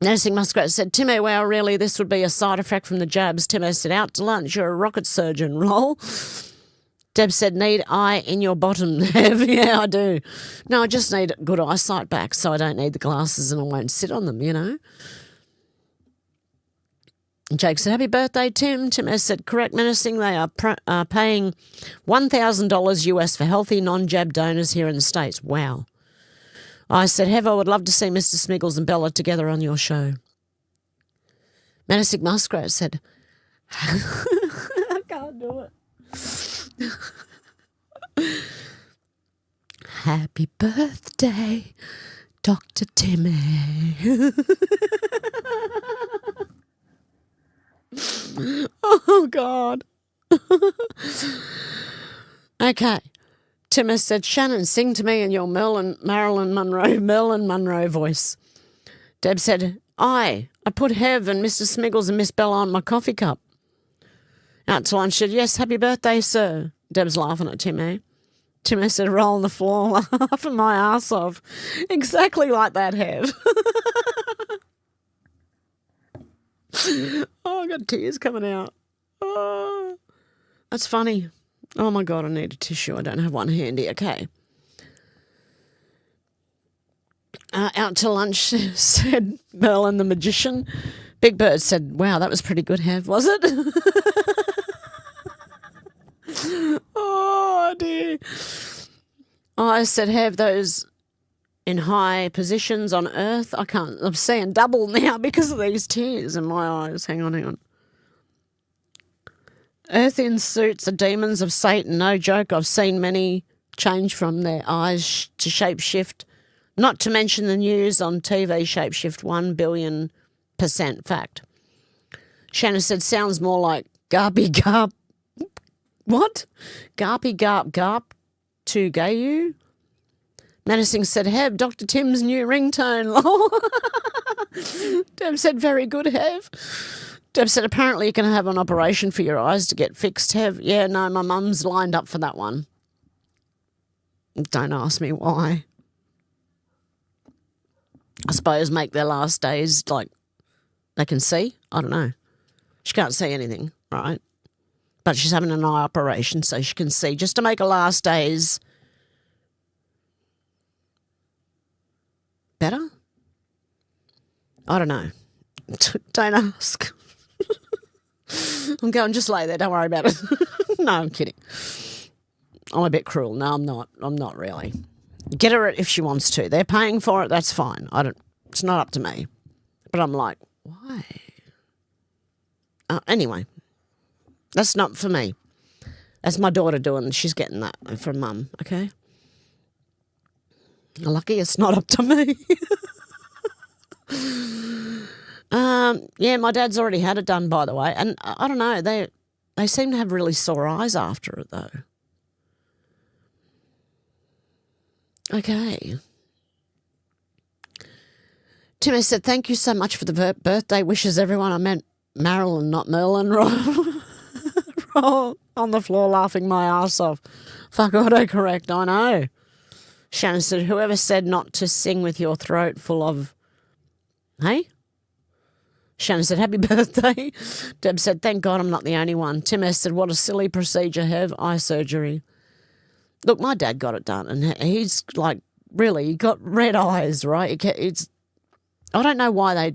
Nursing Muskrat said, Timmy, wow, really, this would be a side effect from the jabs. Timmy said, out to lunch, you're a rocket surgeon, lol. Deb said, need eye in your bottom. Yeah, I do. No, I just need good eyesight back so I don't need the glasses and I won't sit on them, you know. Jake said, happy birthday, Tim. Tim has said, correct, menacing. They are paying $1,000 US for healthy non-jab donors here in the States. Wow. I said, Hev, I would love to see Mr. Smiggles and Bella together on your show. Menacing Muskrat said, I can't do it. Happy birthday, Dr. Timmy. Oh, God. God. Okay. Tim has said, Shannon, sing to me in your Marilyn Monroe voice. Deb said, I put Hev and Mr. Smiggles and Miss Bella on my coffee cup. Out to lunch said, yes, happy birthday, sir. Deb's laughing at Timmy. Timmy said, roll on the floor, laughing my ass off. Exactly like that, Hev. Oh, I got tears coming out. Oh, that's funny. Oh, my God, I need a tissue. I don't have one handy. Okay. Out to lunch, said Merlin the magician. Big Bird said, wow, that was pretty good, Hev, was it? Oh, dear. I said, Hev, those in high positions on Earth, I'm seeing double now because of these tears in my eyes. Hang on. Earthian suits are demons of Satan, no joke. I've seen many change from their eyes to shapeshift. Not to mention the news on TV, shapeshift 1 billion% fact. Shannon said, sounds more like garpy garp. What? Garpy garp garp to gayu? Menacing said, Hev, Dr. Tim's new ringtone. Deb said, very good, Hev. Deb said, apparently you're going to have an operation for your eyes to get fixed, Hev. Yeah, no, my mum's lined up for that one. Don't ask me why. I suppose make their last days like they can see. I don't know. She can't see anything, right? But she's having an eye operation so she can see, just to make her last days better. I don't know. Don't ask. I'm going, just lay there. Don't worry about it. No, I'm kidding. I'm a bit cruel. No, I'm not. I'm not really. Get her if she wants to. They're paying for it. That's fine. It's not up to me. But I'm like, why? Anyway, that's not for me. That's my daughter doing. She's getting that from mum. Okay. Lucky it's not up to me. Yeah, my dad's already had it done, by the way, and I don't know. They seem to have really sore eyes after it, though. Okay. Timmy said, thank you so much for the birthday wishes, everyone. I meant Marilyn, not Merlin. Roll on the floor laughing my ass off. Fuck, autocorrect, I know. Shannon said, whoever said not to sing with your throat full of... Hey? Shannon said, happy birthday. Deb said, thank God I'm not the only one. Tim S. said, what a silly procedure, Hev. Eye surgery. Look, my dad got it done, and he's like, really, he got red eyes, right? I don't know why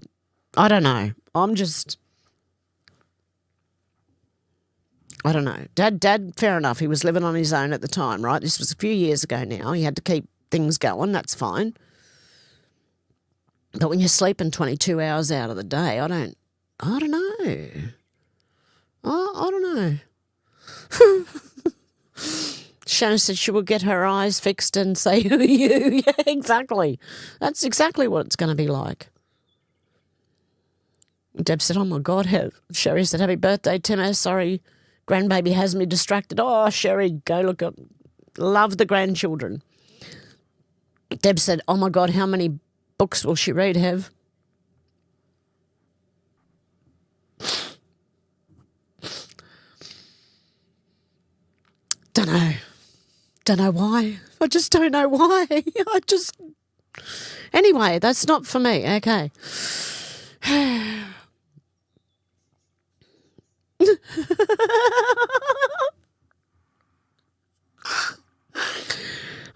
I don't know. I don't know. Dad, fair enough. He was living on his own at the time, right? This was a few years ago now. He had to keep things going. That's fine. But when you're sleeping 22 hours out of the day, I don't know. I don't know. Shannon said she will get her eyes fixed and say, who are you? Yeah, exactly. That's exactly what it's going to be like. Deb said, oh, my God. Sherry said, happy birthday, Tim. Sorry, grandbaby has me distracted. Oh, Sherry, go look up. Love the grandchildren. Deb said, oh, my God, how many books will she read, Hev? Don't know. Don't know why. I just don't know why. Anyway, that's not for me. Okay. I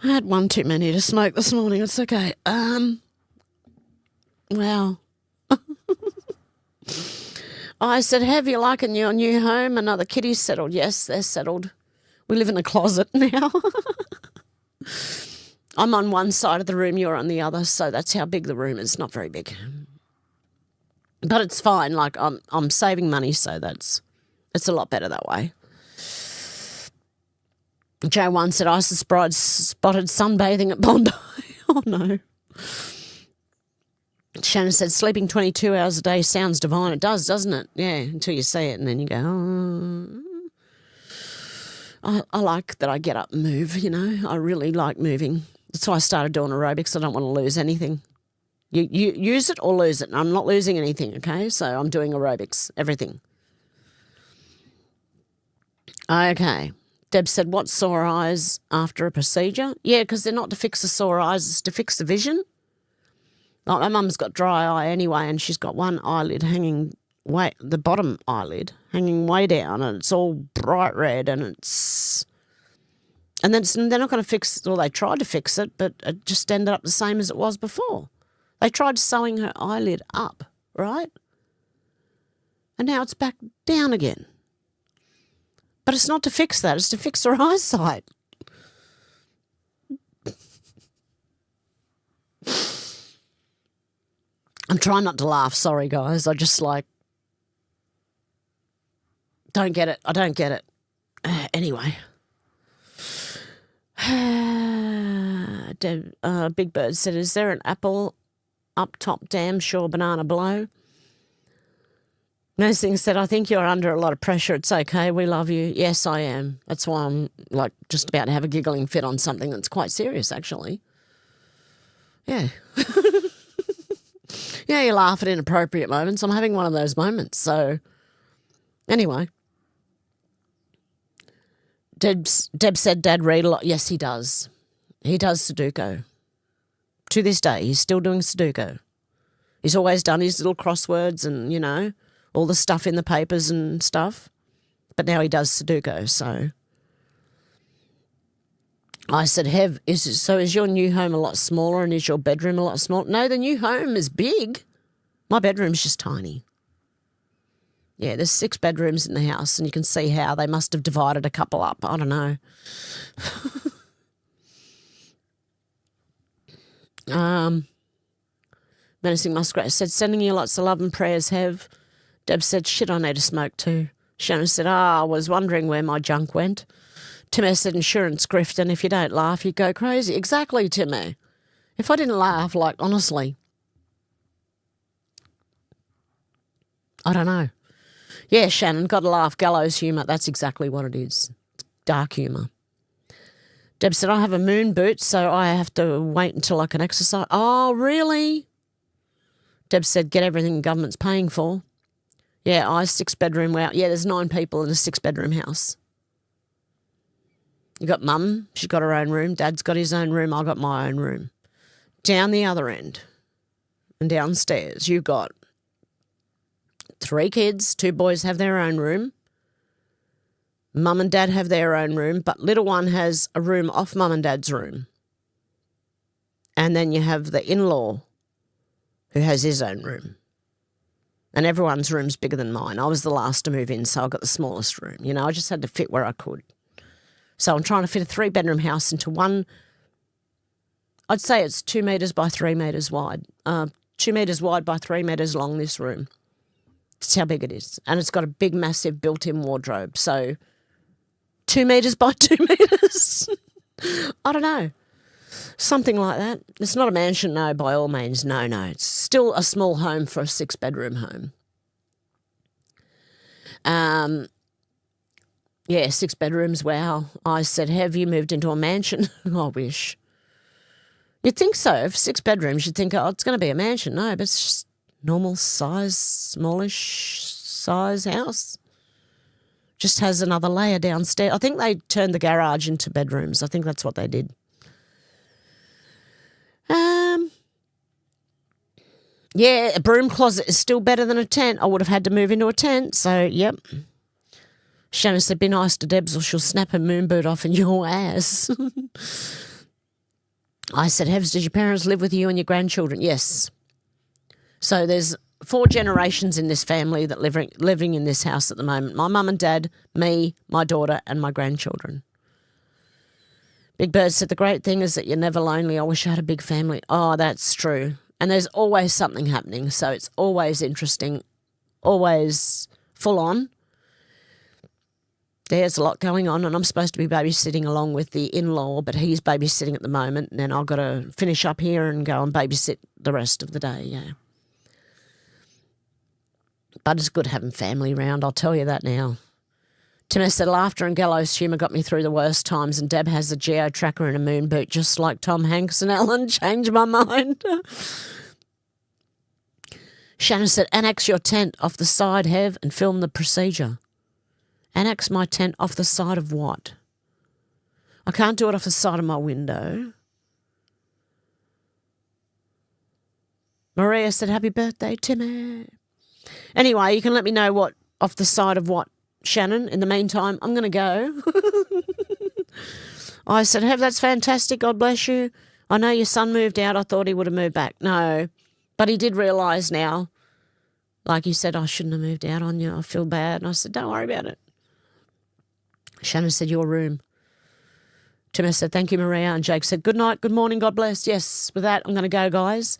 had one too many to smoke this morning. It's okay. Wow. I said, have you liking your new home? Another kitty's settled. Yes, they're settled. We live in a closet now. I'm on one side of the room, you're on the other, so that's how big the room is. Not very big. But it's fine. Like, I'm saving money, so it's a lot better that way. Joe once said, ISIS bride spotted sunbathing at Bondi. Oh, no. Shannon said, sleeping 22 hours a day sounds divine. It does, doesn't it? Yeah, until you see it and then you go, oh. I like that I get up and move, you know. I really like moving. That's why I started doing aerobics. I don't want to lose anything. You use it or lose it. And I'm not losing anything, okay? So I'm doing aerobics, everything. Okay. Deb said, what, sore eyes after a procedure? Yeah, because they're not to fix the sore eyes, it's to fix the vision. Like my mum's got dry eye anyway, and she's got one eyelid hanging way, the bottom eyelid hanging way down, and it's all bright red, and then they're not going to fix. Well, they tried to fix it, but it just ended up the same as it was before. They tried sewing her eyelid up, right, and now it's back down again. But it's not to fix that; it's to fix her eyesight. I'm trying not to laugh. Sorry, guys. I just don't get it. I don't get it. Anyway. Big Bird said, is there an apple up top? Damn sure banana below. Nursing said, I think you're under a lot of pressure. It's okay. We love you. Yes, I am. That's why I'm just about to have a giggling fit on something that's quite serious, actually. Yeah. Yeah, you laugh at inappropriate moments. I'm having one of those moments. So, anyway. Deb said Dad read a lot. Yes, he does. He does Sudoku. To this day, he's still doing Sudoku. He's always done his little crosswords and, you know, all the stuff in the papers and stuff. But now he does Sudoku, so. I said, Hev, is your new home a lot smaller and is your bedroom a lot smaller? No, the new home is big. My bedroom's just tiny. Yeah, there's 6 bedrooms in the house and you can see how they must have divided a couple up. I don't know. Menacing Muskrat said, sending you lots of love and prayers, Hev. Deb said, shit, I need to smoke too. Shannon said, I was wondering where my junk went. Timmy said, insurance grift, and if you don't laugh, you go crazy. Exactly, Timmy. If I didn't laugh, honestly, I don't know. Yeah, Shannon, got to laugh. Gallows humour, that's exactly what it is. Dark humour. Deb said, I have a moon boot, so I have to wait until I can exercise. Oh, really? Deb said, get everything the government's paying for. Yeah, 6-bedroom. Wow. Yeah, there's 9 people in a 6-bedroom house. You got Mum, she's got her own room. Dad's got his own room. I got my own room. Down the other end and downstairs, you've got 3 kids. 2 boys have their own room. Mum and Dad have their own room, but little one has a room off Mum and Dad's room. And then you have the in-law who has his own room. And everyone's room's bigger than mine. I was the last to move in, so I got the smallest room. You know, I just had to fit where I could. So I'm trying to fit a 3-bedroom house into one. I'd say it's 2 metres by 3 metres wide. 2 metres wide by 3 metres long, this room. That's how big it is. And it's got a big, massive built-in wardrobe. So 2 metres by 2 metres. I don't know. Something like that. It's not a mansion, no, by all means. No. It's still a small home for a 6-bedroom home. Yeah, 6 bedrooms, wow. I said, have you moved into a mansion? I wish. You'd think so. If 6 bedrooms, you'd think, oh, it's going to be a mansion. No, but it's just normal size, smallish size house. Just has another layer downstairs. I think they turned the garage into bedrooms. I think that's what they did. Yeah, a broom closet is still better than a tent. I would have had to move into a tent, so yep. Shannon said, be nice to Debs or she'll snap her moon boot off in your ass. I said, Hebs, did your parents live with you and your grandchildren? Yes. So there's 4 generations in this family that living in this house at the moment. My mum and dad, me, my daughter and my grandchildren. Big Bird said, the great thing is that you're never lonely. I wish I had a big family. Oh, that's true. And there's always something happening, so it's always interesting, always full on. There's a lot going on, and I'm supposed to be babysitting along with the in-law, but he's babysitting at the moment, and then I've got to finish up here and go and babysit the rest of the day, yeah. But it's good having family round, I'll tell you that now. Timmy said, laughter and gallows humour got me through the worst times, and Deb has a geo tracker and a moon boot just like Tom Hanks and Ellen. Changed my mind. Shannon said, annex your tent off the side, Hev, and film the procedure. Annex my tent off the side of what? I can't do it off the side of my window. Maria said, happy birthday, Timmy. Anyway, you can let me know what off the side of what, Shannon. In the meantime, I'm going to go. I said, Hev, that's fantastic. God bless you. I know your son moved out. I thought he would have moved back. No, but he did realise now. Like you said, I shouldn't have moved out on you. I feel bad. And I said, don't worry about it. Shannon said, your room. Timmy said, thank you, Maria. And Jake said, good night, good morning, God bless. Yes, with that, I'm going to go, guys.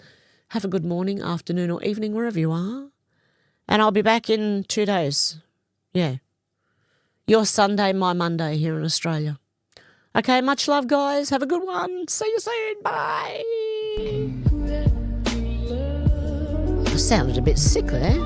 Have a good morning, afternoon or evening, wherever you are. And I'll be back in 2 days. Yeah. Your Sunday, my Monday here in Australia. Okay, much love, guys. Have a good one. See you soon. Bye. I sounded a bit sick there.